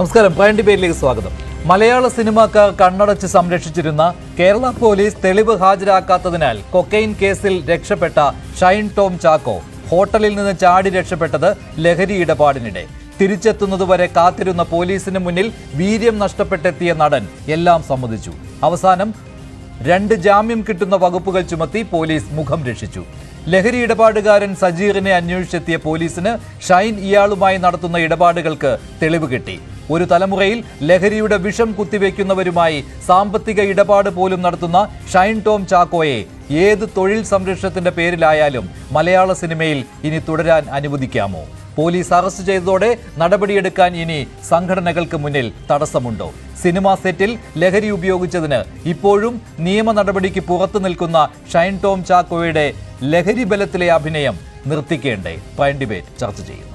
നമസ്കാരം. പ്രൈം ഡിബേറ്റിലേക്ക് സ്വാഗതം. മലയാള സിനിമാക്കാർ കണ്ണടച്ച് സംരക്ഷിച്ചിരുന്ന കേരള പോലീസ് തെളിവ് ഹാജരാക്കാത്തതിനാൽ കൊക്കൈൻ കേസിൽ രക്ഷപ്പെട്ട ഷൈൻ ടോം ചാക്കോ ഹോട്ടലിൽ നിന്ന് ചാടി രക്ഷപ്പെട്ടത് ലഹരി ഇടപാടിനിടെ. തിരിച്ചെത്തുന്നതുവരെ കാത്തിരുന്ന പോലീസിന് മുന്നിൽ വീര്യം നഷ്ടപ്പെട്ടെത്തിയ നടൻ എല്ലാം സമ്മതിച്ചു. അവസാനം 2 ജാമ്യം കിട്ടുന്ന വകുപ്പുകൾ ചുമത്തി പോലീസ് മുഖം രക്ഷിച്ചു. ലഹരി ഇടപാടുകാരൻ സജീറിനെ അന്വേഷിച്ചെത്തിയ പോലീസിന് ഷൈൻ ഇയാളുമായി നടത്തുന്ന ഇടപാടുകൾക്ക് തെളിവ് കിട്ടി. ഒരു തലമുറയിൽ ലഹരിയുടെ വിഷം കുത്തിവെക്കുന്നവരുമായി സാമ്പത്തിക ഇടപാട് പോലും നടത്തുന്ന ഷൈൻ ടോം ചാക്കോയെ ഏത് തൊഴിൽ സംരക്ഷണത്തിന്റെ പേരിലായാലും മലയാള സിനിമയിൽ ഇനി തുടരാൻ അനുവദിക്കാമോ? പോലീസ് അറസ്റ്റ് ചെയ്തതോടെ നടപടിയെടുക്കാൻ ഇനി സംഘടനകൾക്ക് മുന്നിൽ തടസ്സമുണ്ടോ? സിനിമാ സെറ്റിൽ ലഹരി ഉപയോഗിച്ചതിന് ഇപ്പോഴും നിയമ നടപടിക്ക് പുറത്തു നിൽക്കുന്ന ഷൈൻ ടോം ചാക്കോയുടെ ലഹരി ബലത്തിലെ അഭിനയം നിർത്തിക്കേണ്ടേ? പ്രൈം ഡിബേറ്റ് ചർച്ച ചെയ്യുന്നു.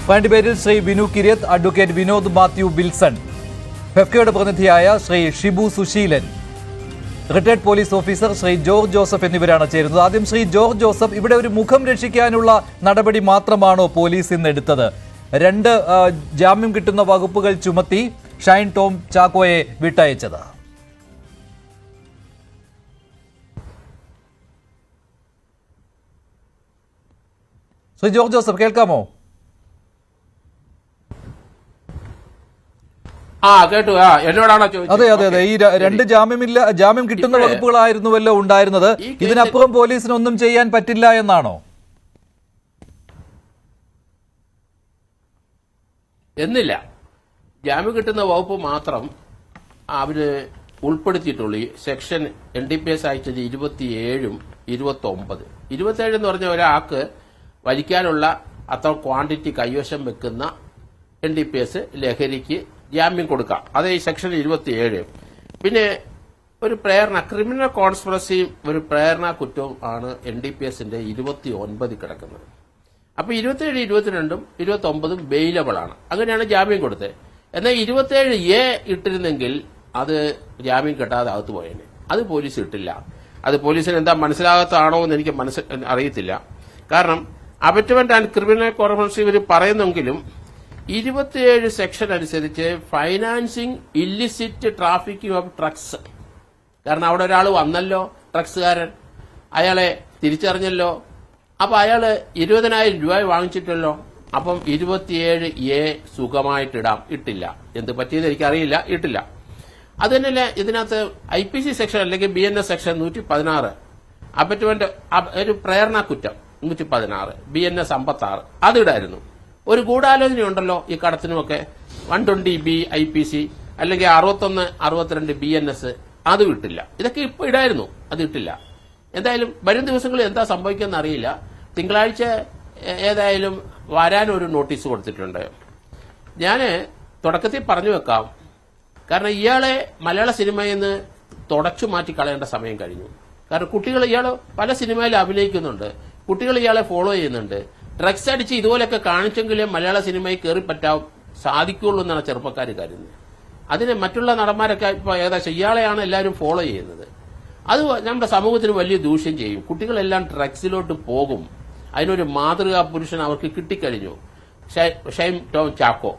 പ്രൈം ഡിബേറ്റിൽ ശ്രീ വിനു കിരിയത്ത്, അഡ്വക്കേറ്റ് വിനോദ് മാത്യു ബിൽസൺ, ഫെഫ്കയുടെ പ്രതിനിധിയായ Shri Shibu Susheelan, retired police officer Shri George Joseph എന്നിവരാണ് ചേരുന്നത്. ആദ്യം ശ്രീ ജോർജ് ജോസഫ്, ഇവിടെ ഒരു മുഖം രക്ഷിക്കാനുള്ള നടപടി മാത്രമാണോ പോലീസ് ഇന്ന് എടുത്തത്? 2 ജാമ്യം കിട്ടുന്ന വകുപ്പുകൾ ചുമത്തി ഷൈൻ ടോം ചാക്കോയെ വിട്ടയച്ചത്. ശ്രീ ജോർജ് ജോസഫ്, കേൾക്കാമോ? എന്നോടാണോ? അതെ അതെ അതെ, ഈ 2 ജാമ്യം കിട്ടുന്ന വകുപ്പുകളായിരുന്നുവല്ലോ ഉണ്ടായിരുന്നത്. ഇതിനപ്പുറം പോലീസിന് ഒന്നും ചെയ്യാൻ പറ്റില്ല എന്നാണോ? എന്നില്ല, ജാമ്യം കിട്ടുന്ന വകുപ്പ് മാത്രം അവര് ഉൾപ്പെടുത്തിയിട്ടുള്ളൂ. സെക്ഷൻ NDPS ആയിട്ട് 27ഉം 29. 27 എന്ന് പറഞ്ഞ ഒരാൾക്ക് വലിക്കാനുള്ള അത്ര ക്വാണ്ടിറ്റി കൈവശം വെക്കുന്ന NDPS ലഹരിക്ക് ജാമ്യം കൊടുക്കാം. അത് ഈ സെക്ഷൻ 27. പിന്നെ ഒരു പ്രേരണ, ക്രിമിനൽ കോൺസ്പിറസിയും ഒരു പ്രേരണ കുറ്റവും ആണ് NDPSന്റെ 29 കിടക്കുന്നത്. അപ്പൊ 27, 22ഉം 29ഉം ബെയിലബിൾ ആണ്. അങ്ങനെയാണ് ജാമ്യം കൊടുത്തത്. എന്നാൽ 27A ഇട്ടിരുന്നെങ്കിൽ അത് ജാമ്യം കിട്ടാതെ അകത്ത് പോയേനെ. അത് പോലീസ് ഇട്ടില്ല. അത് പോലീസിന് എന്താ മനസ്സിലാകത്താണോ എന്ന് എനിക്ക് അറിയത്തില്ല. കാരണം അബറ്റ്മെന്റ് ആൻഡ് ക്രിമിനൽ കോൺസ്പിറസി ഇവർ പറയുന്നെങ്കിലും 27 സെക്ഷൻ അനുസരിച്ച് financing illicit trafficking of drugs. കാരണം അവിടെ ഒരാൾ വന്നല്ലോ, ഡ്രഗ്സുകാരൻ, അയാളെ തിരിച്ചറിഞ്ഞല്ലോ. അപ്പൊ അയാള് 20,000 രൂപ വാങ്ങിച്ചിട്ടല്ലോ. അപ്പം 27A സുഖമായിട്ടിടാം. ഇട്ടില്ല. എന്ത് പറ്റിയെന്ന് എനിക്കറിയില്ല, ഇട്ടില്ല. അത് തന്നെയല്ലേ ഇതിനകത്ത് IPC സെക്ഷൻ അല്ലെങ്കിൽ BNS സെക്ഷൻ 116 അബറ്റ്മെന്റ് ഒരു പ്രേരണ കുറ്റം 116, BNS 56 അതിടായിരുന്നു. ഒരു ഗൂഢാലോചനയുണ്ടല്ലോ ഈ കടത്തിനുമൊക്കെ. 120B IPC അല്ലെങ്കിൽ 61, 62 BNS അത് വിട്ടില്ല. ഇതൊക്കെ ഇപ്പൊ ഇടായിരുന്നു, അത് ഇട്ടില്ല. എന്തായാലും വരും ദിവസങ്ങളിൽ എന്താ സംഭവിക്കുമെന്ന് അറിയില്ല. തിങ്കളാഴ്ച ഏതായാലും വരാനൊരു നോട്ടീസ് കൊടുത്തിട്ടുണ്ട്. ഞാന് തുടക്കത്തിൽ പറഞ്ഞു വെക്കാം, കാരണം ഇയാളെ മലയാള സിനിമയിൽ നിന്ന് തുടച്ചു മാറ്റി കളയേണ്ട സമയം കഴിഞ്ഞു. കാരണം കുട്ടികൾ, ഇയാൾ പല സിനിമയിൽ അഭിനയിക്കുന്നുണ്ട്, കുട്ടികൾ ഇയാളെ ഫോളോ ചെയ്യുന്നുണ്ട്. ഡ്രഗ്സ് അടിച്ച് ഇതുപോലൊക്കെ കാണിച്ചെങ്കിലേ മലയാള സിനിമയിൽ കയറിപ്പറ്റാൻ സാധിക്കുള്ളൂ എന്നാണ് ചെറുപ്പക്കാർ കരുതുന്നത്. അതിന് മറ്റുള്ള നടന്മാരൊക്കെ ഇപ്പൊ ഏകദേശം ഇയാളെയാണ് എല്ലാവരും ഫോളോ ചെയ്യുന്നത്. അത് നമ്മുടെ സമൂഹത്തിന് വലിയ ദൂഷ്യം ചെയ്യും. കുട്ടികളെല്ലാം ഡ്രഗ്സിലോട്ട് പോകും. അതിനൊരു മാതൃകാ പുരുഷൻ അവർക്ക് കിട്ടിക്കഴിഞ്ഞു, ഷൈൻ ടോം ചാക്കോ.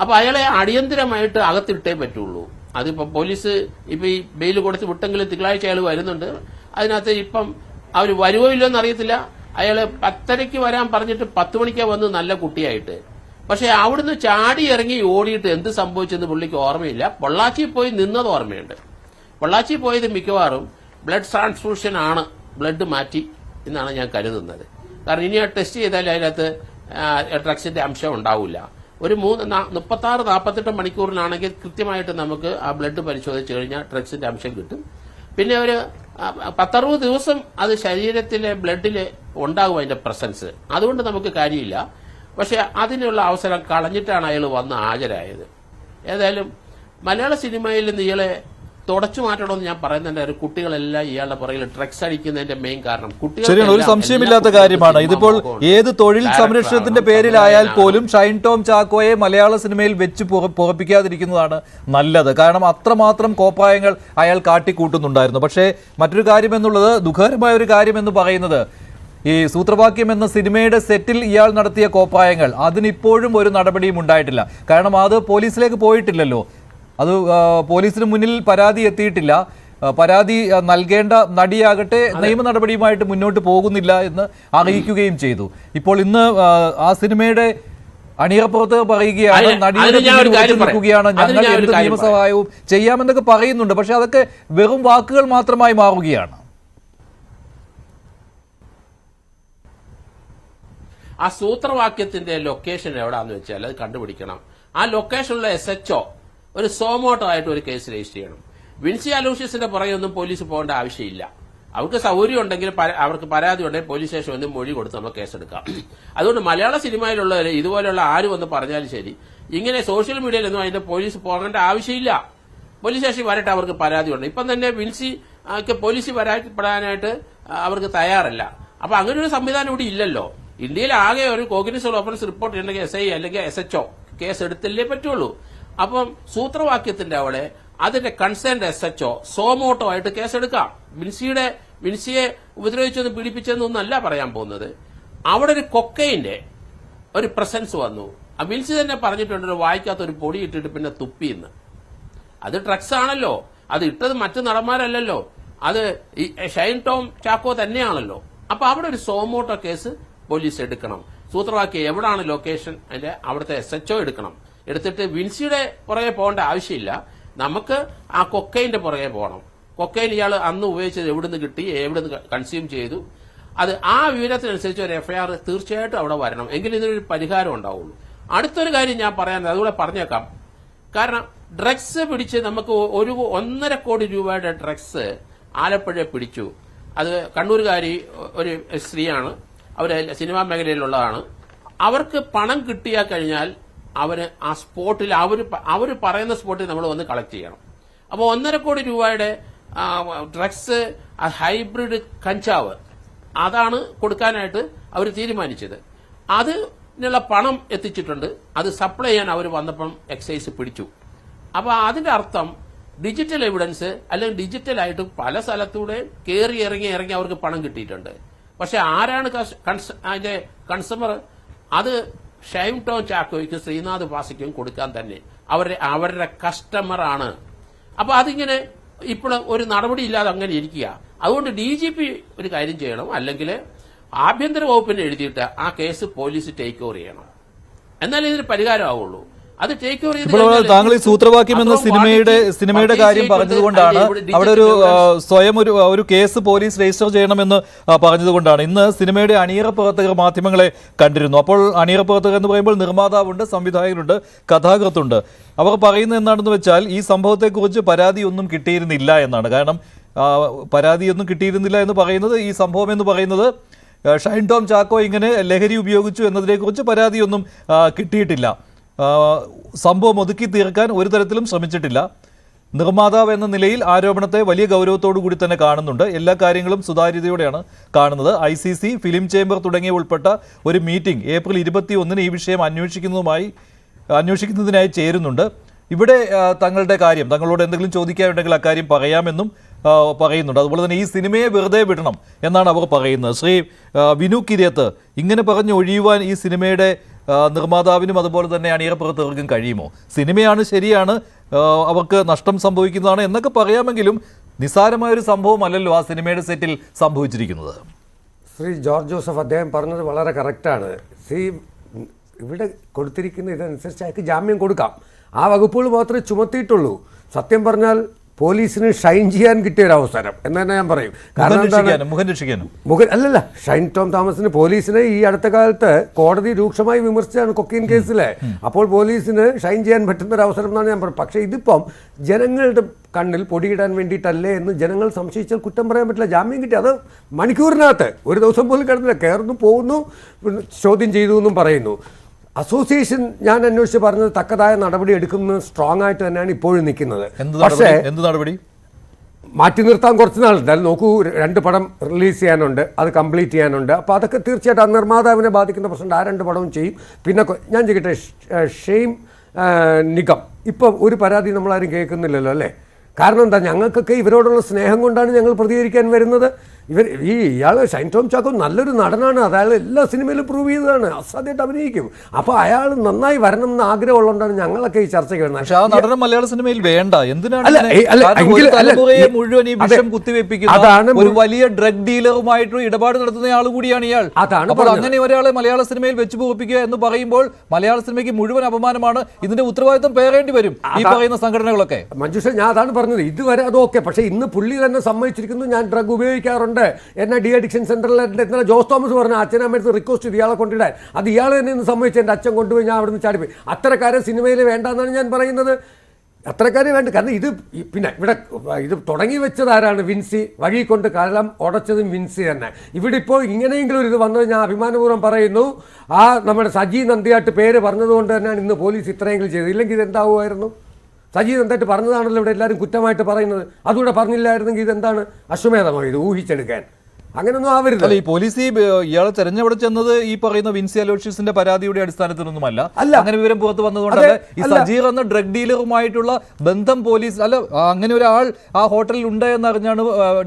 അപ്പൊ അയാളെ അടിയന്തരമായിട്ട് അകത്തിട്ടേ പറ്റുള്ളൂ. അതിപ്പോ പോലീസ് ഇപ്പൊ ഈ ബെയിൽ കൊടുത്ത് വിട്ടെങ്കിലും തിങ്കളാഴ്ച അയാൾ വരുന്നുണ്ട്. അതിനകത്ത് ഇപ്പം അവർ വരുവോ ഇല്ലെന്ന് അറിയത്തില്ല. അയാള് 10:30 വരാൻ പറഞ്ഞിട്ട് 10 മണിക്കാ വന്ന് നല്ല കുട്ടിയായിട്ട്. പക്ഷെ അവിടുന്ന് ചാടി ഇറങ്ങി ഓടിയിട്ട് എന്ത് സംഭവിച്ചെന്ന് പുള്ളിക്ക് ഓർമ്മയില്ല. പൊള്ളാച്ചി പോയി നിന്നത് ഓർമ്മയുണ്ട്. പൊള്ളാച്ചി പോയത് മിക്കവാറും ബ്ലഡ് ട്രാൻസ്ഫ്യൂഷൻ ആണ്, ബ്ലഡ് മാറ്റി എന്നാണ് ഞാൻ കരുതുന്നത്. കാരണം ഇനി ആ ടെസ്റ്റ് ചെയ്താൽ അതിനകത്ത് ഡ്രഗ്സിന്റെ അംശം ഉണ്ടാവില്ല. ഒരു 36-48 മണിക്കൂറിനാണെങ്കിൽ കൃത്യമായിട്ട് നമുക്ക് ആ ബ്ലഡ് പരിശോധിച്ചു കഴിഞ്ഞാൽ ഡ്രഗ്സിന്റെ അംശം കിട്ടും. പിന്നെ ഒരു 10-60 ദിവസം അത് ശരീരത്തിലെ ബ്ലഡിൽ ഉണ്ടാകും അതിന്റെ പ്രസൻസ്. അതുകൊണ്ട് നമുക്ക് കാര്യമില്ല. പക്ഷെ അതിനുള്ള അവസരം കളഞ്ഞിട്ടാണ് അയാൾ വന്ന് ഹാജരായത്. ഏതായാലും മലയാള സിനിമയിൽ നിന്ന് ഇയാളെ തുടച്ചു മാറ്റണമെന്ന് ഞാൻ പറയുന്നുണ്ട്. കുട്ടികളെല്ലാം ഇയാളുടെ പുറകിൽ ഡ്രഗ്സ് അടിക്കുന്നതിന്റെ മെയിൻ കാരണം ശരിയാണ്, ഒരു സംശയമില്ലാത്ത കാര്യമാണ്. ഇതിപ്പോൾ ഏത് തൊഴിൽ സംരക്ഷണത്തിന്റെ പേരിലായാൽ പോലും ഷൈൻ ടോം ചാക്കോയെ മലയാള സിനിമയിൽ വെച്ച് പൊറപ്പിക്കാതിരിക്കുന്നതാണ് നല്ലത്. കാരണം അത്രമാത്രം കോപ്രായങ്ങൾ അയാൾ കാട്ടിക്കൂട്ടുന്നുണ്ടായിരുന്നു. പക്ഷേ മറ്റൊരു കാര്യം എന്നുള്ളത്, ദുഃഖകരമായ ഒരു കാര്യം എന്ന് പറയുന്നത്, ഈ സൂത്രവാക്യം എന്ന സിനിമയുടെ സെറ്റിൽ ഇയാൾ നടത്തിയ കോപ്രായങ്ങൾ, അതിനിപ്പോഴും ഒരു നടപടിയും ഉണ്ടായിട്ടില്ല. കാരണം അത് പോലീസിലേക്ക് പോയിട്ടില്ലല്ലോ, അത് പോലീസിന് മുന്നിൽ പരാതി എത്തിയിട്ടില്ല. പരാതി നൽകേണ്ട നടിയാകട്ടെ നിയമ നടപടിയുമായിട്ട് മുന്നോട്ട് പോകുന്നില്ല എന്ന് അറിയിക്കുകയും ചെയ്തു. ഇപ്പോൾ ഇന്ന് ആ സിനിമയുടെ അണിയറപ്പുറത്ത് പറയുകയാണ്, നടിയുടെ നിൽക്കുകയാണ്, ഞങ്ങൾ എന്ത് നിയമസഹായവും ചെയ്യാമെന്നൊക്കെ പറയുന്നുണ്ട്. പക്ഷെ അതൊക്കെ വെറും വാക്കുകൾ മാത്രമായി മാറുകയാണ്. ആ സൂത്രവാക്യത്തിന്റെ ലൊക്കേഷൻ എവിടാന്ന് വെച്ചാൽ അത് കണ്ടുപിടിക്കണം. ആ ലൊക്കേഷനിലുള്ള SHO ഒരു സോമോട്ടോ ആയിട്ട് ഒരു കേസ് രജിസ്റ്റർ ചെയ്യണം. വിൻസി അലൂഷ്യസിന്റെ പുറകെയൊന്നും പോലീസ് പോകേണ്ട ആവശ്യമില്ല. അവർക്ക് സൗകര്യം ഉണ്ടെങ്കിൽ, അവർക്ക് പരാതി ഉണ്ടെങ്കിൽ പോലീസ് സ്റ്റേഷൻ വന്ന് മൊഴി കൊടുത്ത് നമ്മൾ കേസെടുക്കാം. അതുകൊണ്ട് മലയാള സിനിമയിലുള്ളവർ ഇതുപോലെയുള്ള ആര് വന്ന് പറഞ്ഞാലും ശരി, ഇങ്ങനെ സോഷ്യൽ മീഡിയയിലൊന്നും അതിന്റെ പോലീസ് പോകേണ്ട ആവശ്യമില്ല. പോലീസ് സ്റ്റേഷൻ വരട്ടെ, അവർക്ക് പരാതി ഉണ്ട്. ഇപ്പം തന്നെ വിൻസി പോലീസ് പരാതിപ്പെടാനായിട്ട് അവർക്ക് തയ്യാറല്ല. അപ്പൊ അങ്ങനെ ഒരു സംവിധാനം ഇവിടെ ഇല്ലല്ലോ. ഇന്ത്യയിൽ ആകെ ഒരു കോഗ്നിസബിൾ ഒഫൻസ് റിപ്പോർട്ട് ചെയ്യണമെങ്കിൽ SI അല്ലെങ്കിൽ SHO കേസ് എടുത്തല്ലേ പറ്റുള്ളൂ. അപ്പം സൂത്രവാക്യത്തിന്റെ അവിടെ അതിന്റെ കൺസേൺഡ് SHO സോമോട്ടോ ആയിട്ട് കേസെടുക്കാം. വിൻസിയെ ഉപദ്രവിച്ചെന്ന് പീഡിപ്പിച്ചെന്നൊന്നല്ല പറയാൻ പോകുന്നത്. അവിടെ ഒരു കൊക്കൈന്റെ ഒരു പ്രസൻസ് വന്നു. വിൻസി തന്നെ പറഞ്ഞിട്ടുണ്ട്, വായിക്കാത്ത ഒരു പൊടി ഇട്ടിട്ട് പിന്നെ തുപ്പിന്ന്. അത് ഡ്രഗ്സ് ആണല്ലോ, അത് ഇട്ടത് മറ്റു നടന്മാരല്ലല്ലോ, അത് ഷൈൻ ടോം ചാക്കോ തന്നെയാണല്ലോ. അപ്പൊ അവിടെ ഒരു സോമോട്ടോ കേസ് പോലീസ് എടുക്കണം. സൂത്രവാക്യം എവിടാണ് ലൊക്കേഷൻ, അതിന്റെ അവിടുത്തെ SHO എടുക്കണം. എടുത്തിട്ട് വിൻസിയുടെ പുറകെ പോകേണ്ട ആവശ്യമില്ല, നമുക്ക് ആ കൊക്കൈന്റെ പുറകെ പോകണം. കൊക്കൈൻ ഇയാൾ അന്ന് ഉപയോഗിച്ചത് എവിടുന്ന് കിട്ടി, എവിടുന്ന് കൺസ്യൂം ചെയ്തു, അത് ആ വിവരത്തിനനുസരിച്ച് ഒരു FIR തീർച്ചയായിട്ടും അവിടെ വരണം. എങ്കിലും ഇതിനൊരു പരിഹാരം ഉണ്ടാവുള്ളൂ. അടുത്തൊരു കാര്യം ഞാൻ പറയാൻ അതുകൂടെ പറഞ്ഞേക്കാം. കാരണം ഡ്രഗ്സ് പിടിച്ച് നമുക്ക് 1.5 കോടി രൂപയുടെ ഡ്രഗ്സ് ആലപ്പുഴ പിടിച്ചു. അത് കണ്ണൂരുകാരി ഒരു സ്ത്രീയാണ്, അവര് സിനിമാ മേഖലയിലുള്ളതാണ്. അവർക്ക് പണം കിട്ടിയാൽ കഴിഞ്ഞാൽ അവര് ആ സ്പോട്ടിൽ അവര് പറയുന്ന സ്പോട്ടിൽ നമ്മൾ വന്ന് കളക്ട് ചെയ്യണം. അപ്പോൾ 1.5 കോടി രൂപയുടെ ഡ്രഗ്സ് ഹൈബ്രിഡ് കഞ്ചാവ് അതാണ് കൊടുക്കാനായിട്ട് അവർ തീരുമാനിച്ചത്. അതിനുള്ള പണം എത്തിച്ചിട്ടുണ്ട്. അത് സപ്ലൈ ചെയ്യാൻ അവർ വന്നപ്പം എക്സൈസ് പിടിച്ചു. അപ്പൊ അതിന്റെ അർത്ഥം ഡിജിറ്റൽ എവിഡൻസ് അല്ലെങ്കിൽ ഡിജിറ്റലായിട്ട് പല സ്ഥലത്തൂടെ കയറി ഇറങ്ങി അവർക്ക് പണം കിട്ടിയിട്ടുണ്ട്. പക്ഷെ ആരാണ് അതിന്റെ കൺസ്യൂമർ? അത് ഷൈൻ ടോം ചാക്കോയ്ക്കും ശ്രീനാഥ് ഭാസിക്കും കൊടുക്കാൻ തന്നെ അവരുടെ കസ്റ്റമർ ആണ്. അപ്പൊ അതിങ്ങനെ ഇപ്പോഴും ഒരു നടപടി ഇല്ലാതെ അങ്ങനെ ഇരിക്കുക. അതുകൊണ്ട് DGP ഒരു കാര്യം ചെയ്യണം, അല്ലെങ്കിൽ ആഭ്യന്തര വകുപ്പിന് എഴുതിയിട്ട് ആ കേസ് പോലീസ് ടേക്ക് ഓവർ ചെയ്യണം. എന്നാലേ ഇതിന് പരിഹാരമാവുള്ളൂ. അത് ടേക്ക് ഓവർ ചെയ്ത് താങ്കൾ ഈ സൂത്രവാക്യം എന്ന സിനിമയുടെ കാര്യം പറഞ്ഞതുകൊണ്ടാണ് അവിടെ ഒരു സ്വയം ഒരു കേസ് പോലീസ് രജിസ്റ്റർ ചെയ്യണമെന്ന് പറഞ്ഞതുകൊണ്ടാണ് ഇന്ന് സിനിമയുടെ അണിയറ പ്രവർത്തകർ മാധ്യമങ്ങളെ കണ്ടിരുന്നു. അപ്പോൾ അണിയറ പ്രവർത്തകർ എന്ന് പറയുമ്പോൾ നിർമ്മാതാവുണ്ട്, സംവിധായകരുണ്ട്, കഥാകൃത്തുണ്ട്. അവർ പറയുന്നത് എന്താണെന്ന് വെച്ചാൽ ഈ സംഭവത്തെക്കുറിച്ച് പരാതിയൊന്നും കിട്ടിയിരുന്നില്ല എന്നാണ്. കാരണം പരാതിയൊന്നും കിട്ടിയിരുന്നില്ല എന്ന് പറയുന്നത്, ഈ സംഭവം എന്ന് പറയുന്നത് ഷൈൻ ടോം ചാക്കോ ഇങ്ങനെ ലഹരി ഉപയോഗിച്ചു എന്നതിനെക്കുറിച്ച് പരാതിയൊന്നും കിട്ടിയിട്ടില്ല. സംഭവം ഒതുക്കി തീർക്കാൻ ഒരു തരത്തിലും ശ്രമിച്ചിട്ടില്ല. നിർമ്മാതാവ് എന്ന നിലയിൽ ആരോപണത്തെ വലിയ ഗൗരവത്തോടു കൂടി തന്നെ കാണുന്നുണ്ട്. എല്ലാ കാര്യങ്ങളും സുതാര്യതയോടെയാണ് കാണുന്നത്. ICC, ഫിലിം ചേംബർ തുടങ്ങിയ ഉൾപ്പെട്ട ഒരു മീറ്റിംഗ് ഏപ്രിൽ 21 ഈ വിഷയം അന്വേഷിക്കുന്നതിനായി ചേരുന്നുണ്ട്. ഇവിടെ തങ്ങളോട് എന്തെങ്കിലും ചോദിക്കാനുണ്ടെങ്കിൽ അക്കാര്യം പറയാമെന്നും പറയുന്നുണ്ട്. അതുപോലെ തന്നെ ഈ സിനിമയെ വെറുതെ വിടണം എന്നാണ് അവർ പറയുന്നത്. ശ്രീ വിനു കിരിയത്ത്, ഇങ്ങനെ പറഞ്ഞ് ഒഴിയുവാൻ ഈ സിനിമയുടെ നിർമ്മാതാവിനും അതുപോലെ തന്നെ അണിയറ പ്രവർത്തകർക്കും കഴിയുമോ? സിനിമയാണ്, ശരിയാണ്, അവർക്ക് നഷ്ടം സംഭവിക്കുന്നതാണ് എന്നൊക്കെ പറയാമെങ്കിലും നിസ്സാരമായൊരു സംഭവമല്ലല്ലോ ആ സിനിമയുടെ സെറ്റിൽ സംഭവിച്ചിരിക്കുന്നത്. ശ്രീ ജോർജ് ജോസഫ് അദ്ദേഹം പറഞ്ഞത് വളരെ കറക്റ്റാണ്. ഇവിടെ കൊടുത്തിരിക്കുന്ന ഇതനുസരിച്ച് അയാൾക്ക് ജാമ്യം കൊടുക്കാം. ആ വകുപ്പുകൾ മാത്രമേ ചുമത്തിയിട്ടുള്ളൂ. സത്യം പറഞ്ഞാൽ പോലീസിന് ഷൈൻ ചെയ്യാൻ കിട്ടിയൊരവസരം എന്ന് തന്നെ ഞാൻ പറയും. കാരണം അല്ലല്ല, ഷൈൻ ടോം തോമസിന് പോലീസിനെ ഈ അടുത്ത കാലത്ത് കോടതി രൂക്ഷമായി വിമർശിച്ചാണ് കൊക്കൈൻ കേസിലെ. അപ്പോൾ പോലീസിന് ഷൈൻ ചെയ്യാൻ പറ്റുന്ന ഒരു അവസരം എന്നാണ് ഞാൻ പറയുന്നത്. പക്ഷേ ഇതിപ്പം ജനങ്ങളുടെ കണ്ണിൽ പൊടിയിടാൻ വേണ്ടിയിട്ടല്ലേ എന്ന് ജനങ്ങൾ സംശയിച്ചാൽ കുറ്റം പറയാൻ പറ്റില്ല. ജാമ്യം കിട്ടി, അത് മണിക്കൂറിനകത്ത്, ഒരു ദിവസം പോലും കിടന്നില്ല. കയറുന്നു, പോകുന്നു, ചോദ്യം ചെയ്തു എന്നും പറയുന്നു. അസോസിയേഷൻ ഞാൻ അന്വേഷിച്ച് പറഞ്ഞത് തക്കതായ നടപടി എടുക്കുന്നത് സ്ട്രോങ് ആയിട്ട് തന്നെയാണ് ഇപ്പോഴും നിൽക്കുന്നത്. പക്ഷേ മാറ്റി നിർത്താൻ കുറച്ച് നാൾ എന്തായാലും നോക്കൂ, 2 പടം റിലീസ് ചെയ്യാനുണ്ട്, അത് കംപ്ലീറ്റ് ചെയ്യാനുണ്ട്. അപ്പോൾ അതൊക്കെ തീർച്ചയായിട്ടും ആ നിർമ്മാതാവിനെ ബാധിക്കുന്ന പ്രശ്നമുണ്ട്. ആ 2 പടവും ചെയ്യും. പിന്നെ ഞാൻ ചോദിക്കട്ടെ, ഷെയ്ം നിഗം ഇപ്പോൾ ഒരു പരാതി നമ്മളാരും കേൾക്കുന്നില്ലല്ലോ അല്ലേ? കാരണം എന്താ, ഞങ്ങൾക്കൊക്കെ ഇവരോടുള്ള സ്നേഹം കൊണ്ടാണ് ഞങ്ങൾ പ്രതികരിക്കാൻ വരുന്നത്. ഇയാൾ ഷൈൻ ടോം ചാക്കോ നല്ലൊരു നടനാണ്, അയാൾ എല്ലാ സിനിമയിലും പ്രൂവ് ചെയ്തതാണ്, അസാധ്യമായിട്ട് അഭിനയിക്കും. അപ്പോൾ അയാൾ നന്നായി വരണം എന്ന് ആഗ്രഹമുള്ളതുകൊണ്ടാണ് ഞങ്ങളൊക്കെ ഈ ചർച്ചയ്ക്ക് വരുന്നത്. പക്ഷേ ആ നടനം മലയാള സിനിമയിൽ വേണ്ട. എന്തിനാണ് തലമുറയെ മുഴുവൻ ഈ വിഷം കുത്തിവെപ്പിക്കുന്നത്? ഒരു വലിയ ഡ്രഗ് ഡീലറുമായിട്ട് ഇടപാട് നടത്തുന്ന ആൾ കൂടിയാണ് ഇയാൾ. അപ്പോൾ അങ്ങനെ ഒരാളെ മലയാള സിനിമയിൽ വെച്ച് പോപ്പിക്കുക എന്ന് പറയുമ്പോൾ മലയാള സിനിമയ്ക്ക് മുഴുവൻ അപമാനമാണ്. ഇതിന്റെ ഉത്തരവാദിത്വം പേറേണ്ടി വരും ഈ പറയുന്ന സംഘടനകളൊക്കെ. മഞ്ജുഷ, ഞാൻ അതാണ് പറഞ്ഞത്, ഇതുവരെ അതൊക്കെ. പക്ഷേ ഇന്ന് പുള്ളി തന്നെ സമ്മതിച്ചിരിക്കുന്നു, ഞാൻ ഡ്രഗ് ഉപയോഗിക്കാറുണ്ട്. എന്നെ ഡി അഡിക്ഷൻ സെന്ററിൽ ഇന്നലെ ജോസ് തോമസ് പറഞ്ഞ അച്ഛനമ്മടുത്ത് റിക്വസ്റ്റ് ചെയ്ത് ഇയാളെ കൊണ്ടിടാൻ, അത് ഇയാൾ തന്നെ ഇന്ന് സമ്മതിച്ചു. എൻ്റെ അച്ഛൻ കൊണ്ടുപോയി ഞാൻ അവിടെ നിന്ന് ചാടിപ്പോയി. അത്തരക്കാരെ സിനിമയിൽ വേണ്ടെന്നാണ് ഞാൻ പറയുന്നത്. അത്രക്കാരെ വേണ്ട. കാരണം ഇത് പിന്നെ ഇവിടെ ഇത് തുടങ്ങി വെച്ചത് ആരാണ്? വിൻസി. വഴി കൊണ്ട് കലം ഉടച്ചതും വിൻസി തന്നെ. ഇവിടെ ഇപ്പോൾ ഇങ്ങനെയെങ്കിലും ഒരു ഇത് വന്നത് ഞാൻ അഭിമാനപൂർവ്വം പറയുന്നു. ആ നമ്മുടെ സജി നന്ദിയാട്ട് പേര് പറഞ്ഞതുകൊണ്ട് തന്നെയാണ് ഇന്ന് പോലീസ് ഇത്രയെങ്കിലും ചെയ്തത്. ഇല്ലെങ്കിൽ ഇതെന്താവുമായിരുന്നു? സജി നന്ദിയാട്ട് പറഞ്ഞതാണല്ലോ ഇവിടെ എല്ലാവരും കുറ്റമായിട്ട് പറയുന്നത്. അതുകൂടെ പറഞ്ഞില്ലായിരുന്നെങ്കിൽ ഇതെന്താണ്? അശ്വമേധമോ ഇത് ഊഹിച്ചെടുക്കാൻ? അങ്ങനെയൊന്നും ആവരുത്. ഈ പോലീസ് ഇയാളെ തെരഞ്ഞെവിടെ ചെന്നത് ഈ പറയുന്ന വിൻസി അലോഷ്യസിന്റെ പരാതിയുടെ അടിസ്ഥാനത്തിലൊന്നുമല്ല. അങ്ങനെ വിവരം പുറത്തു വന്നതുകൊണ്ടല്ല. ഈ സജീർ എന്ന ഡ്രഗ് ഡീലറുമായിട്ടുള്ള ബന്ധം പോലീസ് അല്ല, അങ്ങനെ ഒരാൾ ആ ഹോട്ടലിൽ ഉണ്ട് എന്നറിഞ്ഞാണ്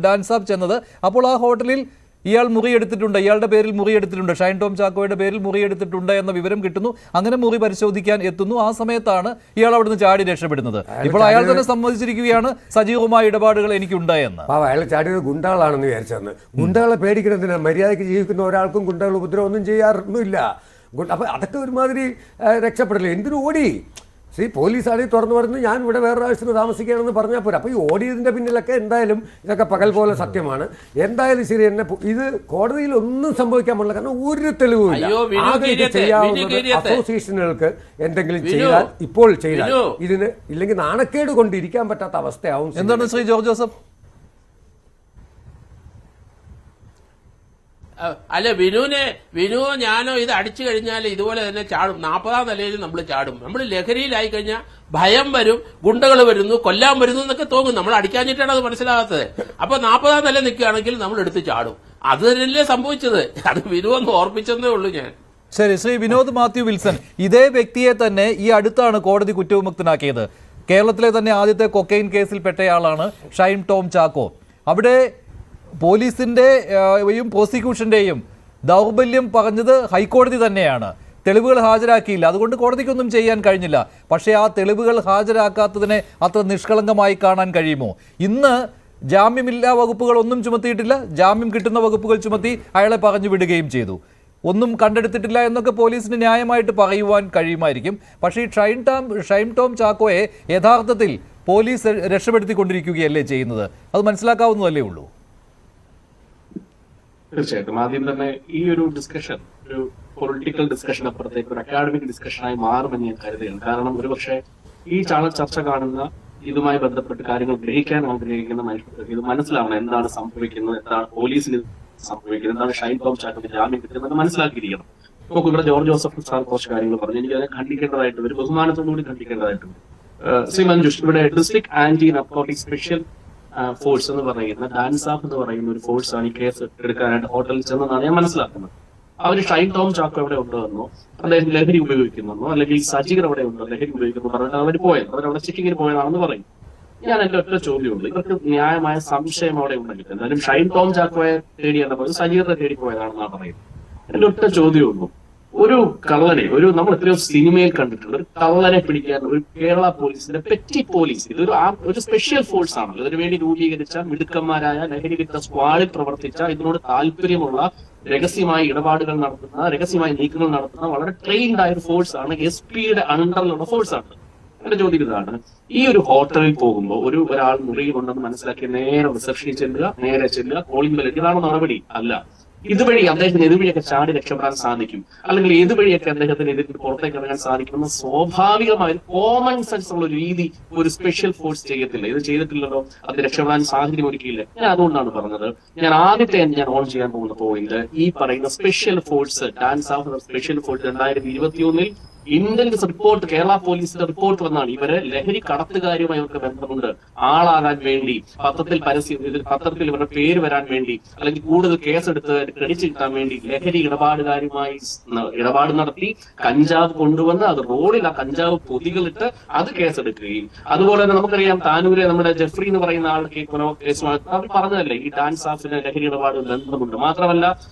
ഡാൻസ് ആപ്പ് ചെന്നത്. അപ്പോൾ ആ ഹോട്ടലിൽ ഇയാൾ മുറിയെടുത്തിട്ടുണ്ട്, ഇയാളുടെ പേരിൽ മുറിയെടുത്തിട്ടുണ്ട്, ഷൈൻ ടോം ചാക്കോയുടെ പേരിൽ മുറിയെടുത്തിട്ടുണ്ട് എന്ന വിവരം കിട്ടുന്നു. അങ്ങനെ മുറി പരിശോധിക്കാൻ എത്തുന്നു. ആ സമയത്താണ് ഇയാൾ അവിടുന്ന് ചാടി രക്ഷപ്പെടുന്നത്. ഇപ്പോൾ അയാൾ തന്നെ സമ്മതിച്ചിരിക്കുകയാണ് സജീവമായ ഇടപാടുകൾ എനിക്കുണ്ടായെന്ന്. അയാൾ ചാടിയത് ഗുണ്ടകളാണെന്ന് വിചാരിച്ചെന്ന്. ഗുണ്ടകളെ പേടിക്കുന്നതിന് മര്യാദയ്ക്ക് ജീവിക്കുന്ന ഒരാൾക്കും ഗുണ്ടകൾ ഉപദ്രവം ഒന്നും ചെയ്യാറൊന്നുമില്ല. അപ്പോൾ അതൊക്കെ ഒരുമാതിരി രക്ഷപ്പെടില്ല. എന്തിനു ഓടി? പോലീസാണെങ്കിൽ തുറന്നു പറഞ്ഞു ഞാൻ ഇവിടെ വേറെ ആവശ്യത്തിന് താമസിക്കുകയാണെന്ന് പറഞ്ഞാൽ പോരാ. അപ്പോൾ ഈ ഓടിയതിൻ്റെ പിന്നിലൊക്കെ എന്തായാലും ഇതൊക്കെ പകൽ പോലെ സത്യമാണ്. എന്തായാലും ശരി, എന്നെ ഇത് കോടതിയിൽ ഒന്നും സംഭവിക്കാൻ പാടില്ല. കാരണം ഒരു തെളിവുമില്ല. ആകെ ഇത് ചെയ്യാവുന്നത് അസോസിയേഷനുകൾക്ക് എന്തെങ്കിലും ചെയ്താൽ, ഇപ്പോൾ ചെയ്താൽ ഇതിന് ഇല്ലെങ്കിൽ നാണക്കേട് കൊണ്ടിരിക്കാൻ പറ്റാത്ത അവസ്ഥയാവും. എന്താണ് ശ്രീ ജോർജ് ജോസഫ്? അല്ല, വിനു ഞാനോ ഇത് അടിച്ചു കഴിഞ്ഞാൽ ഇതുപോലെ തന്നെ ചാടും. 40-ാം നിലയിൽ നമ്മൾ ചാടും. നമ്മൾ ലഹരിയിലായി കഴിഞ്ഞാൽ ഭയം വരും, ഗുണ്ടകൾ വരുന്നു, കൊല്ലാൻ വരുന്നു എന്നൊക്കെ തോന്നും. നമ്മൾ അടിക്കാഞ്ഞിട്ടാണ് അത് മനസ്സിലാകാത്തത്. അപ്പൊ 40-ാം നില നിൽക്കുകയാണെങ്കിൽ നമ്മൾ എടുത്ത് ചാടും. അത് തന്നെയല്ലേ സംഭവിച്ചത്. അത് വിനു ഒന്ന് ഓർപ്പിച്ചെന്നേ ഉള്ളൂ ഞാൻ. ശരി, ശ്രീ വിനോദ് മാത്യു വിൽസൺ, ഇതേ വ്യക്തിയെ തന്നെ ഈ അടുത്താണ് കോടതി കുറ്റവിമുക്തനാക്കിയത്. കേരളത്തിലെ തന്നെ ആദ്യത്തെ കൊക്കൈൻ കേസിൽ പെട്ടയാളാണ് ഷൈൻ ടോം ചാക്കോ. അവിടെ പോലീസിന്റെയും പ്രോസിക്യൂഷന്റെയും ദൗർബല്യം പറഞ്ഞത് ഹൈക്കോടതി തന്നെയാണ്. തെളിവുകൾ ഹാജരാക്കിയില്ല, അതുകൊണ്ട് കോടതിക്കൊന്നും ചെയ്യാൻ കഴിഞ്ഞില്ല. പക്ഷേ ആ തെളിവുകൾ ഹാജരാക്കാത്തതിനെ അത്ര നിഷ്കളങ്കമായി കാണാൻ കഴിയുമോ? ഇന്ന് ജാമ്യമില്ലാ വകുപ്പുകളൊന്നും ചുമത്തിയിട്ടില്ല, ജാമ്യം കിട്ടുന്ന വകുപ്പുകൾ ചുമത്തി അയാളെ പറഞ്ഞു വിടുകയും ചെയ്തു. ഒന്നും കണ്ടെടുത്തിട്ടില്ല എന്നൊക്കെ പോലീസിന് ന്യായമായിട്ട് പറയുവാൻ കഴിയുമായിരിക്കും. പക്ഷേ ഈ ഷൈൻ ടോം ചാക്കോയെ യഥാർത്ഥത്തിൽ പോലീസ് രക്ഷപ്പെടുത്തിക്കൊണ്ടിരിക്കുകയല്ലേ ചെയ്യുന്നത്? അത് മനസ്സിലാക്കാവുന്നതല്ലേ ഉള്ളൂ. തീർച്ചയായിട്ടും ആദ്യം തന്നെ ഈ ഒരു ഡിസ്കഷൻ ഒരു പൊളിറ്റിക്കൽ ഡിസ്കഷൻ അപ്പുറത്തേക്ക് ഒരു അക്കാഡമിക് ഡിസ്കഷനായി മാറുമെന്ന് ഞാൻ കരുതുകയാണ്. കാരണം ഒരുപക്ഷെ ഈ ചാനൽ ചർച്ച കാണുന്ന ഇതുമായി ബന്ധപ്പെട്ട് കാര്യങ്ങൾ ഗ്രഹിക്കാൻ ആഗ്രഹിക്കുന്ന മനുഷ്യർക്ക് ഇത് മനസ്സിലാവണം. എന്താണ് സംഭവിക്കുന്നത്, എന്താണ് പോലീസിന് സംഭവിക്കുന്നത്, എന്താണ് ഷൈൻ ടോം ചാക്കോയ്ക്ക് ജാമ്യം കിട്ടുന്നത് മനസ്സിലാക്കിയിരിക്കണം. നമുക്ക് ഇവിടെ ജോർജ് ജോസഫ് സാർ കുറച്ച് കാര്യങ്ങൾ പറഞ്ഞു. എനിക്ക് അതിനെ ഖണ്ഡിക്കേണ്ടതായിട്ടുണ്ട്, ഒരു ബഹുമാനത്തോടുകൂടി ഖണ്ഡിക്കേണ്ടതായിട്ടുണ്ട്. ശ്രീ മഞ്ജുഷ്, ഇവിടെ district anti narcotic special force എന്ന് പറയുന്ന ഡാൻസ് ആപ്പ് എന്ന് പറയുന്ന ഒരു ഫോഴ്സാണ് ഈ കേസ് എടുക്കാനായിട്ട് ഹോട്ടലിൽ ചെന്നതാണ് ഞാൻ മനസ്സിലാക്കുന്നത്. അവര് ഷൈൻ ടോം ചാക്കോ എവിടെ ഉണ്ടെന്നോ, അദ്ദേഹം ലഹരി ഉപയോഗിക്കുന്നെന്നോ, അല്ലെങ്കിൽ സജീർ അവിടെ ഉണ്ടോ ലഹരി ഉപയോഗിക്കുന്നു പറഞ്ഞിട്ട് അവർ പോയത്, അവരവിടെ ചെക്കിങ്ങിന് പോയതാണെന്ന് പറയും. ഞാൻ എന്റെ ഒറ്റ ചോദ്യമുള്ളൂ, ഇവർക്ക് ന്യായമായ സംശയം അവിടെ ഉണ്ടെങ്കിൽ എന്തായാലും ഷൈൻ ടോം ചാക്കോയെ തേടിയെന്ന പോലെ സജീറിനെ തേടി പോയതാണെന്നാണ് പറയുന്നത്. എന്റെ ഒറ്റ ചോദ്യമുള്ളൂ, ഒരു കള്ളനെ, നമ്മൾ എത്രയോ സിനിമയിൽ കണ്ടിട്ടുണ്ട്, ഒരു കള്ളനെ പിടിക്കാൻ ഒരു കേരള പോലീസിന്റെ പെറ്റി പോലീസ്, ഇതൊരു ഒരു സ്പെഷ്യൽ ഫോഴ്സ് ആണല്ലോ. ഇതിനു വേണ്ടി രൂപീകരിച്ച മിടുക്കന്മാരായ ലഹരി വിരുദ്ധ സ്ക്വാഡിൽ പ്രവർത്തിച്ച, ഇതിനോട് താല്പര്യമുള്ള, രഹസ്യമായ ഇടപാടുകൾ നടത്തുന്ന, രഹസ്യമായ നീക്കങ്ങൾ നടത്തുന്ന വളരെ ട്രെയിൻഡ് ആയ ഒരു ഫോഴ്സ് ആണ്. SP-യുടെ അണ്ടറിലുള്ള ഫോഴ്സ് ആണ്. എന്റെ ചോദ്യം ഇതാണ്, ഈ ഒരു ഹോട്ടലിൽ പോകുമ്പോൾ ഒരാൾ മുറിയിൽ ഉണ്ടെന്ന് മനസ്സിലാക്കി നേരെ റിസപ്ഷനിൽ ചെല്ലുക, കോളിംഗ് ബെൽ അടിക്കുക, ഇതാണ് നടപടി അല്ല. ഇതുവഴി അദ്ദേഹത്തിന് ഇതുവഴിയൊക്കെ ചാടി രക്ഷപ്പെടാൻ സാധിക്കും, അല്ലെങ്കിൽ ഇതുവഴിയൊക്കെ അദ്ദേഹത്തിന് ഇതിന് പുറത്തേക്ക് ഇറങ്ങാൻ സാധിക്കുമെന്ന് സ്വാഭാവികമായ കോമൺ സെൻസ് ഉള്ള ഒരു രീതി ഒരു സ്പെഷ്യൽ ഫോഴ്സ് ചെയ്യത്തില്ല. ഇത് ചെയ്തിട്ടില്ലല്ലോ, അത് രക്ഷപ്പെടാൻ സാഹചര്യം ഒരുക്കിയില്ല. ഞാൻ അതുകൊണ്ടാണ് പറഞ്ഞത്, ഞാൻ ആദ്യത്തെ ഞാൻ ഓൺ ചെയ്യാൻ പോകുന്ന പോയിന്റ് ഈ പറയുന്ന special force, dance of special force 2021 intelligence report, Kerala പോലീസിന്റെ റിപ്പോർട്ട് വന്നാണ് ഇവരെ ലഹരി കടത്തുകാരുമായി അവർക്ക് ബന്ധമുണ്ട്, ആളാകാൻ വേണ്ടി പത്രത്തിൽ ഇവരുടെ പേര് വരാൻ വേണ്ടി, അല്ലെങ്കിൽ കൂടുതൽ കേസെടുത്ത് ക്രെഡിറ്റ് കിട്ടാൻ വേണ്ടി ലഹരി ഇടപാടുകാരുമായി ഇടപാട് നടത്തി കഞ്ചാവ് കൊണ്ടുവന്ന് അത് റോഡിൽ ആ കഞ്ചാവ് പൊതികളിട്ട് അത് കേസെടുക്കുകയും, അതുപോലെ തന്നെ നമുക്കറിയാം താനൂര് നമ്മുടെ ജെഫ്രി എന്ന് പറയുന്ന ആളുടെ കേസുമായി അവർ പറഞ്ഞതല്ലേ ഈ ഡാൻസ് ഓഫിന് ലഹരി ഇടപാട് ബന്ധമുണ്ട്. മാത്രമല്ല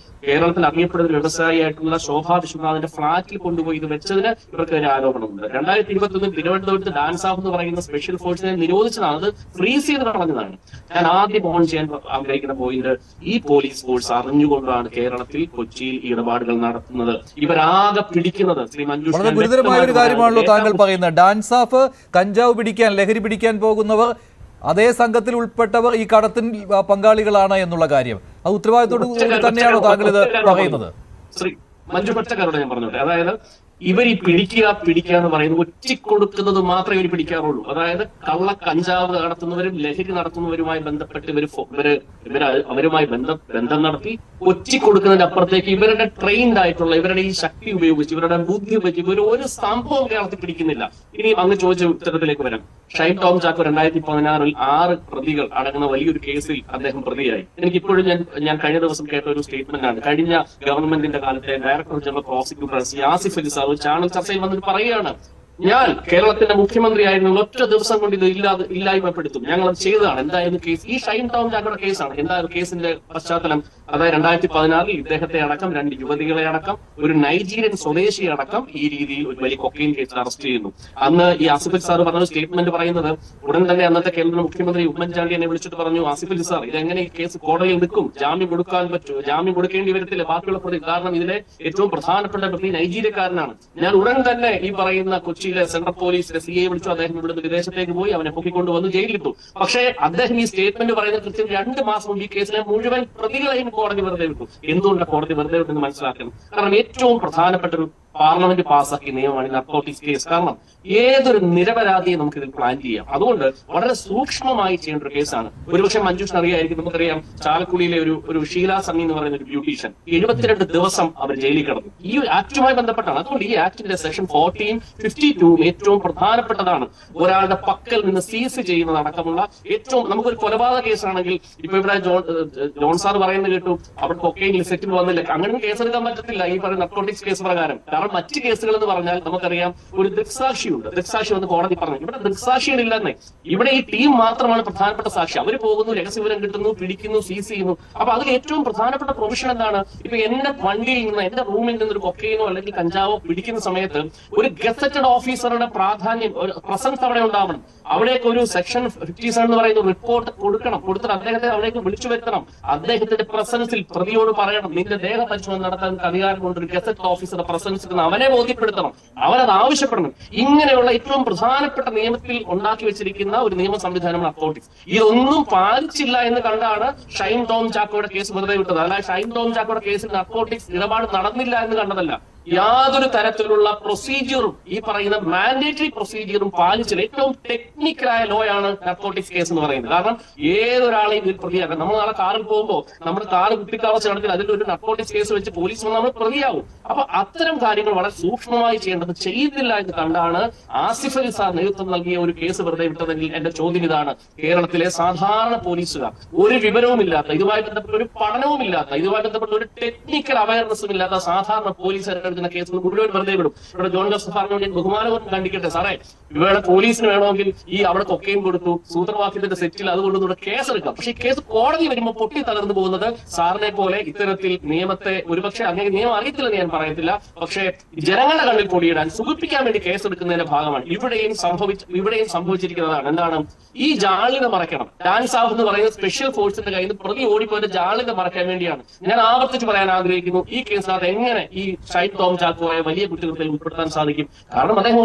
കേരളത്തിൽ അറിയപ്പെടുന്ന വ്യവസായിയായിട്ടുള്ള ശോഭാ വിശ്വനാഥിന്റെ ഫ്ളാറ്റിൽ കൊണ്ടുപോയി ഇത് വെച്ചതിന് ഇവർക്കെതിരെ ആരോപണമുണ്ട്. 2021 തിരുവനന്തപുരത്ത് ഡാൻസ് ഓഫ് എന്ന് പറയുന്ന സ്പെഷ്യൽ ഫോഴ്സിനെ നിരോധിച്ചതാണ്, അത് ഫ്രീസ് ചെയ്ത് കളഞ്ഞതാണ്. ഞാൻ ആദ്യം ഓൺ ചെയ്യാൻ ആഗ്രഹിക്കുന്ന പോയിന്റ്, ഈ പോലീസ് ഫോഴ്സ് അറിഞ്ഞുകൊണ്ടാണ് കേരളത്തിൽ കൊച്ചിയിൽ ഈ ഇടപാടുകൾ നടത്തുന്നത്. ഇവരാകെ പിടിക്കുന്നത് ശ്രീ മഞ്ജുഷ് വളരെ ഗുരുതരമായ ഒരു കാര്യമാണല്ലോ താങ്കൾ പറയുന്നത്. ഡാൻസ് ഓഫ് കഞ്ചാവ് പിടിക്കാൻ, ലഹരി പിടിക്കാൻ പോകുന്നവർ, അതേ സംഘത്തിൽ ഉൾപ്പെട്ടവർ ഈ കടത്തിൽ പങ്കാളികളാണ് എന്നുള്ള കാര്യം, അത് ഉത്തരവാദിത്തോടു കൂടി തന്നെയാണോ താങ്കൾ ഇത് പറയുന്നത്? ശ്രീ മഞ്ജു പച്ചക്കാരോട് ഞാൻ പറഞ്ഞോട്ടെ, അതായത് ഇവർ ഈ പിടിക്കുക എന്ന് പറയുന്നത് ഒറ്റിക്കൊടുക്കുന്നത് മാത്രമേ ഇവർ പിടിക്കാറുള്ളൂ. അതായത് കള്ള കഞ്ചാവ് നടത്തുന്നവരും ലഹരി നടത്തുന്നവരുമായി ബന്ധപ്പെട്ട് അവരുമായി ബന്ധം നടത്തി ഒറ്റിക്കൊടുക്കുന്നതിന്റെ അപ്പുറത്തേക്ക് ഇവരുടെ ട്രെയിൻഡ് ആയിട്ടുള്ള ഇവരുടെ ഈ ശക്തി ഉപയോഗിച്ച് ഇവരുടെ ബുദ്ധി ഉപയോഗിച്ച് ഇവർ ഒരു സംഭവം കേരളത്തിൽ പിടിക്കുന്നില്ല. ഇനി അങ്ങ് ചോദിച്ച ഉത്തരത്തിലേക്ക് വരാം. ഷൈൻ ടോം ചാക്കോ 2016 6 പ്രതികൾ അടങ്ങുന്ന വലിയൊരു കേസിൽ അദ്ദേഹം പ്രതിയായി. എനിക്കിപ്പോഴും ഞാൻ കഴിഞ്ഞ ദിവസം കേട്ട ഒരു സ്റ്റേറ്റ്മെന്റ് ആണ്. കഴിഞ്ഞ ഗവൺമെന്റിന്റെ കാലത്തെ director general prosecutor Asif Ali sir channel ചർച്ചയിൽ വന്നിട്ട് പറയുകയാണ്, ഞാൻ കേരളത്തിന്റെ മുഖ്യമന്ത്രി ആയിരുന്നു, ഒറ്റ ദിവസം കൊണ്ട് ഇത് ഇല്ലായ്മപ്പെടുത്തും, ഞങ്ങൾ അത് ചെയ്തതാണ്. എന്തായിരുന്നു കേസ്? ഈ ഷൈൻ ടോം ചാക്കോയുടെ കേസാണ്. എന്തായാലും കേസിന്റെ പശ്ചാത്തലം, അതായത് 2016 ഇദ്ദേഹത്തെ അടക്കം 2 യുവതികളെ അടക്കം ഒരു നൈജീരിയൻ സ്വദേശിയെ അടക്കം ഈ രീതിയിൽ ഒരു വലിയ കൊക്കൈൻ കേസിൽ അറസ്റ്റ് ചെയ്യുന്നു. അന്ന് ഈ ആസിഫ് അലി സാർ പറഞ്ഞ സ്റ്റേറ്റ്മെന്റ് പറയുന്നത്, ഉടൻ തന്നെ അന്നത്തെ കേരള മുഖ്യമന്ത്രി ഉമ്മൻചാണ്ടി എന്നെ വിളിച്ചിട്ട് പറഞ്ഞു, ആസിഫ് അലി സാർ ഇതെങ്ങനെ ഈ കേസ് കോടതിയിൽ എടുക്കും, ജാമ്യം കൊടുക്കാൻ പറ്റുമോ? ജാമ്യം കൊടുക്കേണ്ടി വരത്തില്ല ബാക്കിയുള്ള പ്രതി, കാരണം ഇതിലെ ഏറ്റവും പ്രധാനപ്പെട്ട പ്രതി നൈജീരിയക്കാരനാണ്. ഞാൻ ഉടൻ തന്നെ ഈ പറയുന്ന കൊച്ചിയിലെ സെൻട്രൽ പോലീസിലെ CA വിളിച്ചു, അദ്ദേഹം ഇവിടുന്ന് വിദേശത്തേക്ക് പോയി, അവനെ പൊക്കിക്കൊണ്ടുവന്ന് ജയിലിലിട്ടു. പക്ഷേ അദ്ദേഹം ഈ സ്റ്റേറ്റ്മെന്റ് പറയുന്ന കൃത്യം 2 മാസം മുമ്പ് ഈ കേസിലെ മുഴുവൻ പ്രതികളെയും കോടതി വെറുതെ വിട്ടു. എന്തുകൊണ്ടാണ് കോടതി വെറുതെ വിട്ടെന്ന് മനസ്സിലാക്കണം. കാരണം ഏറ്റവും പ്രധാനപ്പെട്ട ഒരു പാർലമെന്റ് പാസ്സാക്കിയ നിയമമാണ് നർക്കോട്ടിക്സ് കേസ്. കാരണം ഏതൊരു നിരപരാധിയെ നമുക്ക് ഇതിൽ പ്ലാൻ ചെയ്യാം. അതുകൊണ്ട് വളരെ സൂക്ഷ്മമായി ചെയ്യേണ്ട ഒരു കേസാണ്. ഒരുപക്ഷെ മഞ്ജുഷിന് അറിയായിരിക്കും, നമുക്കറിയാം ചാലക്കുടിയിലെ ഒരു ഷീല സണ്ണി എന്ന് പറയുന്ന ഒരു ബ്യൂട്ടീഷ്യൻ 72 ദിവസം അവർ ജയിലിൽ കിടന്നു. ഈ ആക്ടുമായി ബന്ധപ്പെട്ടാണ്. അതുകൊണ്ട് ഈ ആക്ടിന്റെ സെക്ഷൻ 14, 52 ഏറ്റവും പ്രധാനപ്പെട്ടതാണ്. ഒരാളുടെ പക്കൽ നിന്ന് സീസ് ചെയ്യുന്നത് അടക്കമുള്ള ഏറ്റവും, നമുക്കൊരു കൊലപാതക കേസാണെങ്കിൽ ഇപ്പൊ ഇവിടെ ജോൺ സാർ പറയുന്നത് കേട്ടു, അവിടെ കൊക്കൈൻ ലിസ്റ്റിൽ വന്നില്ല, അങ്ങനെ കേസെടുക്കാൻ പറ്റത്തില്ല ഈ പറയുന്ന നർക്കോട്ടിക്സ് കേസ് പ്രകാരം. കാരണം മറ്റ് കേസുകൾ എന്ന് പറഞ്ഞാൽ നമുക്കറിയാം ഒരു ദൃക്സാക്ഷിയുണ്ട്, ദൃക്സാക്ഷി വന്ന് കോടതി പറഞ്ഞു. ഇവിടെ ദൃക്സാക്ഷികളില്ലെന്നേ, ഇവിടെ ഈ ടീം മാത്രമാണ് പ്രധാനപ്പെട്ട സാക്ഷി. അവർ പോകുന്നു, രഹസ്യവിവരം കിട്ടുന്നു, പിടിക്കുന്നു, സീസ് ചെയ്യുന്നു. അപ്പൊ അതിൽ ഏറ്റവും പ്രധാനപ്പെട്ട പ്രൊവിഷൻ എന്താണ്? ഇപ്പൊ എന്റെ വണ്ടിയിൽ നിന്ന്, എന്റെ റൂമിൽ നിന്ന് ഒരു കൊക്കൈനോ അല്ലെങ്കിൽ കഞ്ചാവോ പിടിക്കുന്ന സമയത്ത് ഒരു ഗസറ്റഡ് ഓഫീസറുടെ പ്രാധാന്യം, ഒരു പ്രസൻസ് അവിടെ ഉണ്ടാവണം. അവിടേക്ക് ഒരു സെക്ഷൻ 57 എന്ന് പറയുന്ന റിപ്പോർട്ട് കൊടുക്കണം. കൊടുത്തിട്ട് അദ്ദേഹത്തെ അവിടേക്ക് വിളിച്ചു വരുത്തണം. അദ്ദേഹത്തിന്റെ പ്രസൻസിൽ പ്രതിയോട് പറയണം, നിന്റെ ദേഹ പരിശോധന നടത്താൻ അധികാരം കൊണ്ട് ഒരു ഗസറ്റഡ് ഓഫീസറുടെ പ്രസൻസിൽ അവനെ ബോധ്യപ്പെടുത്തണം, അവനത് ആവശ്യപ്പെടണം. ഇങ്ങനെയുള്ള ഏറ്റവും പ്രധാനപ്പെട്ട നിയമത്തിൽ ഉണ്ടാക്കി വെച്ചിരിക്കുന്ന ഒരു നിയമ സംവിധാനമാണ് നർക്കോട്ടിക്സ്. ഇതൊന്നും പാലിച്ചില്ല എന്ന് കണ്ടാണ് ഷൈൻ ടോം ചാക്കോയുടെ കേസ് വെറുതെ വിട്ടത്. അല്ലാതെ ഷൈൻ ടോം ചാക്കോയുടെ കേസിൽ നർക്കോട്ടിക്സ് ഇടപാട് നടന്നില്ല എന്ന് കണ്ടതല്ല. യാതൊരു തരത്തിലുള്ള പ്രൊസീജിയറും, ഈ പറയുന്ന മാൻഡേറ്ററി പ്രൊസീജിയറും പാലിച്ചില്ല. ഏറ്റവും ടെക്നിക്കലായ ലോ ആണ് നർക്കോട്ടിക്സ് കേസ് എന്ന് പറയുന്നത്. കാരണം ഏതൊരാളെയും ഇതിൽ പ്രതിയാക്കാം. നമ്മൾ നാളെ കാറിൽ പോകുമ്പോൾ നമ്മുടെ കാറ് കുട്ടിക്കാവസ്ഥ നടത്തി അതിലൊരു നർക്കോട്ടിക്സ് കേസ് വെച്ച് പോലീസ് വന്ന് നമ്മൾ പ്രതിയാവും. അപ്പൊ അത്തരം കാര്യങ്ങൾ വളരെ സൂക്ഷ്മമായി ചെയ്യേണ്ടത് ചെയ്തില്ല എന്ന് കണ്ടാണ് ആസിഫ് അലി സാർ നേതൃത്വം നൽകിയ ഒരു കേസ് വെറുതെ വിട്ടതെങ്കിൽ എന്റെ ചോദ്യം ഇതാണ്, കേരളത്തിലെ സാധാരണ പോലീസുകാർ ഒരു വിവരവുമില്ലാത്ത, ഇതുമായി ബന്ധപ്പെട്ട ഒരു പഠനവുമില്ലാത്ത, ഇതുമായി ബന്ധപ്പെട്ട ഒരു ടെക്നിക്കൽ അവയർനെസ്സും ഇല്ലാത്ത സാധാരണ പോലീസുകാരുടെ കേസുകൾ മുഴുവൻ വെറുതെ വിടും. ഇവിടെ ജോൺ ജോസഫ് പറഞ്ഞുകൊണ്ട് ബഹുമാനപൂർവ്വം കണ്ടിക്കട്ടെ സാറേ, ഇവിടെ പോലീസിന് വേണമെങ്കിൽ ഈ അവിടെ കൊക്കയും കൊടുത്തു സൂത്രവാക്യത്തിന്റെ സെറ്റിൽ അതുകൊണ്ട് ഇവിടെ കേസെടുക്കാം. പക്ഷേ ഈ കേസ് കോടതി വരുമ്പോൾ പൊട്ടി തകർന്നു പോകുന്നത് സാറിനെ പോലെ ഇത്തരത്തിൽ നിയമത്തെ, ഒരുപക്ഷെ അങ്ങനെ നിയമം അറിയത്തില്ലെന്ന് ഞാൻ പറയത്തില്ല, പക്ഷേ ജനങ്ങളുടെ കണ്ണിൽ പൊടിയിടാൻ സുഖിപ്പിക്കാൻ വേണ്ടി കേസെടുക്കുന്നതിന്റെ ഭാഗമാണ് ഇവിടെയും സംഭവിച്ചിരിക്കുന്നതാണ്. എന്താണ്? ഈ ജാള്യത മറയ്ക്കണം. ഡാൻസ് ഓഫ് എന്ന് പറയുന്ന സ്പെഷ്യൽ ഫോഴ്സിന്റെ കയ്യിൽ നിന്ന് പ്രതി ഓടിപ്പോയത് ജാള്യത മറയ്ക്കാൻ വേണ്ടിയാണ്. ഞാൻ ആവർത്തിച്ച് പറയാൻ ആഗ്രഹിക്കുന്നു, ഈ കേസിനകത്ത് എങ്ങനെ ഈ ഷൈൻ ടോം ചാക്കോയെ വലിയ കുറ്റകൃത്യത്തിൽ ഉൾപ്പെടുത്താൻ സാധിക്കും? കാരണം അദ്ദേഹം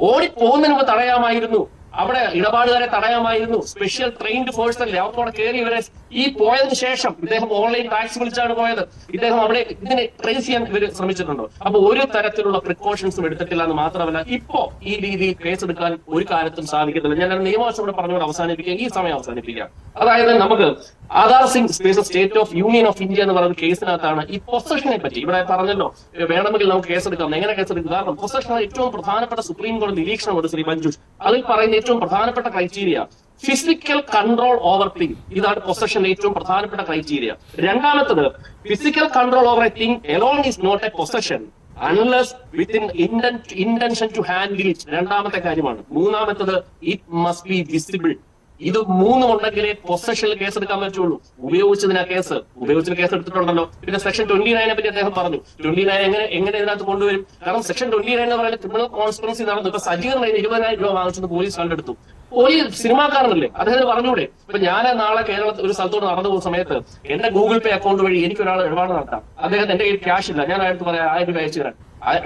ഓടിപ്പോകുന്നതിന് മുമ്പ് തടയാമായിരുന്നു. അവിടെ ഇടപാടുകാരെ തടയാമായിരുന്നു. സ്പെഷ്യൽ ട്രെയിൻഡ് ഫോഴ്സ് അല്ലേ, അവർക്കവിടെ കയറി ഇവരെ ഈ പോയതിനു ശേഷം ഇദ്ദേഹം ഓൺലൈൻ ടാക്സി വിളിച്ചാണ് പോയത്. ഇദ്ദേഹം അവിടെ ഇതിനെ ട്രേസ് ചെയ്യാൻ ഇവർ ശ്രമിച്ചിട്ടുണ്ടോ? അപ്പൊ ഒരു തരത്തിലുള്ള പ്രിക്കോഷൻസും എടുത്തിട്ടില്ല എന്ന് മാത്രമല്ല, ഇപ്പോ ഈ രീതിയിൽ കേസെടുക്കാൻ ഒരു കാലത്തും സാധിക്കത്തില്ല. ഞാൻ നിയമവശം കൂടെ പറഞ്ഞുകൊണ്ട് അവസാനിപ്പിക്കുക, ഈ സമയം അവസാനിപ്പിക്കാം. അതായത് നമുക്ക് Aadhaar Singh state of union of India എന്ന് പറയുന്ന കേസിനകത്താണ് ഈ പൊസഷനെ പറ്റി ഇവിടെ പറഞ്ഞല്ലോ, വേണമെങ്കിൽ നമുക്ക് കേസെടുക്കാം. എങ്ങനെ കേസെടുക്കും? കാരണം പൊസഷൻ ഏറ്റവും പ്രധാനപ്പെട്ട സുപ്രീം കോടതി നിരീക്ഷണമുണ്ട് ശ്രീ മഞ്ജുഷ്. അതിൽ പറയുന്ന ഏറ്റവും പ്രധാനപ്പെട്ട criteria physical control over thing. ഇതാണ് പൊസഷന്റെ ഏറ്റവും പ്രധാനപ്പെട്ട ക്രൈറ്റീരിയ. രണ്ടാമത്തത് physical control over a thing alone is not a possession unless within intention to handle it. രണ്ടാമത്തെ കാര്യമാണ്. മൂന്നാമത്തത് ഇറ്റ് മസ്റ്റ് ബി വിസിബിൾ. ഇത് മൂന്നും ഉണ്ടെങ്കിലേ പൊസഷനിൽ കേസ് എടുക്കാൻ പറ്റുള്ളൂ. ഉപയോഗിച്ചതിന് കേസ് എടുത്തിട്ടുണ്ടല്ലോ. പിന്നെ സെക്ഷൻ 29 പറ്റി അദ്ദേഹം പറഞ്ഞു. 29 എങ്ങനെ ഇതിനകത്ത് കൊണ്ടുവരും? കാരണം സെക്ഷൻ 29 എന്ന് പറയുന്നത് ക്രിമിനൽ കോൺസ്പിറൻസി നടന്നു. ഇപ്പൊ സജീറിന് 20,000 രൂപ വാങ്ങിച്ചത് പോലീസ് കണ്ടെടുത്തു. പോലീസ് സിനിമാക്കാരനല്ലേ, അദ്ദേഹത്തിന് പറഞ്ഞൂടെ? ഇപ്പൊ ഞാൻ നാളെ കേരളത്തിൽ ഒരു സ്ഥലത്തോട് നടന്നു പോകുന്ന സമയത്ത് എന്റെ ഗൂഗിൾ പേ അക്കൗണ്ട് വഴി എനിക്ക് ഒരാൾ ഇടപാട് നടത്താം. അദ്ദേഹം എന്റെ കയ്യിൽ ക്യാഷ് ഇല്ല, ഞാൻ അയാൾക്ക് പറയാം 1000 രൂപ അയച്ചു തരാൻ.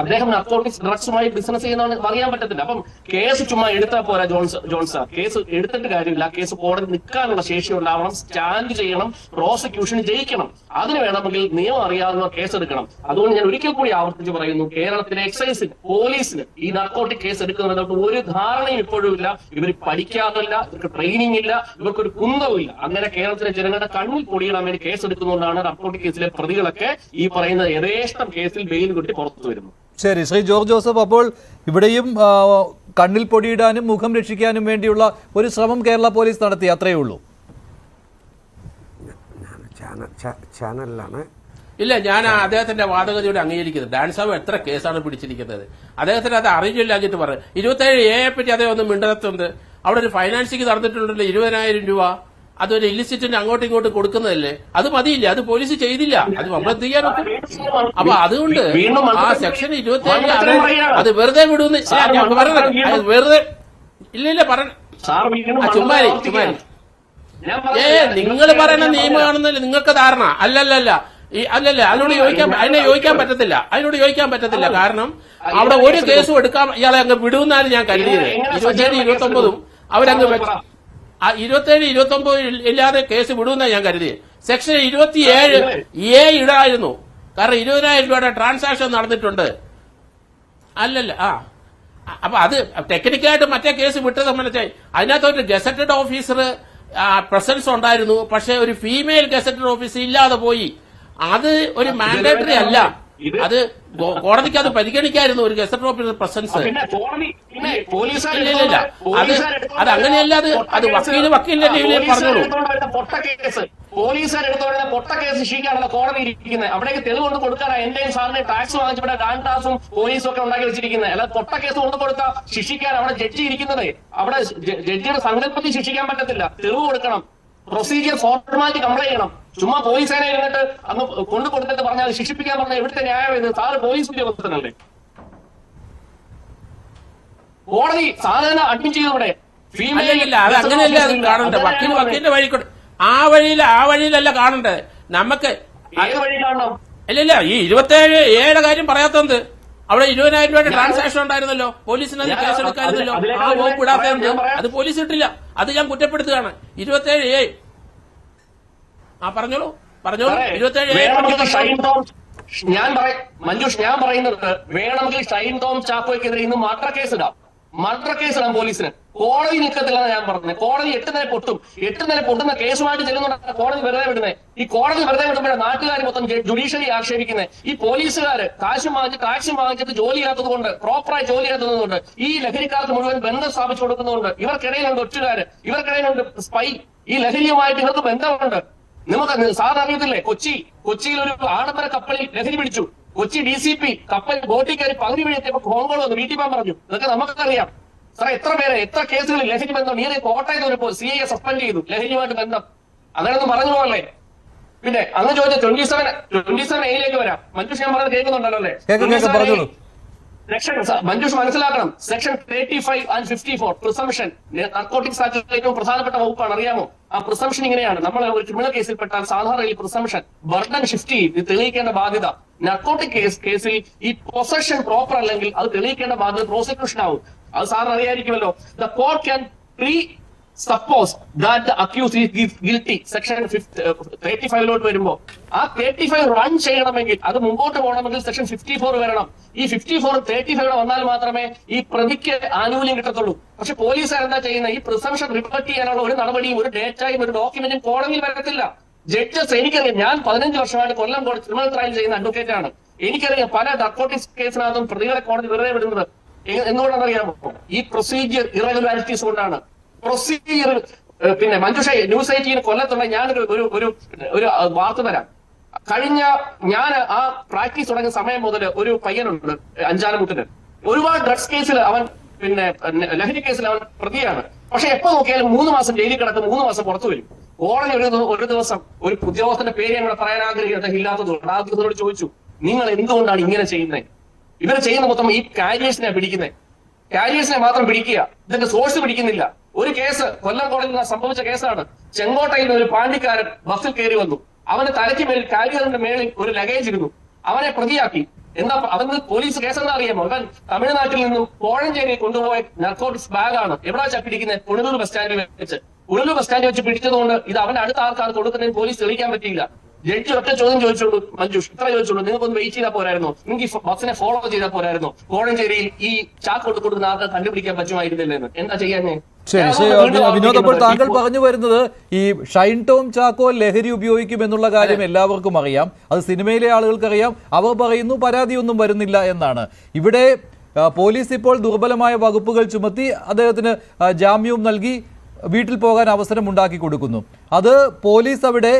അദ്ദേഹം നർക്കോട്ടിക്സ് ഡ്രഗ്സുമായി ബിസിനസ് ചെയ്യുന്നതാണ് അറിയാൻ പറ്റത്തില്ല. അപ്പം കേസ് ചുമ്മാ എടുത്താൽ പോരാ ജോൺസാർ. കേസ് എടുത്തിട്ട് കാര്യമില്ല. കേസ് കോടതി നിൽക്കാനുള്ള ശേഷി ഉണ്ടാവണം, സ്റ്റാൻഡ് ചെയ്യണം, പ്രോസിക്യൂഷൻ ജയിക്കണം. അതിന് വേണമെങ്കിൽ നിയമം അറിയാവുന്ന കേസ് എടുക്കണം. അതുകൊണ്ട് ഞാൻ ഒരിക്കൽ കൂടി ആവർത്തിച്ച് പറയുന്നു, കേരളത്തിലെ എക്സൈസിന്, പോലീസിന് ഈ നർക്കോട്ടിക് കേസ് എടുക്കുന്നതിനോട്ട് ഒരു ധാരണയും ഇപ്പോഴും ഇല്ല. ഇവർ പഠിക്കാറില്ല, ഇവർക്ക് ട്രെയിനിങ് ഇല്ല, ഇവർക്കൊരു കുന്തവും ഇല്ല. അങ്ങനെ കേരളത്തിലെ ജനങ്ങളുടെ കണ്ണിൽ പൊടിയിടാൻ വേണ്ടി കേസ് എടുക്കുന്നതുകൊണ്ടാണ് നർക്കോട്ടിക് കേസിലെ പ്രതികളൊക്കെ ഈ പറയുന്ന യഥേഷ്ടം കേസിൽ ബെയിൽ കിട്ടി പുറത്തു വരുന്നത്. ശരി, ശ്രീ ജോർജ് ജോസഫ്, അപ്പോൾ ഇവിടെയും കണ്ണിൽ പൊടിയിടാനും മുഖം രക്ഷിക്കാനും വേണ്ടിയുള്ള ഒരു ശ്രമം കേരള പോലീസ് നടത്തി, അത്രയേ ഉള്ളൂ. ചാനലിലാണ് ഇല്ല, ഞാൻ അദ്ദേഹത്തിന്റെ വാദഗതിയോട് അംഗീകരിക്കുന്നത്. ഡാൻസാവ് എത്ര കേസാണ് പിടിച്ചിരിക്കുന്നത്? അദ്ദേഹത്തിന് അത് അറിയില്ലാഞ്ഞിട്ട് പറഞ്ഞു. 27A പറ്റി അദ്ദേഹം ഒന്നും മിണ്ടത്തുണ്ട്. അവിടെ ഒരു ഫൈനാൻസിങ് നടന്നിട്ടുണ്ടല്ലോ 20,000 രൂപ. അതൊരു ഇല്ലിസിറ്റിന് അങ്ങോട്ടും ഇങ്ങോട്ടും കൊടുക്കുന്നതല്ലേ? അത് മതിയില്ല, അത് പോലീസ് ചെയ്തില്ല. അത് നമ്മൾ എന്ത് ചെയ്യാൻ പറ്റും? അപ്പൊ അതുകൊണ്ട് ആ സെക്ഷൻ 27 അത് വെറുതെ വിടുന്നു. വെറുതെ ഇല്ല പറഞ്ഞു ചുമ്മാരി നിങ്ങൾ പറയുന്ന നിയമമാണെന്നല്ലേ നിങ്ങൾക്ക് ധാരണ? അല്ലല്ല അതിനോട് ചോദിക്കാൻ പറ്റത്തില്ല. കാരണം അവിടെ ഒരു കേസും എടുക്കാൻ ഇയാളെ അങ്ങ് വിടുമെന്നാണ് ഞാൻ കരുതിയത്. 27, 29 അവരങ്ങ് 27, 29 ഇല്ലാതെ കേസ് വിടുമെന്നാണ് ഞാൻ കരുതിയത്. Section 27A ഇടായിരുന്നു. കാരണം 20,000 രൂപയുടെ ട്രാൻസാക്ഷൻ നടന്നിട്ടുണ്ട്. അല്ലല്ല അപ്പൊ അത് ടെക്നിക്കലായിട്ട് മറ്റേ കേസ് വിട്ടത് സംബന്ധിച്ചായി അതിനകത്തൊരു ഗസറ്റഡ് ഓഫീസർ പ്രസൻസ് ഉണ്ടായിരുന്നു. പക്ഷെ ഒരു ഫീമെയിൽ ഗസറ്റഡ് ഓഫീസർ ഇല്ലാതെ പോയി. അത് ഒരു മാൻഡേറ്ററി അല്ല. അത് കോടതിക്ക് അത് പരിഗണിക്കായിരുന്നു, ഒരു ഗസറ്റഡ് ഓഫീസർ പ്രസൻസ്. ഇല്ല അത് അങ്ങനെയല്ല. അത് വക്കീലിന്റെ ലീവിൽ പറഞ്ഞോളൂ. പോലീസുകാർ എടുത്തോടെ പൊട്ട കേസ് ശിക്ഷിക്കാണല്ലോ കോടതി ഇരിക്കുന്നത്. അവിടേക്ക് തെളിവ് കൊണ്ട് കൊടുക്കാനാ എന്റെയും സാറിന്റെ ടാക്സ് വാങ്ങിച്ചിവിടെ ഡാൻടാസും പോലീസും ഒക്കെ ഉണ്ടാക്കി വെച്ചിരിക്കുന്നത്. അല്ലാതെ പൊട്ട കേസ് കൊണ്ട് കൊടുത്താൽ ശിക്ഷിക്കാൻ അവിടെ ജഡ്ജി ഇരിക്കുന്നത്. അവിടെ ജഡ്ജിയുടെ സങ്കല്പത്തിൽ ശിക്ഷിക്കാൻ പറ്റത്തില്ല. തെളിവ് കൊടുക്കണം, പ്രൊസീജിയർ ഫോർമാലിറ്റി കംപ്ലൈന്റ് ചെയ്യണം. ചുമ്മാ പോലീസിനെ ഇരുന്നിട്ട് അന്ന് കൊണ്ടു കൊടുത്തിട്ട് പറഞ്ഞാൽ ശിക്ഷിപ്പിക്കാൻ പറഞ്ഞാൽ ഇവിടുത്തെ ന്യായം ഇത്? സാറ് പോലീസ് ഉദ്യോഗസ്ഥനല്ലേ? കോടതി സാധാരണ അഡ്മിറ്റ് ചെയ്തവിടെ അല്ലല്ല, അത് അങ്ങനെയല്ല അത് കാണണ്ടേ. വക്കീലിന്റെ വഴിക്കൂടെ ആ വഴിയിലല്ല കാണണ്ടത്. നമുക്ക് ഇല്ല ഈ 27A കാര്യം പറയാത്തത്. അവിടെ 20,000 രൂപയുടെ ട്രാൻസാക്ഷൻ ഉണ്ടായിരുന്നല്ലോ. പോലീസിന് അത് കേസ് എടുക്കായിരുന്നല്ലോ. ആ വകുപ്പ് ഇടാത്തത് അത് പോലീസ് ഇട്ടില്ല. അത് ഞാൻ കുറ്റപ്പെടുത്തുകയാണ്. 27A പറഞ്ഞോളൂ 27A. ഞാൻ പറയുന്നത് വേണമെങ്കിൽ ഷൈൻ ടോം ചാക്കോയ്ക്കെതിരെ ഇന്ന് മർഡർ കേസ് ഇടാം പോലീസിന്. കോടതി നിൽക്കത്തില്ലെന്ന് ഞാൻ പറഞ്ഞത്. കോടതി 8 നില പൊട്ടുന്ന കേസുമായിട്ട് ചെല്ലുന്നുണ്ട് കോടതി വെറുതെ വിടുന്നത്. ഈ കോടതി വെറുതെ വിടുമ്പോഴാണ് നാട്ടുകാർ മൊത്തം ജുഡീഷ്യറി ആക്ഷേപിക്കുന്നത്. ഈ പോലീസുകാർ ടാക്സ് വാങ്ങിച്ചിട്ട് ജോലി ചെയ്യാത്തത് കൊണ്ട്, പ്രോപ്പറായി ജോലി ചെയ്യാത്തതുകൊണ്ട്, ഈ ലഹരിക്കാർക്ക് മുഴുവൻ ബന്ധം സ്ഥാപിച്ചു കൊടുക്കുന്നതുകൊണ്ട്, ഇവർക്കിടയിലുണ്ട് ഒറ്റുകാര്, ഇവർക്കിടയിലുണ്ട് സ്പൈ. ഈ ലഹരിയുമായിട്ട് ഇവർക്ക് ബന്ധമുണ്ട്. നമുക്ക് സാധാരണ അറിയത്തില്ലേ, കൊച്ചിയിൽ ഒരു ആഡംബര കപ്പലിൽ ലഹരി പിടിച്ചു. കൊച്ചി DCP കപ്പൽ ബോട്ടിൽ കയറി പകുതി വഴിയെത്തിയപ്പോ ഹോങ്കോൾ വന്ന് വീട്ടിൽ പോകാൻ പറഞ്ഞു. ഇതൊക്കെ നമുക്കറിയാം. സാർ എത്ര കേസുകളിൽ ലഹരി ബന്ധം? നീ കോട്ടയത്ത് ഒരു CI സസ്പെൻഡ് ചെയ്തു ലഹരിയുമായിട്ട് ബന്ധം. അങ്ങനെയൊന്നും പറഞ്ഞു പോകല്ലേ. പിന്നെ അന്ന് ചോദിച്ച 27A വരാം. മഞ്ജുഷ് ഞാൻ പറഞ്ഞത് കേൾക്കുന്നുണ്ടല്ലോ അല്ലേ? മഞ്ജുഷ് മനസ്സിലാക്കണം. സെക്ഷൻ 35 and 54 പ്രിസംഷൻ നർക്കോട്ടിക്സ് ആക്ടിലെ ഏറ്റവും പ്രധാനപ്പെട്ട വകുപ്പാണ്, അറിയാമോ? ആ പ്രിസംഷൻ ഇങ്ങനെയാണ്. നമ്മൾ ഒരു ക്രിമിനൽ കേസിൽ പെട്ടാൽ സാധാരണ ഈ പ്രിസംഷൻ ബർഡൻ ഷിഫ്റ്റ് ചെയ്യും. ഇത് തെളിയിക്കേണ്ട ബാധ്യത നർക്കോട്ടിക് കേസിൽ ഈ പൊസഷൻ പ്രോപ്പർ അല്ലെങ്കിൽ അത് തെളിയിക്കേണ്ട ബാധ്യത പ്രോസിക്യൂഷൻ ആവും. അത് സാറിന് അറിയായിരിക്കുമല്ലോ. The court can suppose that the accused is guilty, section 35 വരുമ്പോ ആ 35 റൺ ചെയ്യണമെങ്കിൽ, അത് മുമ്പോട്ട് പോകണമെങ്കിൽ സെക്ഷൻ 54 വരണം. ഈ 54 35 വന്നാൽ മാത്രമേ ഈ പ്രതിക്ക് ആനുകൂല്യം കിട്ടത്തുള്ളൂ. പക്ഷെ പോലീസുകാർ എന്താ ചെയ്യുന്നത്? ഈ പ്രിസംഷൻ റിപ്പർട്ട് ചെയ്യാനുള്ള ഒരു നടപടിയും ഒരു ഡേറ്റയും ഒരു ഡോക്യുമെന്റും കോടതിയിൽ വരത്തില്ല. ജഡ്ജസ്, എനിക്കറിയാം, ഞാൻ 15 വർഷമായിട്ട് കൊല്ലം കോടതി ക്രിമിനൽ ട്രയൽ ചെയ്യുന്ന അഡ്വക്കേറ്റ് ആണ്. എനിക്കറിയാം പല നർക്കോട്ടിക്സ് കേസിനകത്തും പ്രതികളെ കോടതി വെറുതെ വിടുന്നത് എന്തുകൊണ്ടാണെന്നറിയാമോ? ഈ പ്രൊസീജിയർ ഇറഗുലാരിറ്റീസ് കൊണ്ടാണ്. പ്രൊസീജിയർ പിന്നെ മഞ്ജുഷ, ന്യൂസ് 18 കൊല്ലത്തുള്ള ഞാനൊരു ഒരു വാർത്ത തരാം. ഞാൻ ആ പ്രാക്ടീസ് തുടങ്ങിയ സമയം മുതൽ ഒരു പയ്യനുണ്ട് അഞ്ചാലമുട്ടിന്, ഒരുപാട് ഡ്രഗ്സ് കേസിൽ അവൻ പിന്നെ ലഹരി കേസിൽ അവൻ പ്രതിയാണ്. പക്ഷെ എപ്പോ നോക്കിയാലും 3 മാസം ജയിലിൽ കിടക്കും, 3 മാസം പുറത്തു വരും. കോടതി ഒരു ദിവസം ഒരു ഉദ്യോഗസ്ഥന്റെ പേര് ഞങ്ങൾ പറയാൻ ആഗ്രഹിക്കുന്നത് ഇല്ലാത്തതുകൊണ്ട് ആ ഉദ്യോഗസ്ഥനോട് ചോദിച്ചു, നിങ്ങൾ എന്തുകൊണ്ടാണ് ഇങ്ങനെ ചെയ്യുന്നത്? ഇവർ ചെയ്യുന്ന മൊത്തം ഈ കാരിയേഴ്സിനെ പിടിക്കുന്നത്, കാരിയേഴ്സിനെ മാത്രം പിടിക്കുക, ഇതിന്റെ സോഴ്സ് പിടിക്കുന്നില്ല. ഒരു കേസ് കൊല്ലം കോടതിയിൽ സംഭവിച്ച കേസാണ്. ചെങ്കോട്ടയിൽ നിന്ന് ഒരു പാണ്ടിക്കാരൻ ബസ്സിൽ കയറി വന്നു, അവന്റെ തലയ്ക്ക് മേലിൽ കാരിയറിന്റെ മേളിൽ ഒരു ലഗേജ് ഇരുന്നു, അവനെ പ്രതിയാക്കി. എന്താ അവന് പോലീസ് കേസ് എന്താ അറിയാമോ? അവൻ തമിഴ്നാട്ടിൽ നിന്നും കോഴഞ്ചേരി കൊണ്ടുപോയ നർക്കോട്ടിക്സ് ബാഗാണ് എവിടെ വെച്ചാ പിടിക്കുന്നത്? പുനലൂർ ബസ് സ്റ്റാൻഡിൽ വെച്ച്. പുനലൂർ ബസ് സ്റ്റാൻഡിൽ വെച്ച് പിടിച്ചതുകൊണ്ട് ഇത് അവന്റെ അടുത്ത ആൾക്കാർ കൊടുക്കുന്നതിന് പോലീസ് തെളിയിക്കാൻ പറ്റിയില്ല. ജഡ്ജി ഒറ്റ ചോദ്യം ചോദിച്ചോളൂ, മഞ്ജുഷ്, ഇത്ര ചോദിച്ചോളൂ, നിങ്ങൾക്കൊന്ന് വെയിറ്റ് ചെയ്താൽ പോരായിരുന്നോ? നിങ്ങൾക്ക് ഈ ബസ്സിനെ ഫോളോ ചെയ്താൽ പോരായിരുന്നോ? കോഴഞ്ചേരിയിൽ ഈ ചാക്കോട്ട് കൊടുക്കുന്ന ആൾക്കാർ കണ്ടുപിടിക്കാൻ പറ്റുമായിരുന്നില്ലെന്ന്. എന്താ ചെയ്യാൻ? ശരി ശരി വിനോദ്, അപ്പോൾ താങ്കൾ പറഞ്ഞു വരുന്നത് ഈ ഷൈൻ ടോം ചാക്കോ ലഹരി ഉപയോഗിക്കും എന്നുള്ള കാര്യം എല്ലാവർക്കും അറിയാം, അത് സിനിമയിലെ ആളുകൾക്കറിയാം. അവർ പറയുന്നു പരാതിയൊന്നും വരുന്നില്ല എന്നാണ്. ഇവിടെ പോലീസ് ഇപ്പോൾ ദുർബലമായ വകുപ്പുകൾ ചുമത്തി അദ്ദേഹത്തിന് ജാമ്യവും നൽകി വീട്ടിൽ പോകാൻ അവസരം ഉണ്ടാക്കി കൊടുക്കുന്നു. അത് പോലീസ് അവിടെ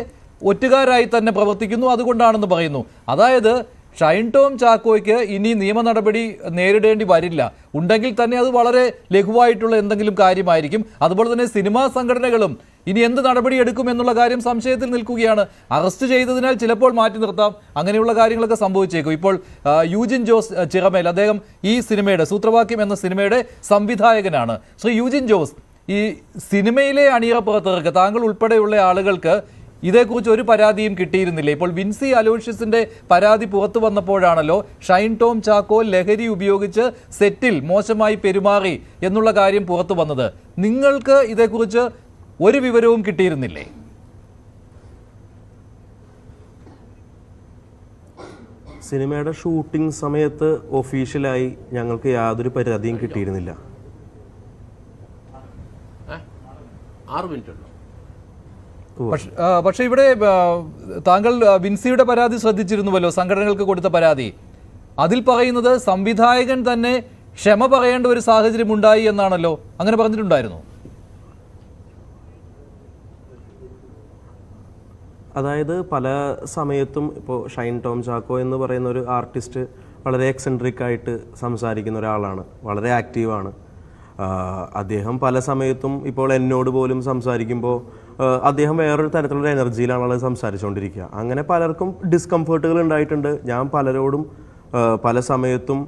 ഒറ്റുകാരായി തന്നെ പ്രവർത്തിക്കുന്നു, അതുകൊണ്ടാണെന്ന് പറയുന്നു. അതായത് ഷൈൻ ടോം ചാക്കോയ്ക്ക് ഇനി നിയമ നടപടി നേരിടേണ്ടി വരില്ല, ഉണ്ടെങ്കിൽ തന്നെ അത് വളരെ ലഘുവായിട്ടുള്ള എന്തെങ്കിലും കാര്യമായിരിക്കും. അതുപോലെ തന്നെ സിനിമാ സംഘടനകളും ഇനി എന്ത് നടപടി എടുക്കും എന്നുള്ള കാര്യം സംശയത്തിൽ നിൽക്കുകയാണ്. അറസ്റ്റ് ചെയ്തതിനാൽ ചിലപ്പോൾ മാറ്റി നിർത്താം, അങ്ങനെയുള്ള കാര്യങ്ങളൊക്കെ സംഭവിച്ചേക്കും. ഇപ്പോൾ യൂജിൻ ജോസ് ചിറമേൽ, അദ്ദേഹം ഈ സിനിമയുടെ സൂത്രവാക്യം എന്ന സിനിമയുടെ സംവിധായകനാണ്. ശ്രീ യൂജിൻ ജോസ്, ഈ സിനിമയിലെ അണിയറ പ്രവർത്തകർക്ക്, താങ്കൾ ഉൾപ്പെടെയുള്ള ആളുകൾക്ക് ഇതേക്കുറിച്ച് ഒരു പരാതിയും കിട്ടിയിരുന്നില്ല. ഇപ്പോൾ വിൻസി അലോഷ്യസിന്റെ പരാതി പുറത്തു വന്നപ്പോഴാണല്ലോ ഷൈൻ ടോം ചാക്കോ ലഹരി ഉപയോഗിച്ച് സെറ്റിൽ മോശമായി പെരുമാറി എന്നുള്ള കാര്യം പുറത്തു വന്നത്. നിങ്ങൾക്ക് ഇതേക്കുറിച്ച് ഒരു വിവരവും കിട്ടിയിരുന്നില്ലേ? സിനിമയുടെ ഷൂട്ടിംഗ് സമയത്ത് ഒഫീഷ്യലായി ഞങ്ങൾക്ക് യാതൊരു പരാതിയും കിട്ടിയിരുന്നില്ല. 6 മിനിറ്റ് ഉള്ളൂ. പക്ഷെ ഇവിടെ താങ്കൾ വിൻസിയുടെ പരാതി ശ്രദ്ധിച്ചിരുന്നുവല്ലോ, സംഘടനകൾക്ക് കൊടുത്ത പരാതി. അതിൽ പറയുന്നത് സംവിധായകൻ തന്നെ ക്ഷമ പറയേണ്ട ഒരു സാഹചര്യം ഉണ്ടായി എന്നാണല്ലോ, അങ്ങനെ പറഞ്ഞിട്ടുണ്ടായിരുന്നു. അതായത് പല സമയത്തും ഇപ്പോൾ ഷൈൻ ടോം ചാക്കോ എന്ന് പറയുന്ന ഒരു ആർട്ടിസ്റ്റ് വളരെ എക്സെൻട്രിക് ആയിട്ട് സംസാരിക്കുന്ന ഒരാളാണ്, വളരെ ആക്റ്റീവാണ്. അദ്ദേഹം പല സമയത്തും ഇപ്പോൾ എന്നോട് പോലും സംസാരിക്കുമ്പോൾ അദ്ദേഹം വേറൊരു തരത്തിലുള്ള എനർജിയിലാണ് ആൾ സംസാരിച്ചുകൊണ്ടിരിക്കുക. അങ്ങനെ പലർക്കും ഡിസ്കംഫേർട്ടുകൾ ഉണ്ടായിട്ടുണ്ട്. ഞാൻ പലരോടും പല സമയത്തും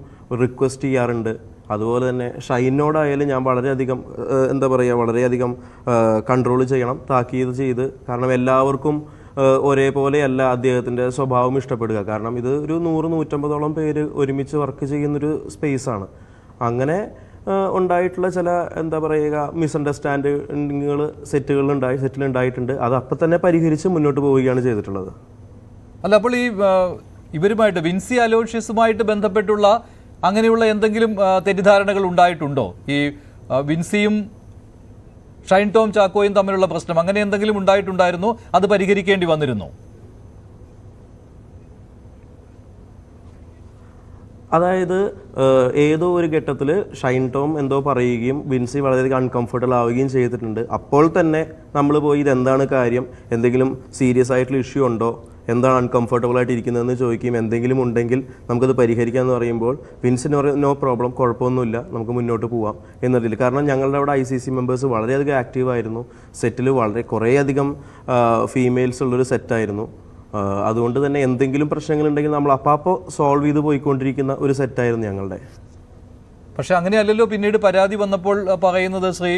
റിക്വസ്റ്റ് ചെയ്യാറുണ്ട്. അതുപോലെ തന്നെ ഷൈനോടായാലും ഞാൻ വളരെയധികം വളരെയധികം കൺട്രോൾ ചെയ്യണം, താക്കീത് ചെയ്ത്. കാരണം എല്ലാവർക്കും ഒരേപോലെയല്ല അദ്ദേഹത്തിൻ്റെ സ്വഭാവം ഇഷ്ടപ്പെടുക. കാരണം ഇത് ഒരു 100-150ഓളം പേര് ഒരുമിച്ച് വർക്ക് ചെയ്യുന്നൊരു സ്പേസാണ്. അങ്ങനെ ഉണ്ടായിട്ടുള്ള ചില മിസ്അണ്ടർസ്റ്റാൻഡിങ്ങുകൾ സെറ്റിലുണ്ടായിട്ടുണ്ട്. അത് അപ്പം തന്നെ പരിഹരിച്ച് മുന്നോട്ട് പോവുകയാണ് ചെയ്തിട്ടുള്ളത്. അല്ല, അപ്പോൾ ഈ ഇവരുമായിട്ട് വിൻസി അലോഷ്യസുമായിട്ട് ബന്ധപ്പെട്ടുള്ള അങ്ങനെയുള്ള എന്തെങ്കിലും തെറ്റിദ്ധാരണകൾ ഉണ്ടായിട്ടുണ്ടോ? ഈ വിൻസിയും ഷൈൻ ടോം ചാക്കോയും തമ്മിലുള്ള പ്രശ്നം അങ്ങനെ എന്തെങ്കിലും ഉണ്ടായിട്ടുണ്ടായിരുന്നോ? അത് പരിഹരിക്കേണ്ടി വന്നിരുന്നോ? അതായത് ഏതോ ഒരു ഘട്ടത്തിൽ ഷൈൻ ടോം എന്തോ പറയുകയും വിൻസി വളരെയധികം അൺകംഫർട്ടബിൾ ആവുകയും ചെയ്തിട്ടുണ്ട്. അപ്പോൾ തന്നെ നമ്മൾ പോയി ഇതെന്താണ് കാര്യം, എന്തെങ്കിലും സീരിയസ് ആയിട്ടുള്ള ഇഷ്യൂ ഉണ്ടോ, എന്താണ് അൺകംഫർട്ടബിൾ ആയിട്ട് ഇരിക്കുന്നതെന്ന് ചോദിക്കുകയും എന്തെങ്കിലും ഉണ്ടെങ്കിൽ നമുക്കത് പരിഹരിക്കാമെന്ന് പറയുമ്പോൾ വിൻസിന് പറയും നോ പ്രോബ്ലം, കുഴപ്പമൊന്നുമില്ല, നമുക്ക് മുന്നോട്ട് പോവാം എന്നതിൽ. കാരണം ഞങ്ങളുടെ അവിടെ ICC മെമ്പേഴ്സ് വളരെയധികം ആക്റ്റീവായിരുന്നു. സെറ്റിൽ കുറേയധികം ഫീമെയിൽസ് ഉള്ളൊരു സെറ്റായിരുന്നു. അതുകൊണ്ട് തന്നെ എന്തെങ്കിലും പ്രശ്നങ്ങളുണ്ടെങ്കിൽ നമ്മൾ അപ്പോൾ സോൾവ് ചെയ്ത് പോയിക്കൊണ്ടിരിക്കുന്ന ഒരു സെറ്റായിരുന്നു ഞങ്ങളുടെ. പക്ഷെ അങ്ങനെയല്ലല്ലോ പിന്നീട് പരാതി വന്നപ്പോൾ പറയുന്നത് ശ്രീ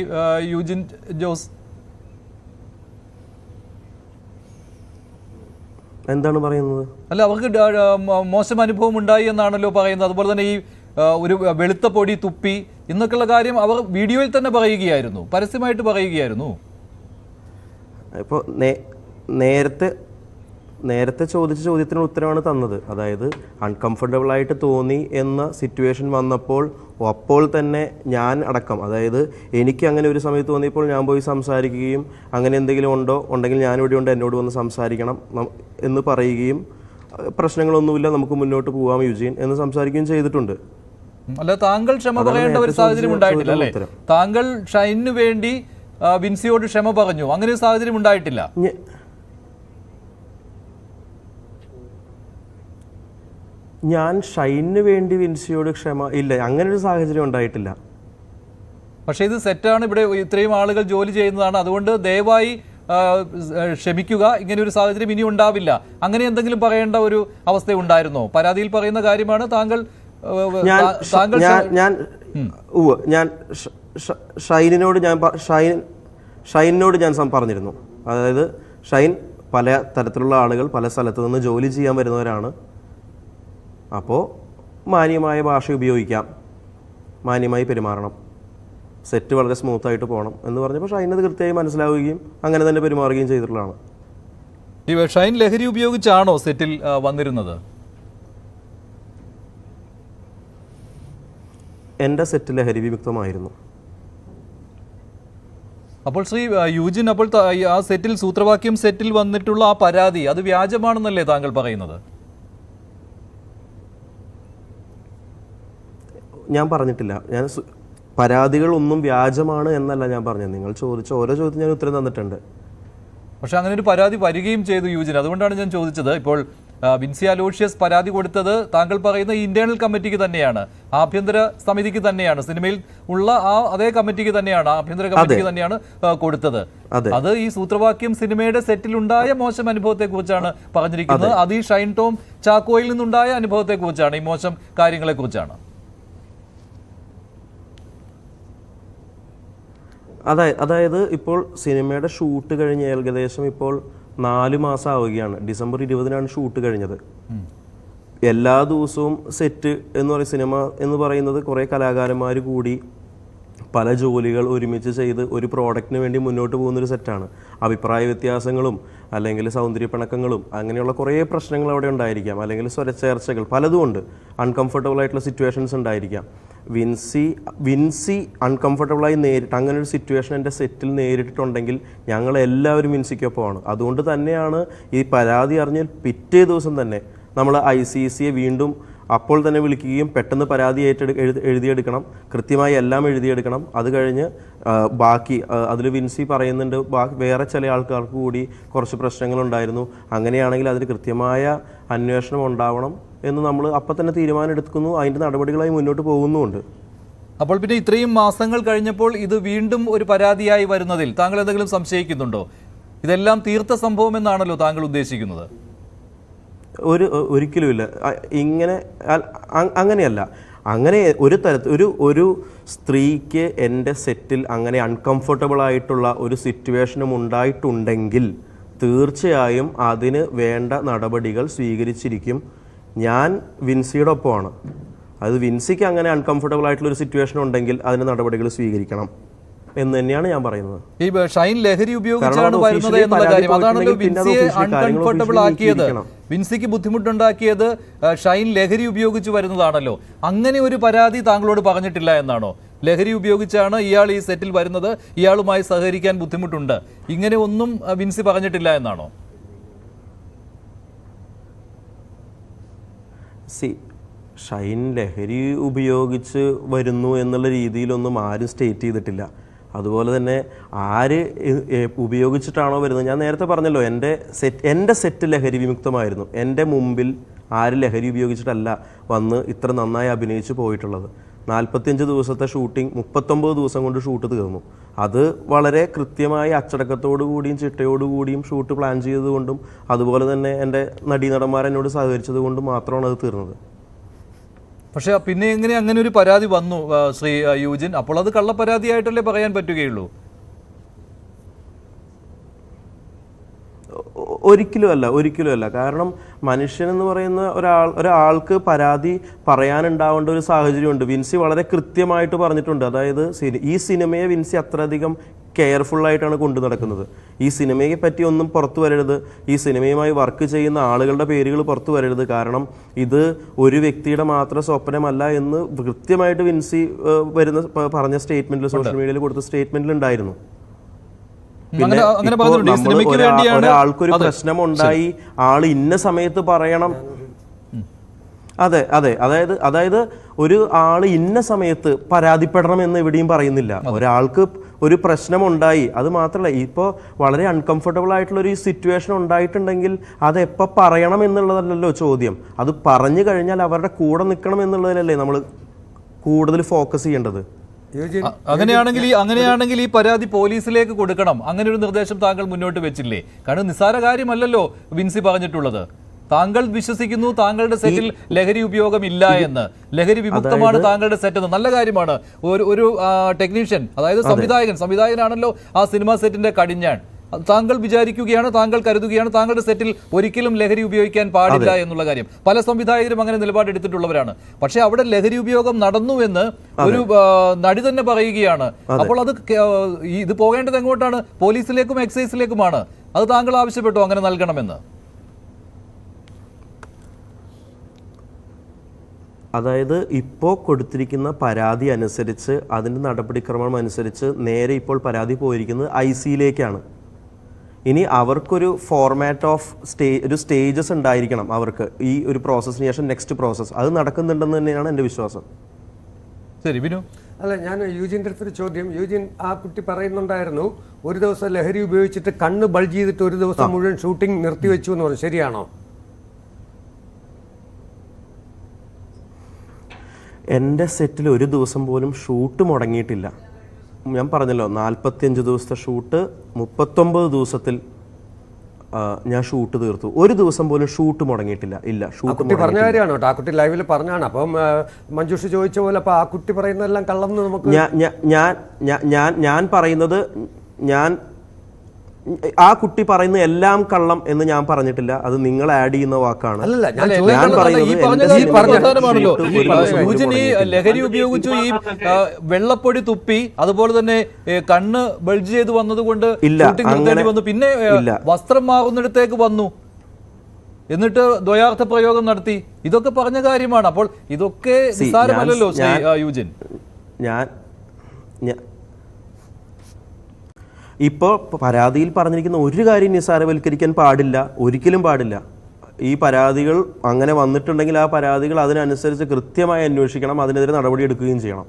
യൂജിൻ ജോസ്. എന്താണ് പറയുന്നത്? അല്ല, അവർക്ക് മോശം അനുഭവം ഉണ്ടായി എന്നാണല്ലോ പറയുന്നത്. അതുപോലെ തന്നെ ഈ ഒരു വെളുത്ത പൊടി തുപ്പി എന്നൊക്കെയുള്ള കാര്യം അവർ വീഡിയോയിൽ തന്നെ പറയുകയായിരുന്നു, പരസ്യമായിട്ട് പറയുകയായിരുന്നു. ഇപ്പോൾ നേരത്തെ ചോദിച്ച ചോദ്യത്തിന് ഉത്തരവാണ് തന്നത്. അതായത് അൺകംഫർട്ടബിൾ ആയിട്ട് തോന്നി എന്ന സിറ്റുവേഷൻ വന്നപ്പോൾ അപ്പോൾ തന്നെ ഞാൻ അടക്കം, അതായത് എനിക്ക് അങ്ങനെ ഒരു സമയത്ത് തോന്നിയപ്പോൾ ഞാൻ പോയി സംസാരിക്കുകയും അങ്ങനെ എന്തെങ്കിലും ഉണ്ടെങ്കിൽ ഞാനിവിടെ ഉണ്ട്, എന്നോട് വന്ന് സംസാരിക്കണം എന്ന് പറയുകയും പ്രശ്നങ്ങളൊന്നുമില്ല, നമുക്ക് മുന്നോട്ട് പോകാം യുജീൻ എന്ന് സംസാരിക്കുകയും ചെയ്തിട്ടുണ്ട്. അല്ല, താങ്കൾ ക്ഷമ പറയേണ്ട ഒരു സാഹചര്യം ഉണ്ടായിട്ടില്ല അല്ലേ? താങ്കൾ ഷൈനു വേണ്ടി വിൻസിയോട് ക്ഷമ പറഞ്ഞു, അങ്ങനെ ഒരു സാഹചര്യം ഉണ്ടായിട്ടില്ല. ഞാൻ ഷൈനു വേണ്ടി വിൻസിയോട് ക്ഷമ ഇല്ല, അങ്ങനെ ഒരു സാഹചര്യം ഉണ്ടായിട്ടില്ല. പക്ഷേ ഇത് സെറ്റാണ്, ഇവിടെ ഇത്രയും ആളുകൾ ജോലി ചെയ്യുന്നതാണ്, അതുകൊണ്ട് ദയവായി ക്ഷമിക്കുക, ഇങ്ങനെ ഒരു സാഹചര്യം ഇനി ഉണ്ടാവില്ല, അങ്ങനെ എന്തെങ്കിലും പറയേണ്ട ഒരു അവസ്ഥ ഉണ്ടായിരുന്നോ? പരാതിയിൽ പറയുന്ന കാര്യമാണ്. താങ്കൾ ഷൈനിനോട് ഞാൻ പറഞ്ഞിരുന്നു. അതായത് ഷൈൻ പല തരത്തിലുള്ള ആളുകൾ പല സ്ഥലത്തു നിന്ന് ജോലി ചെയ്യാൻ വരുന്നവരാണ്, അപ്പോൾ മാന്യമായ ഭാഷ ഉപയോഗിക്കാം, മാന്യമായി പെരുമാറണം, സെറ്റ് വളരെ സ്മൂത്തായിട്ട് പോകണം എന്ന് പറഞ്ഞപ്പോൾ ഷൈനത് കൃത്യമായി മനസ്സിലാവുകയും അങ്ങനെ തന്നെ പെരുമാറുകയും ചെയ്തിട്ടുള്ളതാണ്. ഷൈൻ ലഹരി ഉപയോഗിച്ചാണോ സെറ്റിൽ വന്നിരുന്നത്? എൻ്റെ സെറ്റ് ലഹരി വിമുക്തമായിരുന്നു. അപ്പോൾ ശ്രീ യൂജിൻ, അപ്പോൾ ആ സെറ്റിൽ സൂത്രവാക്യം സെറ്റിൽ വന്നിട്ടുള്ള ആ പരാതി അത് വ്യാജമാണെന്നല്ലേ താങ്കൾ പറയുന്നത്? ഞാൻ പറഞ്ഞിട്ടില്ല, ഞാൻ പരാതികളൊന്നും വ്യാജമാണ് എന്നല്ല ഞാൻ പറഞ്ഞത്. നിങ്ങൾ ചോദിച്ച ഓരോ ചോദ്യത്തിന് ഞാൻ ഉത്തരം തന്നിട്ടുണ്ട്. പക്ഷെ അങ്ങനെ ഒരു പരാതി വരികയും ചെയ്തു യൂജിൻ, അതുകൊണ്ടാണ് ഞാൻ ചോദിച്ചത്. ഇപ്പോൾ വിൻസി അലോഷ്യസ് പരാതി കൊടുത്തത് താങ്കൾ പറയുന്ന ഇന്റേണൽ കമ്മിറ്റിക്ക് തന്നെയാണ്, ആഭ്യന്തര സമിതിക്ക് തന്നെയാണ്, സിനിമയിൽ ഉള്ള ആ അതേ കമ്മിറ്റിക്ക് തന്നെയാണ്, ആഭ്യന്തര കമ്മിറ്റിക്ക് തന്നെയാണ് കൊടുത്തത്. അത് ഈ സൂത്രവാക്യം സിനിമയുടെ സെറ്റിലുണ്ടായ മോശം അനുഭവത്തെ കുറിച്ചാണ് പറഞ്ഞിരിക്കുന്നത്. അത് ഈ ഷൈൻ ടോം ചാക്കോയിൽ നിന്നുണ്ടായ അനുഭവത്തെ കുറിച്ചാണ്, ഈ മോശം കാര്യങ്ങളെ കുറിച്ചാണ്. അതായത് ഇപ്പോൾ സിനിമയുടെ ഷൂട്ട് കഴിഞ്ഞ് ഏകദേശം ഇപ്പോൾ 4 മാസം ആവുകയാണ്. ഡിസംബർ 20-നാണ് ഷൂട്ട് കഴിഞ്ഞത്. എല്ലാ ദിവസവും സെറ്റ് എന്ന് പറയുന്ന സിനിമ എന്ന് പറയുന്നത് കുറേ കലാകാരന്മാർ കൂടി പല ജോലികൾ ഒരുമിച്ച് ചെയ്ത് ഒരു പ്രോഡക്റ്റിന് വേണ്ടി മുന്നോട്ട് പോകുന്നൊരു സെറ്റാണ്. അഭിപ്രായ വ്യത്യാസങ്ങളും അല്ലെങ്കിൽ സൗന്ദര്യപ്പിണക്കങ്ങളും അങ്ങനെയുള്ള കുറേ പ്രശ്നങ്ങൾ അവിടെ ഉണ്ടായിരിക്കാം, അല്ലെങ്കിൽ സ്വരച്ചേർച്ചകൾ പലതും ഉണ്ട്, അൺകംഫർട്ടബിൾ ആയിട്ടുള്ള സിറ്റുവേഷൻസ് ഉണ്ടായിരിക്കാം. വിൻസി അൺകംഫർട്ടബിളായി നേരിട്ട് അങ്ങനെ ഒരു സിറ്റുവേഷൻ എൻ്റെ സെറ്റിൽ നേരിട്ടിട്ടുണ്ടെങ്കിൽ ഞങ്ങളെല്ലാവരും വിൻസിക്കൊപ്പമാണ്. അതുകൊണ്ട് തന്നെയാണ് ഈ പരാതി അറിഞ്ഞ് പിറ്റേ ദിവസം തന്നെ നമ്മൾ ICCയെ വീണ്ടും അപ്പോൾ തന്നെ വിളിക്കുകയും പെട്ടെന്ന് പരാതി എഴുതിയെടുക്കണം, കൃത്യമായി എല്ലാം എഴുതിയെടുക്കണം. അത് കഴിഞ്ഞ് ബാക്കി അതിൽ വിൻസി പറയുന്നുണ്ട് വേറെ ചില ആൾക്കാർക്ക് കൂടി കുറച്ച് പ്രശ്നങ്ങളുണ്ടായിരുന്നു, അങ്ങനെയാണെങ്കിൽ അതിന് കൃത്യമായ അന്വേഷണം ഉണ്ടാവണം എന്ന് നമ്മൾ അപ്പം തന്നെ തീരുമാനം എടുക്കുന്നു, അതിൻ്റെ നടപടികളായി മുന്നോട്ട് പോകുന്നുമുണ്ട്. അപ്പോൾ പിന്നെ ഇത്രയും മാസങ്ങൾ കഴിഞ്ഞപ്പോൾ ഇത് വീണ്ടും ഒരു പരാതിയായി വരുന്നതിൽ താങ്കൾ എന്തെങ്കിലും സംശയിക്കുന്നുണ്ടോ? ഇതെല്ലാം തീർത്ത സംഭവം എന്നാണല്ലോ താങ്കൾ ഉദ്ദേശിക്കുന്നത്? ഒരിക്കലുമില്ല, ഇങ്ങനെ അങ്ങനെയല്ല. അങ്ങനെ ഒരു തരത്തിൽ ഒരു സ്ത്രീക്ക് എൻ്റെ സെറ്റിൽ അങ്ങനെ അൺകംഫർട്ടബിൾ ആയിട്ടുള്ള ഒരു സിറ്റുവേഷനും ഉണ്ടായിട്ടുണ്ടെങ്കിൽ തീർച്ചയായും അതിന് വേണ്ട നടപടികൾ സ്വീകരിച്ചിരിക്കും. ഞാൻ വിൻസിയുടെ ഒപ്പമാണ്. അത് വിൻസിക്ക് അങ്ങനെ അൺകംഫർട്ടബിൾ ആയിട്ടുള്ള ഒരു സിറ്റുവേഷൻ ഉണ്ടെങ്കിൽ അതിന് നടപടികൾ സ്വീകരിക്കണം എന്ന് തന്നെയാണ് ഞാൻ പറയുന്നത്. ഈ ഷൈൻ ലഹരി ഉപയോഗിച്ചാണ് വരുന്നത് എന്നുള്ള കാര്യം അതാണല്ലോ വിൻസിയെ അൺകംഫർട്ടബിൾ ആക്കിയത്, വിൻസിക്ക് ബുദ്ധിമുട്ടുണ്ടാക്കിയത് ഷൈൻ ലഹരി ഉപയോഗിച്ച് വരുന്നതാണല്ലോ. അങ്ങനെ ഒരു പരാതി താങ്കളോട് പറഞ്ഞിട്ടില്ല എന്നാണോ? ലഹരി ഉപയോഗിച്ചാണ് ഇയാൾ ഈ സെറ്റിൽ വരുന്നത്, ഇയാളുമായി സഹകരിക്കാൻ ബുദ്ധിമുട്ടുണ്ട്, ഇങ്ങനെ ഒന്നും വിൻസി പറഞ്ഞിട്ടില്ല എന്നാണോ? ഷൈൻ ലഹരി ഉപയോഗിച്ച് വരുന്നു എന്നുള്ള രീതിയിലൊന്നും ആരും സ്റ്റേറ്റ് ചെയ്തിട്ടില്ല. അതുപോലെ തന്നെ ആര് ഉപയോഗിച്ചിട്ടാണോ വരുന്നത്, ഞാൻ നേരത്തെ പറഞ്ഞല്ലോ എൻ്റെ സെറ്റ് ലഹരി വിമുക്തമായിരുന്നു. എൻ്റെ മുമ്പിൽ ആര് ലഹരി ഉപയോഗിച്ചിട്ടല്ല വന്ന് ഇത്ര നന്നായി അഭിനയിച്ച് പോയിട്ടുള്ളത്. 45 ദിവസത്തെ ഷൂട്ടിംഗ് 39 ദിവസം കൊണ്ട് ഷൂട്ട് തീർന്നു. അത് വളരെ കൃത്യമായി അച്ചടക്കത്തോടു കൂടിയും ചിട്ടയോടുകൂടിയും ഷൂട്ട് പ്ലാൻ ചെയ്തതുകൊണ്ടും അതുപോലെ തന്നെ എൻ്റെ നടീനടന്മാരെന്നോട് സഹകരിച്ചത് കൊണ്ടും മാത്രമാണ് അത് തീർന്നത്. പക്ഷെ പിന്നെ എങ്ങനെ അങ്ങനെ ഒരു പരാതി വന്നു ശ്രീ യൂജിൻ? അപ്പോൾ അത് കള്ളപ്പരാതിയായിട്ടല്ലേ പറയാൻ പറ്റുകയുള്ളൂ? ഒരിക്കലുമല്ല. കാരണം മനുഷ്യനെന്ന് പറയുന്ന ഒരാൾക്ക് പരാതി പറയാനുണ്ടാവേണ്ട ഒരു സാഹചര്യമുണ്ട്. വിൻസി വളരെ കൃത്യമായിട്ട് പറഞ്ഞിട്ടുണ്ട്. അതായത് ഈ സിനിമയെ വിൻസി അത്രയധികം കെയർഫുള്ളായിട്ടാണ് കൊണ്ടു നടക്കുന്നത്. ഈ സിനിമയെ പറ്റി ഒന്നും പുറത്തു വരരുത്, ഈ സിനിമയുമായി വർക്ക് ചെയ്യുന്ന ആളുകളുടെ പേരുകൾ പുറത്തു വരരുത്, കാരണം ഇത് ഒരു വ്യക്തിയുടെ മാത്രം സ്വപ്നമല്ല എന്ന് കൃത്യമായിട്ട് വിൻസി പറഞ്ഞ സ്റ്റേറ്റ്മെന്റിൽ, സോഷ്യൽ മീഡിയയിൽ കൊടുത്ത സ്റ്റേറ്റ്മെന്റിൽ ഉണ്ടായിരുന്നു. ഒരാൾക്കൊരു പ്രശ്നം ഉണ്ടായി, ആള് ഇന്ന സമയത്ത് പറയണം. അതെ, അതായത് ഒരു ആള് ഇന്ന സമയത്ത് പരാതിപ്പെടണം എന്ന് എവിടെയും പറയുന്നില്ല. ഒരാൾക്ക് ഒരു പ്രശ്നമുണ്ടായി, അത് മാത്രമല്ല, ഇപ്പോൾ വളരെ അൺകംഫർട്ടബിൾ ആയിട്ടുള്ള ഒരു സിറ്റുവേഷൻ ഉണ്ടായിട്ടുണ്ടെങ്കിൽ അത് എപ്പോൾ പറയണം എന്നുള്ളതല്ലല്ലോ ചോദ്യം. അത് പറഞ്ഞു കഴിഞ്ഞാൽ അവരുടെ കൂടെ നിൽക്കണം എന്നുള്ളതിലല്ലേ നമ്മൾ കൂടുതൽ ഫോക്കസ് ചെയ്യേണ്ടത്. അങ്ങനെയാണെങ്കിൽ ഈ പരാതി പോലീസിലേക്ക് കൊടുക്കണം, അങ്ങനെ ഒരു നിർദ്ദേശം താങ്കൾ മുന്നോട്ട് വെച്ചില്ലേ? കാരണം നിസ്സാര കാര്യമല്ലല്ലോ വിൻസി പറഞ്ഞിട്ടുള്ളത്. താങ്കൾ വിശ്വസിക്കുന്നു താങ്കളുടെ സെറ്റിൽ ലഹരി ഉപയോഗം ഇല്ല എന്ന്, ലഹരി വിമുക്തമാണ് താങ്കളുടെ സെറ്റ് എന്ന്. നല്ല കാര്യമാണ്. ഒരു ടെക്നീഷ്യൻ, അതായത് സംവിധായകനാണല്ലോ ആ സിനിമാ സെറ്റിന്റെ കടിഞ്ഞാൺ. താങ്കൾ വിചാരിക്കുകയാണ്, താങ്കൾ കരുതുകയാണ് താങ്കളുടെ സെറ്റിൽ ഒരിക്കലും ലഹരി ഉപയോഗിക്കാൻ പാടില്ല എന്നുള്ള കാര്യം. പല സംവിധായകരും അങ്ങനെ നിലപാടെടുത്തിട്ടുള്ളവരാണ്. പക്ഷെ അവിടെ ലഹരി ഉപയോഗം നടന്നു എന്ന് ഒരു നടി തന്നെ പറയുകയാണ്. അപ്പോൾ ഇത് പോകേണ്ടത് എങ്ങോട്ടാണ്? പോലീസിലേക്കും എക്സൈസിലേക്കുമാണ്. അത് താങ്കൾ ആവശ്യപ്പെട്ടോ അങ്ങനെ നൽകണമെന്ന്? അതായത് ഇപ്പോൾ കൊടുത്തിരിക്കുന്ന പരാതി അനുസരിച്ച്, അതിൻ്റെ നടപടിക്രമം അനുസരിച്ച് നേരെ ഇപ്പോൾ പരാതി പോയിരിക്കുന്നത് IC-യിലേക്കാണ്. ഇനി അവർക്കൊരു ഫോർമാറ്റ് ഓഫ് ഒരു സ്റ്റേജസ് ഉണ്ടായിരിക്കണം അവർക്ക് ഈ ഒരു പ്രോസസ്സിന് ശേഷം നെക്സ്റ്റ് പ്രോസസ്സ്. അത് നടക്കുന്നുണ്ടെന്ന് തന്നെയാണ് എൻ്റെ വിശ്വാസം. ശരി വിനു. അല്ല, ഞാൻ യൂജിൻ്റെ അടുത്തൊരു ചോദ്യം. യൂജിൻ, ആ കുട്ടി പറയുന്നുണ്ടായിരുന്നു ഒരു ദിവസം ലഹരി ഉപയോഗിച്ചിട്ട് കണ്ണ് ബൾജ് ചെയ്തിട്ട് ഒരു ദിവസം മുഴുവൻ ഷൂട്ടിംഗ് നിർത്തിവെച്ചു എന്ന് പറഞ്ഞു. ശരിയാണോ? എൻ്റെ സെറ്റിൽ ഒരു ദിവസം പോലും ഷൂട്ട് മുടങ്ങിയിട്ടില്ല. ഞാൻ പറഞ്ഞല്ലോ, 45 ദിവസത്തെ ഷൂട്ട് 39 ദിവസത്തിൽ ഞാൻ ഷൂട്ട് തീർത്തു. ഒരു ദിവസം പോലും ഷൂട്ട് മുടങ്ങിയിട്ടില്ല. ഇല്ല, ഷൂട്ട് പറഞ്ഞ കാര്യമാണ് കേട്ടോ. ആ കുട്ടി ലൈവിൽ പറഞ്ഞാണ്. അപ്പം മഞ്ജുഷ് ചോദിച്ച പോലെ അപ്പൊ ആ കുട്ടി പറയുന്നതെല്ലാം കള്ളം എന്ന് നമുക്ക് ഞാൻ പറയുന്നത്, ആ കുട്ടി പറയുന്ന എല്ലാം കള്ളം എന്ന് ഞാൻ പറഞ്ഞിട്ടില്ല. അത് നിങ്ങൾ ആഡ് ചെയ്യുന്ന വാക്കാണ്. ഞാൻ ലഹരി ഉപയോഗിച്ചു, ഈ വെള്ളപ്പൊടി തുപ്പി, അതുപോലെ തന്നെ കണ്ണ് ബൾജ് ചെയ്ത് വന്നതുകൊണ്ട് വന്നു, പിന്നെ വസ്ത്രം മാറുന്നിടത്തേക്ക് വന്നു, എന്നിട്ട് ദ്വയാർത്ഥ പ്രയോഗം നടത്തി. ഇതൊക്കെ പറഞ്ഞ കാര്യമാണ്. അപ്പോൾ ഇതൊക്കെ നിസ്സാരമല്ലല്ലോ യൂജിൻ. ഇപ്പോൾ പരാതിയിൽ പറഞ്ഞിരിക്കുന്ന ഒരു കാര്യം നിസ്സാരവൽക്കരിക്കാൻ പാടില്ല, ഒരിക്കലും പാടില്ല. ഈ പരാതികൾ അങ്ങനെ വന്നിട്ടുണ്ടെങ്കിൽ ആ പരാതികൾ അതിനനുസരിച്ച് കൃത്യമായി അന്വേഷിക്കണം, അതിനെതിരെ നടപടിയെടുക്കുകയും ചെയ്യണം.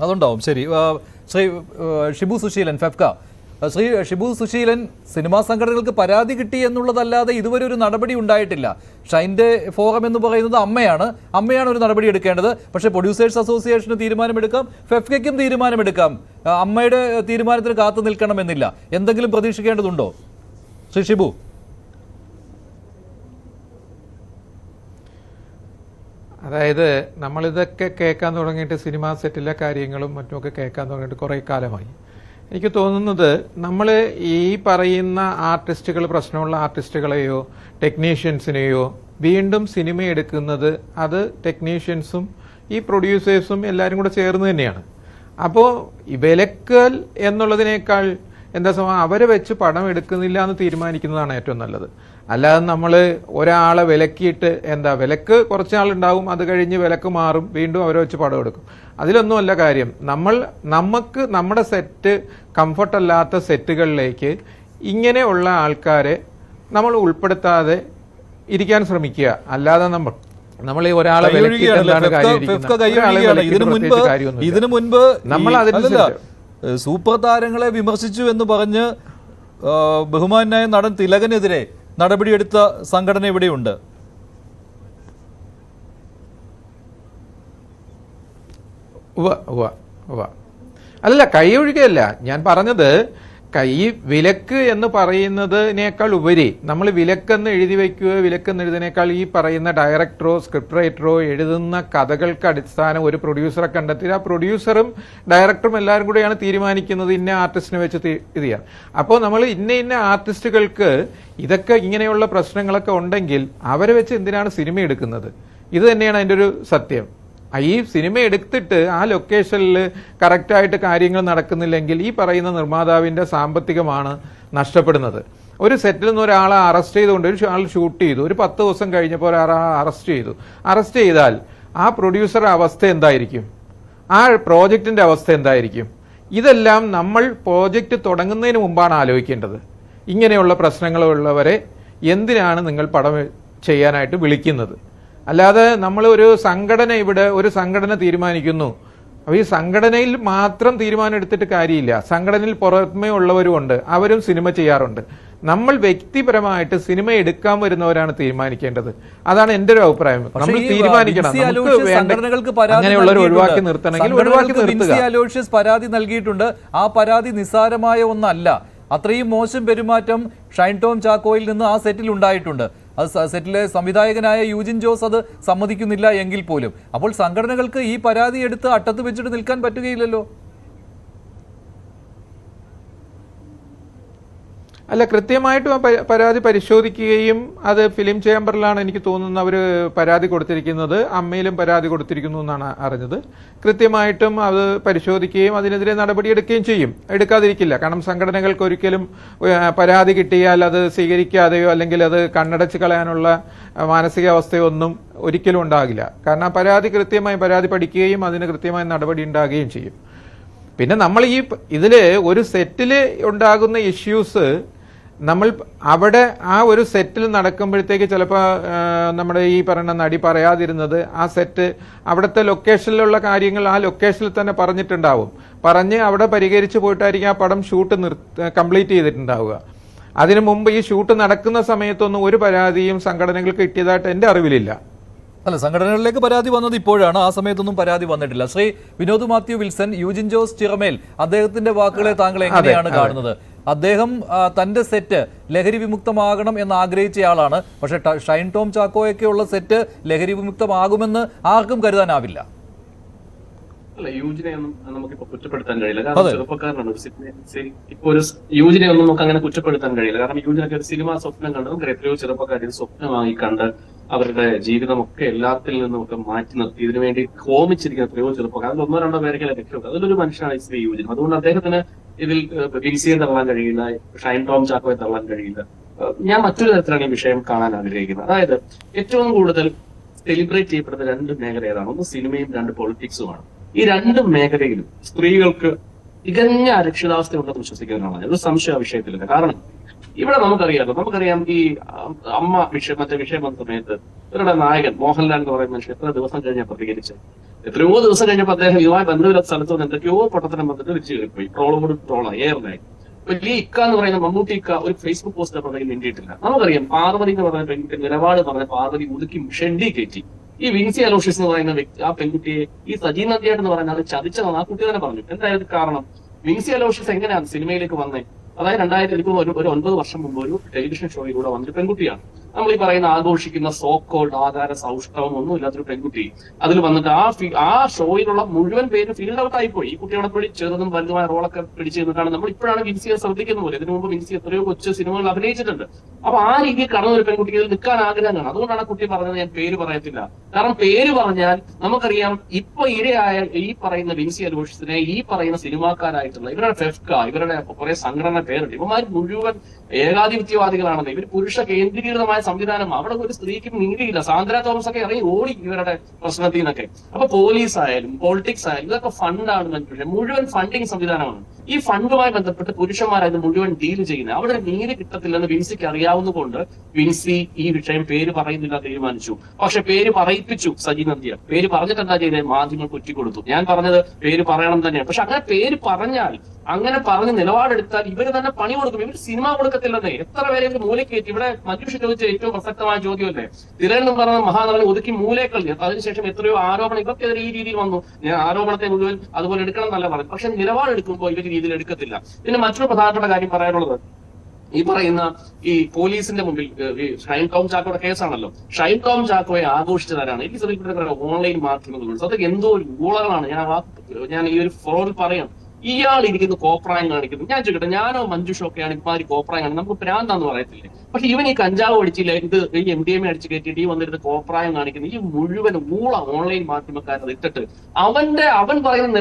അതുണ്ടാവും. ശരി, ശ്രീ ഷിബു സുശീലൻ, ഫെഫ്ക. ശ്രീ ഷിബു സുശീലൻ, സിനിമാ സംഘടനകൾക്ക് പരാതി കിട്ടി എന്നുള്ളതല്ലാതെ ഇതുവരെ ഒരു നടപടി ഉണ്ടായിട്ടില്ല. ഷൈൻ്റെ ഫോറം എന്ന് പറയുന്നത് അമ്മയാണ് ഒരു നടപടി എടുക്കേണ്ടത്. പക്ഷേ പ്രൊഡ്യൂസേഴ്സ് അസോസിയേഷന് തീരുമാനമെടുക്കാം, ഫെഫ്കയ്ക്കും തീരുമാനമെടുക്കാം. അമ്മയുടെ തീരുമാനത്തിന് കാത്തു നിൽക്കണമെന്നില്ല. എന്തെങ്കിലും പ്രതീക്ഷിക്കേണ്ടതുണ്ടോ ശ്രീ ഷിബു? അതായത് നമ്മളിതൊക്കെ കേൾക്കാൻ തുടങ്ങിയിട്ട്, സിനിമാ സെറ്റിലെ കാര്യങ്ങളും മറ്റുമൊക്കെ കേൾക്കാൻ തുടങ്ങിയിട്ട് കുറേ കാലമായി. എനിക്ക് തോന്നുന്നത് നമ്മൾ ഈ പറയുന്ന ആർട്ടിസ്റ്റുകൾ, പ്രശ്നമുള്ള ആർട്ടിസ്റ്റുകളെയോ ടെക്നീഷ്യൻസിനെയോ വീണ്ടും സിനിമ എടുക്കുന്നത് അത് ടെക്നീഷ്യൻസും ഈ പ്രൊഡ്യൂസേഴ്സും എല്ലാവരും കൂടെ ചേർന്ന് തന്നെയാണ്. അപ്പോൾ വിലക്കൽ എന്നുള്ളതിനേക്കാൾ അവരെ വെച്ച് പടം എടുക്കുന്നില്ല എന്ന് തീരുമാനിക്കുന്നതാണ് ഏറ്റവും നല്ലത്. അല്ലാതെ നമ്മൾ ഒരാളെ വിലക്കിയിട്ട് വിലക്ക് കുറച്ചാളുണ്ടാവും, അത് കഴിഞ്ഞ് വിലക്ക് മാറും, വീണ്ടും അവരെ വെച്ച് പടം എടുക്കും. അതിലൊന്നുമല്ല കാര്യം. നമുക്ക് നമ്മുടെ സെറ്റ് കംഫർട്ടല്ലാത്ത സെറ്റുകളിലേക്ക് ഇങ്ങനെയുള്ള ആൾക്കാരെ നമ്മൾ ഉൾപ്പെടുത്താതെ ഇരിക്കാൻ ശ്രമിക്കുക. അല്ലാതെ നമ്മൾ ഈ ഒരാളെ ഇതിനു മുൻപ് നമ്മൾ സൂപ്പർ താരങ്ങളെ വിമർശിച്ചു എന്ന് പറഞ്ഞ് ബഹുമാനായ നടൻ തിലകനെതിരെ നടപടിയെടുത്ത സംഘടന ഇവിടെയുണ്ട്. അല്ല, കൈയൊഴുകയല്ല ഞാൻ പറഞ്ഞത്. ഈ വിലക്ക് എന്ന് പറയുന്നതിനേക്കാൾ ഉപരി നമ്മൾ വിലക്കെന്ന് എഴുതി വയ്ക്കുകയോ വിലക്കെന്ന് എഴുതുന്നതിനേക്കാൾ ഈ പറയുന്ന ഡയറക്ടറോ സ്ക്രിപ്റ്റ് റൈറ്ററോ എഴുതുന്ന കഥകൾക്ക് അടിസ്ഥാനം ഒരു പ്രൊഡ്യൂസറെ കണ്ടെത്തി ആ പ്രൊഡ്യൂസറും ഡയറക്ടറും എല്ലാവരും കൂടെയാണ് തീരുമാനിക്കുന്നത് ഇന്ന ആർട്ടിസ്റ്റിനെ വെച്ച് ഇത് ചെയ്യാം. അപ്പോൾ നമ്മൾ ഇന്ന ആർട്ടിസ്റ്റുകൾക്ക് ഇതൊക്കെ ഇങ്ങനെയുള്ള പ്രശ്നങ്ങളൊക്കെ ഉണ്ടെങ്കിൽ അവരെ വെച്ച് എന്തിനാണ് സിനിമ എടുക്കുന്നത്? ഇത് തന്നെയാണ് അതിൻ്റെ ഒരു സത്യം. ഈ സിനിമ എടുത്തിട്ട് ആ ലൊക്കേഷനിൽ കറക്റ്റായിട്ട് കാര്യങ്ങൾ നടക്കുന്നില്ലെങ്കിൽ ഈ പറയുന്ന നിർമ്മാതാവിൻ്റെ സാമ്പത്തികമാണ് നഷ്ടപ്പെടുന്നത്. ഒരു സെറ്റിൽ നിന്ന് ഒരാളെ അറസ്റ്റ് ചെയ്തുകൊണ്ട് ഒരു ആൾ ഷൂട്ട് ചെയ്തു, ഒരു 10 ദിവസം കഴിഞ്ഞപ്പോൾ ഒരാളെ അറസ്റ്റ് ചെയ്താൽ ആ പ്രൊഡ്യൂസറുടെ അവസ്ഥ എന്തായിരിക്കും? ആ പ്രോജക്റ്റിൻ്റെ അവസ്ഥ എന്തായിരിക്കും? ഇതെല്ലാം നമ്മൾ പ്രോജക്റ്റ് തുടങ്ങുന്നതിന് മുമ്പാണ് ആലോചിക്കേണ്ടത്. ഇങ്ങനെയുള്ള പ്രശ്നങ്ങളുള്ളവരെ എന്തിനാണ് നിങ്ങൾ പടം ചെയ്യാനായിട്ട് വിളിക്കുന്നത്? അല്ലാതെ നമ്മൾ ഒരു സംഘടന തീരുമാനിക്കുന്നു. അപ്പോൾ ഈ സംഘടനയിൽ മാത്രം തീരുമാനം എടുത്തിട്ട് കാര്യമില്ല. സംഘടനയിൽ പുറമേ ഉള്ളവരുമുണ്ട്, അവരും സിനിമ ചെയ്യാറുണ്ട്. നമ്മൾ വ്യക്തിപരമായിട്ട് സിനിമ എടുക്കാൻ വരുന്നവരാണ് തീരുമാനിക്കേണ്ടത്. അതാണ് എൻ്റെ ഒരു അഭിപ്രായം. നമ്മൾ തീരുമാനിക്കണം. അങ്ങനെയുള്ളവർ ഒഴിവാക്കി നിർത്തണമെങ്കിൽ ഒഴിവാക്കി നിർത്തുക. പരാതി നൽകിയിട്ടുണ്ട്. ആ പരാതി നിസ്സാരമായ ഒന്നല്ല. അത്രയും മോശം പെരുമാറ്റം ഷൈൻ ടോം ചാക്കോയിൽ നിന്ന് ആ സെറ്റിൽ ഉണ്ടായിട്ടുണ്ട്. അത് സെറ്റിലെ സംവിധായകനായ യൂജിൻ ജോസ് അത് സമ്മതിക്കുന്നില്ല എങ്കിൽ പോലും അപ്പോൾ സംഘടനകൾക്ക് ഈ പരാതി എടുത്ത് അട്ടത്ത് വെച്ചിട്ട് നിൽക്കാൻ പറ്റുകയില്ലല്ലോ. അല്ല, കൃത്യമായിട്ടും ആ പരാതി പരിശോധിക്കുകയും അത് ഫിലിം ചേംബറിലാണ് എനിക്ക് തോന്നുന്നത് അവർ പരാതി കൊടുത്തിരിക്കുന്നത്. അമ്മയിലും പരാതി കൊടുത്തിരിക്കുന്നു എന്നാണ് അറിഞ്ഞത്. കൃത്യമായിട്ടും അത് പരിശോധിക്കുകയും അതിനെതിരെ നടപടിയെടുക്കുകയും ചെയ്യും. എടുക്കാതിരിക്കില്ല. കാരണം സംഘടനകൾക്ക് ഒരിക്കലും പരാതി കിട്ടിയാൽ അത് സ്വീകരിക്കാതെയോ അല്ലെങ്കിൽ അത് കണ്ണടച്ച് കളയാനുള്ള മാനസികാവസ്ഥയോ ഒന്നും ഒരിക്കലും ഉണ്ടാകില്ല. കാരണം പരാതി പഠിക്കുകയും അതിന് കൃത്യമായ നടപടി ഉണ്ടാകുകയും ചെയ്യും. പിന്നെ നമ്മൾ ഇതിൽ ഒരു സെറ്റിൽ ഉണ്ടാകുന്ന ഇഷ്യൂസ് നമ്മൾ അവിടെ ആ ഒരു സെറ്റിൽ നടക്കുമ്പോഴത്തേക്ക് ചിലപ്പോൾ നമ്മുടെ ഈ പറയുന്ന നടി പറയാതിരുന്നത് ആ സെറ്റ് അവിടുത്തെ ലൊക്കേഷനിലുള്ള കാര്യങ്ങൾ ആ ലൊക്കേഷനിൽ തന്നെ പറഞ്ഞ് അവിടെ പരിഹരിച്ചു പോയിട്ടായിരിക്കും ആ പടം ഷൂട്ട് കംപ്ലീറ്റ് ചെയ്തിട്ടുണ്ടാവുക. അതിനു മുമ്പ് ഈ ഷൂട്ട് നടക്കുന്ന സമയത്തൊന്നും ഒരു പരാതിയും സംഘടനകൾക്ക് കിട്ടിയതായിട്ട് എൻ്റെ അറിവിലില്ല. അല്ല, സംഘടനകളിലേക്ക് പരാതി വന്നത് ഇപ്പോഴാണ്. ആ സമയത്തൊന്നും പരാതി വന്നിട്ടില്ല. ശ്രീ വിനോദ് മാത്യു വിൽസൺ, യൂജിൻ ജോസ് ചിറമേൽ, അദ്ദേഹത്തിന്റെ വാക്കുകളെ താങ്കൾ എങ്ങനെയാണ് കാണുന്നത്? അദ്ദേഹം തന്റെ സെറ്റ് ലഹരി വിമുക്തമാകണം എന്ന് ആഗ്രഹിച്ചയാളാണ്. പക്ഷെ ഷൈൻ ടോം ചാക്കോയൊക്കെയുള്ള സെറ്റ് ലഹരി വിമുക്തമാകുമെന്ന് ആർക്കും കരുതാനാവില്ല. അല്ല, യൂജിനെ ഒന്നും നമുക്കിപ്പോ കുറ്റപ്പെടുത്താൻ കഴിയില്ല. കാരണം ചെറുപ്പക്കാരനാണ്. ഇപ്പൊ ഒരു യൂജിനെ ഒന്നും നമുക്ക് അങ്ങനെ കുറ്റപ്പെടുത്താൻ കഴിയില്ല. കാരണം യൂജിനൊക്കെ ഒരു സിനിമ സ്വപ്നം കണ്ടു. നമുക്ക് എത്രയോ ചെറുപ്പക്കാർ സ്വപ്നമായി കണ്ട് അവരുടെ ജീവിതമൊക്കെ എല്ലാത്തിൽ നിന്നും ഒക്കെ മാറ്റി നിർത്തി ഇതിനു വേണ്ടി ഹോമിച്ചിരിക്കുന്ന എത്രയോ ചെറുപ്പക്കാർ. അതിൽ 1-2 പേരൊക്കെ രക്ഷപ്പെട്ടു. അതിലൊരു മനുഷ്യനാണ് ശ്രീ യൂജിൻ. അതുകൊണ്ട് അദ്ദേഹത്തിന് ഇതിൽ വിൻസിയെ തള്ളാൻ കഴിയില്ല, ഷൈൻ ടോം ചാക്കോയെ തള്ളാൻ കഴിയില്ല. ഞാൻ മറ്റൊരു തരത്തിലാണ് ഈ വിഷയം കാണാൻ ആഗ്രഹിക്കുന്നത്. അതായത് ഏറ്റവും കൂടുതൽ സെലിബ്രേറ്റ് ചെയ്യപ്പെടുന്ന 2 മേഖല ഏതാണ്? ഒന്ന് സിനിമയും 2 പൊളിറ്റിക്സുമാണ്. ഈ 2 മേഖലയിലും സ്ത്രീകൾക്ക് തികഞ്ഞ അരക്ഷിതാവസ്ഥ ഉണ്ടെന്ന് വിശ്വസിക്കുന്നതാണ്. ഒരു സംശയ വിഷയത്തിലില്ല. കാരണം ഇവിടെ നമുക്കറിയാം ഈ അമ്മ മറ്റേ വിഷയം വന്ന സമയത്ത് ഇവരുടെ നായകൻ മോഹൻലാൽ എന്ന് പറയുന്ന മനുഷ്യൻ എത്ര ദിവസം കഴിഞ്ഞാൽ പ്രതികരിച്ചത്? എത്രയോ ദിവസം കഴിഞ്ഞപ്പോൾ അദ്ദേഹം ഇതുമായി ബന്ധമില്ലാത്ത സ്ഥലത്ത് നിന്ന് എന്തൊക്കെയോ പൊട്ടത്തരം വന്നിട്ട് തിരിച്ചു കയറിപ്പോയി. ട്രോളായി ഏറെയായി. വലിയ ഇക്ക എന്ന് പറയുന്ന മമ്മൂട്ടി ഇക്ക ഒരു ഫേസ്ബുക്ക് പോസ്റ്റ് പുറകിൽ വേണ്ടിയിട്ടില്ല. നമുക്കറിയാം പാർവതി എന്ന് പറയുന്ന പെൺകുട്ടി നിലപാട് പറഞ്ഞ പാർവതി ഒതുക്കി ഷെഡി കയറ്റി. ഈ വിൻസി അലോഷ്യസ് എന്ന് പറയുന്ന വ്യക്തി ആ പെൺകുട്ടിയെ ഈ സജീവ് നദിയായിട്ട് എന്ന് പറയുന്നത് അത് ചതിച്ചതാണ്. ആ കുട്ടി തന്നെ പറഞ്ഞു. എന്തായാലും കാരണം വിൻസി അലോഷ്യസ് എങ്ങനെയാണ് സിനിമയിലേക്ക് വന്നത്? അതായത് 2000 ഒരു 9 വർഷം മുമ്പ് ഒരു ടെലിവിഷൻ ഷോയിലൂടെ വന്നൊരു പെൺകുട്ടിയാണ്. നമ്മൾ ഈ പറയുന്ന ആഘോഷിക്കുന്ന സോക്കോൾഡ് ആധാര സൗഷ്ഠവം ഒന്നും ഇല്ലാത്തൊരു പെൺകുട്ടി അതിൽ വന്നിട്ട് ആ ഷോയിലുള്ള മുഴുവൻ പേര് ഫീൽഡ് ഔട്ട് ആയിപ്പോയി. ഈ കുട്ടികളെ പോയി ചെറുതും വലുതുമായ റോളൊക്കെ പിടിച്ചു നിന്നിട്ടാണ് നമ്മൾ ഇപ്പോഴാണ് വിൻസിയെ ശ്രദ്ധിക്കുന്ന പോലെ. ഇതിനു മുമ്പ് വിൻസി എത്രയോ കൊച്ചു സിനിമകൾ അഭിനയിച്ചിട്ടുണ്ട്. അപ്പൊ ആ രീതിയിൽ കടന്ന ഒരു പെൺകുട്ടിക്ക് ഇതിൽ നിൽക്കാൻ ആഗ്രഹമാണ്. അതുകൊണ്ടാണ് ആ കുട്ടി പറഞ്ഞത് ഞാൻ പേര് പറയത്തില്ല. കാരണം പേര് പറഞ്ഞാൽ നമുക്കറിയാം ഇപ്പൊ ഇരയായ ഈ പറയുന്ന വിൻസി അലോഷ്യസിനെ ഈ പറയുന്ന സിനിമാക്കാരായിട്ടുള്ള ഇവരുടെ ഫെഫ്ക ഇവരുടെ കുറെ സംഘടന പേരുണ്ട്. ഇവന്മാർ മുഴുവൻ ഏകാധിപത്യവാദികളാണെന്ന്. ഇവർ പുരുഷ കേന്ദ്രീകൃതമായ സംവിധാനം. അവിടെ ഒരു സ്ത്രീക്ക് നീതിയില്ല. സാന്ദ്ര തോമസ് ഒക്കെ ഇറങ്ങി ഓടി ഇവരുടെ പ്രശ്നത്തിൽ നിന്നൊക്കെ. അപ്പൊ പോലീസ് ആയാലും പൊളിറ്റിക്സ് ആയാലും ഇതൊക്കെ ഫണ്ടാണ് മനുഷ്യൻ. മുഴുവൻ ഫണ്ടിങ് സംവിധാനമാണ്. ഈ ഫണ്ടുമായി ബന്ധപ്പെട്ട് പുരുഷന്മാരായത് മുഴുവൻ ഡീൽ ചെയ്യുന്നത്. അവിടെ നീതി കിട്ടത്തില്ലെന്ന് വിൻസിക്ക് അറിയാവുന്നതുകൊണ്ട് വിൻസി ഈ വിഷയം പേര് പറയുന്നില്ല തീരുമാനിച്ചു. പക്ഷെ പേര് പറയിപ്പിച്ചു സജി നദിയ. പേര് പറഞ്ഞിട്ട് എന്താ ചെയ്തത്? മാധ്യമങ്ങൾ കുറ്റിക്കൊടുത്തു. ഞാൻ പറഞ്ഞത് പേര് പറയണം തന്നെയാണ്. പക്ഷെ അങ്ങനെ പേര് പറഞ്ഞാൽ അങ്ങനെ പറഞ്ഞ് നിലപാടെടുത്താൽ ഇവര് തന്നെ പണി കൊടുക്കും. ഇവർ സിനിമ കൊടുക്കത്തില്ലെന്നേ. എത്ര പേരെ ഇവർ മൂലക്കേറ്റി. ഇവിടെ മനുഷ്യ ചോദിച്ചു ഏറ്റവും പ്രസക്തമായ ചോദ്യമല്ലേ. തിലകൻ എന്ന് പറഞ്ഞ മഹാനടനെ ഒതുക്കി മൂലേക്കളി, അതിനുശേഷം എത്രയോ ആരോപണം ഇവർക്കെതിരെ ഈ രീതിയിൽ വന്നു. ഞാൻ ആരോപണത്തെ മുഴുവൻ അതുപോലെ എടുക്കണം എന്നല്ല പറഞ്ഞു, പക്ഷെ നിലപാടെടുക്കുമ്പോൾ ഇവർ രീതിയിൽ എടുക്കത്തില്ല. പിന്നെ മറ്റൊരു പ്രധാനപ്പെട്ട കാര്യം പറയാനുള്ളത്, ഈ പറയുന്ന ഈ പോലീസിന്റെ മുമ്പിൽ ഈ ഷൈൻ ടോം ചാക്കോയുടെ കേസാണല്ലോ. ഷൈൻ ടോം ചാക്കോയെ ആഘോഷിച്ചതാരാണ്? എനിക്ക് ശ്രദ്ധിക്കുന്ന ഓൺലൈൻ മാധ്യമങ്ങളുണ്ട്. അതൊക്കെ എന്തോ ഒരു ഊളകളാണ്. ഞാൻ ഈ ഒരു ഫോറിൽ പറയാം, ഇയാൾ ഇരിക്കുന്നു കോപ്രായം കാണിക്കുന്നു. ഞാൻ ചോദിക്കട്ടെ, ഞാനോ മഞ്ജുഷോ ഒക്കെയാണ് ഇമാതിരി കോപ്രായം കാണിക്കുന്നത്, നമുക്ക് പ്രാന്താന്ന് പറയത്തില്ലേ? പക്ഷെ ഇവൻ ഈ കഞ്ചാവ് അടിച്ചില്ല, ഇത് ഈ MDMA അടിച്ച് കയറ്റിയിട്ട് ഈ വന്നിരുന്ന് കോപ്രായം കാണിക്കുന്നു. ഈ മുഴുവൻ ഊള ഓൺലൈൻ മാധ്യമക്കാരത് ഇട്ടിട്ട് അവൻ പറയുന്ന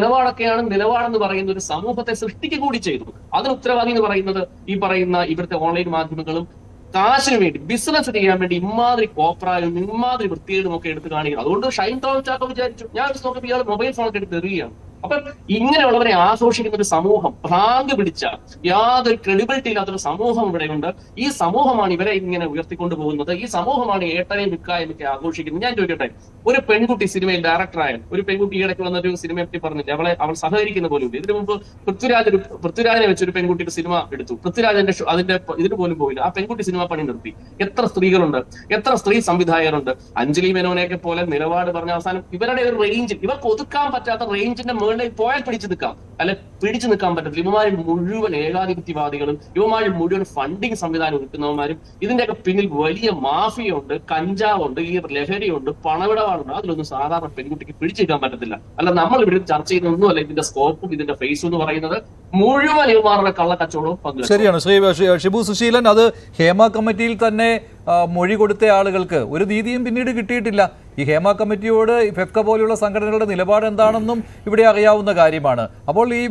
നിലപാടെന്ന് പറയുന്ന ഒരു സമൂഹത്തെ സൃഷ്ടിക്കുക കൂടി ചെയ്തു. അതിന് ഉത്തരവാദി എന്ന് പറയുന്നത് ഈ പറയുന്ന ഇവിടുത്തെ ഓൺലൈൻ മാധ്യമങ്ങളും കാശിന് വേണ്ടി ബിസിനസ് ചെയ്യാൻ വേണ്ടി ഇമാതിരി കോപ്രായും ഇമാതിരി വൃത്തികേടും ഒക്കെ എടുത്ത് കാണിക്കണം. അതുകൊണ്ട് ഷൈൻ ടോം ചാക്കോ വിചാരിച്ചു, ഞാൻ നോക്കിയപ്പോൾ ഇയാൾ മൊബൈൽ ഫോണൊക്കെ എടുത്ത് എറിയുകയാണ്. അപ്പൊ ഇങ്ങനെയുള്ളവരെ ആഘോഷിക്കുന്ന ഒരു സമൂഹം, ഭ്രാന്ത് പിടിച്ച യാതൊരു ക്രെഡിബിലിറ്റി ഇല്ലാത്തൊരു സമൂഹം ഇവിടെയുണ്ട്. ഈ സമൂഹമാണ് ഇവരെ ഇങ്ങനെ ഉയർത്തിക്കൊണ്ടു പോകുന്നത്. ഈ സമൂഹമാണ് ഏട്ടനെയും മിക്കായും ഒക്കെ ആഘോഷിക്കുന്നത്. ഞാൻ ചോദിക്കട്ടെ, ഒരു പെൺകുട്ടി സിനിമയിൽ ഡയറക്ടറായ ഒരു പെൺകുട്ടി ഇടയ്ക്ക് വന്നൊരു സിനിമയെ പറ്റി പറഞ്ഞില്ലേ, അവൾ സഹകരിക്കുന്ന പോലും ഇല്ല. ഇതിനു മുമ്പ് പൃഥ്വിരാജിനെ വെച്ചൊരു പെൺകുട്ടിയുടെ സിനിമ എടുത്തു. പൃഥ്വിരാജിന്റെ അതിന്റെ ഇതിന് പോലും പോയില്ല. ആ പെൺകുട്ടി സിനിമ പണി നിർത്തി. എത്ര സ്ത്രീകളുണ്ട്, എത്ര സ്ത്രീ സംവിധായകരുണ്ട്. അഞ്ജലി മേനോനെയൊക്കെ പോലെ നിലപാട് പറഞ്ഞ അവസാനം ഇവരുടെ ഒരു റേഞ്ചിൽ, ഇവർക്ക് ഒതുക്കാൻ പറ്റാത്ത റേഞ്ചിന്റെ മുകളിൽ പോയാൽ പിടിച്ചു നിൽക്കാം, അല്ലെ പിടിച്ചു നിൽക്കാൻ പറ്റത്തില്ല. ഇവന്മാരിൽ മുഴുവൻ ഏകാധിപത്യവാദികളും ഇവന്മാരിൽ മുഴുവൻ ഫണ്ടിങ് സംവിധാനം ഒരുക്കുന്നവന്മാരും ഇതിന്റെയൊക്കെ പിന്നിൽ വലിയ മാഫിയുണ്ട്, കഞ്ചാവുണ്ട്, ഈ ലഹരിയുണ്ട്, പണവിടപാടുണ്ട്. അതിലൊന്നും സാധാരണ പെൺകുട്ടിക്ക് പിടിച്ചു നിൽക്കാൻ പറ്റത്തില്ല. അല്ല, നമ്മൾ ഇവിടെ ചർച്ച ചെയ്യുന്നൊന്നുമല്ല ഇതിന്റെ സ്കോപ്പും ഇതിന്റെ ഫേസും എന്ന് പറയുന്നത്. മുഴുവൻ ഇവന്മാരുടെ കള്ളക്കച്ചവടവും പങ്കു. ശരിയാണ് ഷിബു സുശീലൻ. അത് ഹേമ കമ്മിറ്റിയിൽ തന്നെ മൊഴി കൊടുത്ത ആളുകൾക്ക് ഒരു നീതിയും പിന്നീട് കിട്ടിയിട്ടില്ല. ഈ ഹേമ കമ്മിറ്റിയോട് ഫെഫ്ക പോലെയുള്ള സംഘടനകളുടെ നിലപാട് എന്താണെന്നും ഇവിടെ അറിയാവുന്ന കാര്യമാണ്. അപ്പോൾ ഈ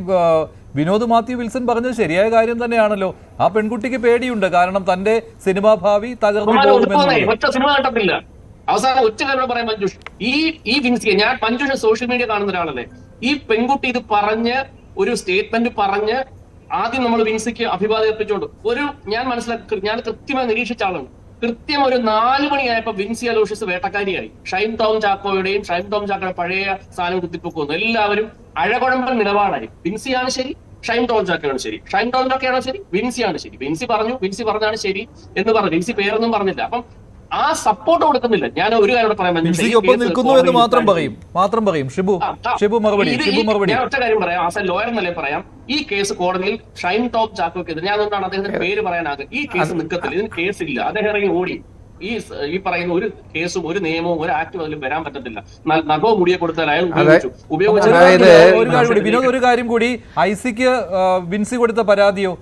വിനോദ് മാത്യു വിൽസൺ പറഞ്ഞത് ശരിയായ കാര്യം തന്നെയാണല്ലോ. ആ പെൺകുട്ടിക്ക് പേടിയുണ്ട്, കാരണം തന്റെ സിനിമാ ഭാവി തകർന്നു പോകുമെന്ന്. അവസാനം ഒറ്റ കാര്യം പറയാൻ മഞ്ജുഷ്, ഈ വിൻസിയെ, ഞാൻ മഞ്ജുഷ് സോഷ്യൽ മീഡിയ കാണുന്ന ഒരാളല്ലേ, ഈ പെൺകുട്ടി ഇത് പറഞ്ഞ് ഒരു സ്റ്റേറ്റ്മെന്റ് പറഞ്ഞ് ആദ്യം നമ്മൾ വിൻസിക്ക് അഭിവാദ്യം അർപ്പിച്ചുകൊണ്ട് ഞാൻ കൃത്യമായി നിരീക്ഷിച്ച ആളാണ്. കൃത്യം ഒരു 4 മണിയായപ്പോ വിൻസി അലോഷ്യസ് വേട്ടക്കാരിയായി. ഷൈൻ ടോം ചാക്കോയുടെയും ഷൈൻ ടോം ചാക്കോയുടെ പഴയ സാധനം കുത്തിപ്പൊക്കുന്നു. എല്ലാവരും അഴകുഴമ്പൻ നിലപാടായി. വിൻസിയാണ് ശരി, ഷൈൻ ടോം ചാക്കോയാണ് ശരി. ഷൈൻ ടോം ചാക്കോയാണോ ശരി, വിൻസിയാണ് ശരി. വിൻസി പറഞ്ഞാണ് ശരി എന്ന് പറഞ്ഞു. വിൻസി പേരൊന്നും പറഞ്ഞില്ല. അപ്പം ആ സപ്പോർട്ട് കൊടുക്കുന്നില്ല. ഞാൻ ഒരു കാര്യം പറയാൻ നിൽക്കുന്നു എന്ന് മാത്രം പറയും. ഷിബു മറുപടി. ഞാൻ ഒറ്റ കാര്യം പറയാം, ആസ് എ ലോയർ എന്നല്ലേ പറയാം. ഈ കേസ് കോടതിയിൽ ഷൈൻ ടോം ചാക്കോക്കെതിരെ, ഞാൻ അതുകൊണ്ടാണ് അദ്ദേഹത്തിന്റെ പേര് പറയാനാകും, ഈ കേസ് നിൽക്കത്തില്ല, ഇതിന് കേസില്ല. അദ്ദേഹം ഇറങ്ങി ഓടി. ഈ പറയുന്ന ഒരു കേസും ഒരു നിയമവും ഒരു ആക്ടും അതിൽ വരാൻ പറ്റത്തില്ല. നഖോ മുടിയെ കൊടുത്താൽ അയാൾ വിനോദ്, ഒരു കാര്യം കൂടി, ഐസിക്ക് വിൻസി കൊടുത്ത പരാതിയോ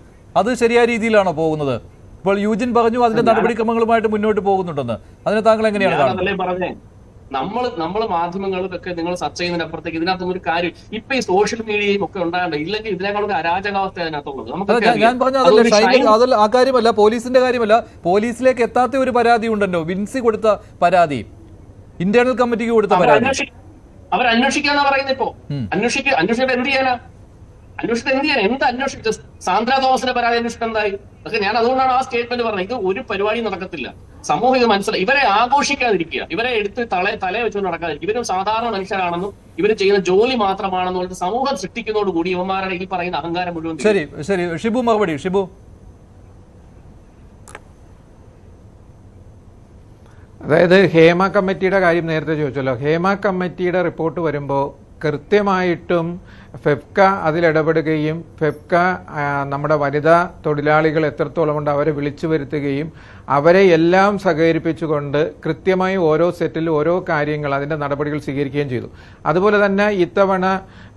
അത് ശരിയായ രീതിയിലാണോ പോകുന്നത്? ഇപ്പോൾ യൂജിൻ പറഞ്ഞു അതിന്റെ നടപടിക്രമങ്ങളുമായിട്ട് മുന്നോട്ട് പോകുന്നുണ്ടെന്ന്. അതിനെ താങ്കൾ എങ്ങനെയാണ് പറഞ്ഞത്? നമ്മൾ മാധ്യമങ്ങളിലൊക്കെ നിങ്ങൾ ചർച്ച ചെയ്യുന്നതിനപ്പുറത്തേക്ക് ഇതിനകത്തൊന്നും ഒരു കാര്യം ഇപ്പൊ ഈ സോഷ്യൽ മീഡിയയും ഒക്കെ ഉണ്ടാകണ്ട. ഇല്ലെങ്കിൽ ഇതിനേക്കാളൊക്കെ അരാജകാവസ്ഥ അതിനകത്തുള്ളത്. ഞാൻ പറഞ്ഞ അതല്ല, ആ കാര്യമല്ല, പോലീസിന്റെ കാര്യമല്ല. പോലീസിലേക്ക് എത്താത്ത ഒരു പരാതി ഉണ്ടല്ലോ, വിൻസി കൊടുത്ത പരാതി, ഇന്റേണൽ കമ്മിറ്റിക്ക് കൊടുത്ത പരാതി. അവരന്വേഷിക്കാന്നാ പറയുന്നത്. ഇപ്പോ അന്വേഷിച്ചിട്ട് എന്ത് ചെയ്യാനാ? എന്ത് അന്വേഷിച്ചു? സാന്ദ്ര തോമസിന്റെ പരാതി അന്വേഷിച്ചിട്ട് എന്തായി? അതൊക്കെ ഞാൻ അതുകൊണ്ടാണ് ആ സ്റ്റേറ്റ്മെന്റ് പറഞ്ഞത്. ഇത് ഒരു പരിപാടി നടക്കത്തില്ല. സമൂഹം ഇത് മനസ്സിലായി. ഇവരെ ആഘോഷിക്കാതിരിക്കുക, ഇവരെ എടുത്ത് തലയെ വെച്ചുകൊണ്ട് നടക്കാതിരിക്കുക. ഇവരും സാധാരണ മനുഷ്യരാണെന്നും ഇവർ ചെയ്യുന്ന ജോലി മാത്രമാണെന്നും സമൂഹം സൃഷ്ടിക്കുന്നതോടുകൂടി ഇവന്മാരുടെ ഈ പറയുന്ന അഹങ്കാരം മുഴുവൻ. ശരി ഷിബു മറുപടി. ഷിബു, അതായത് ഹേമ കമ്മിറ്റിയുടെ കാര്യം നേരത്തെ ചോദിച്ചല്ലോ. ഹേമ കമ്മിറ്റിയുടെ റിപ്പോർട്ട് വരുമ്പോൾ കൃത്യമായിട്ടും ഫെഫ്ക അതിലിടപെടുകയും ഫെഫ്ക നമ്മുടെ വനിതാ തൊഴിലാളികൾ എത്രത്തോളം ഉണ്ട് അവരെ വിളിച്ചു വരുത്തുകയും അവരെ എല്ലാം സഹകരിപ്പിച്ചുകൊണ്ട് കൃത്യമായി ഓരോ സെറ്റിൽ ഓരോ കാര്യങ്ങൾ അതിൻ്റെ നടപടികൾ സ്വീകരിക്കുകയും ചെയ്തു. അതുപോലെ തന്നെ ഇത്തവണ,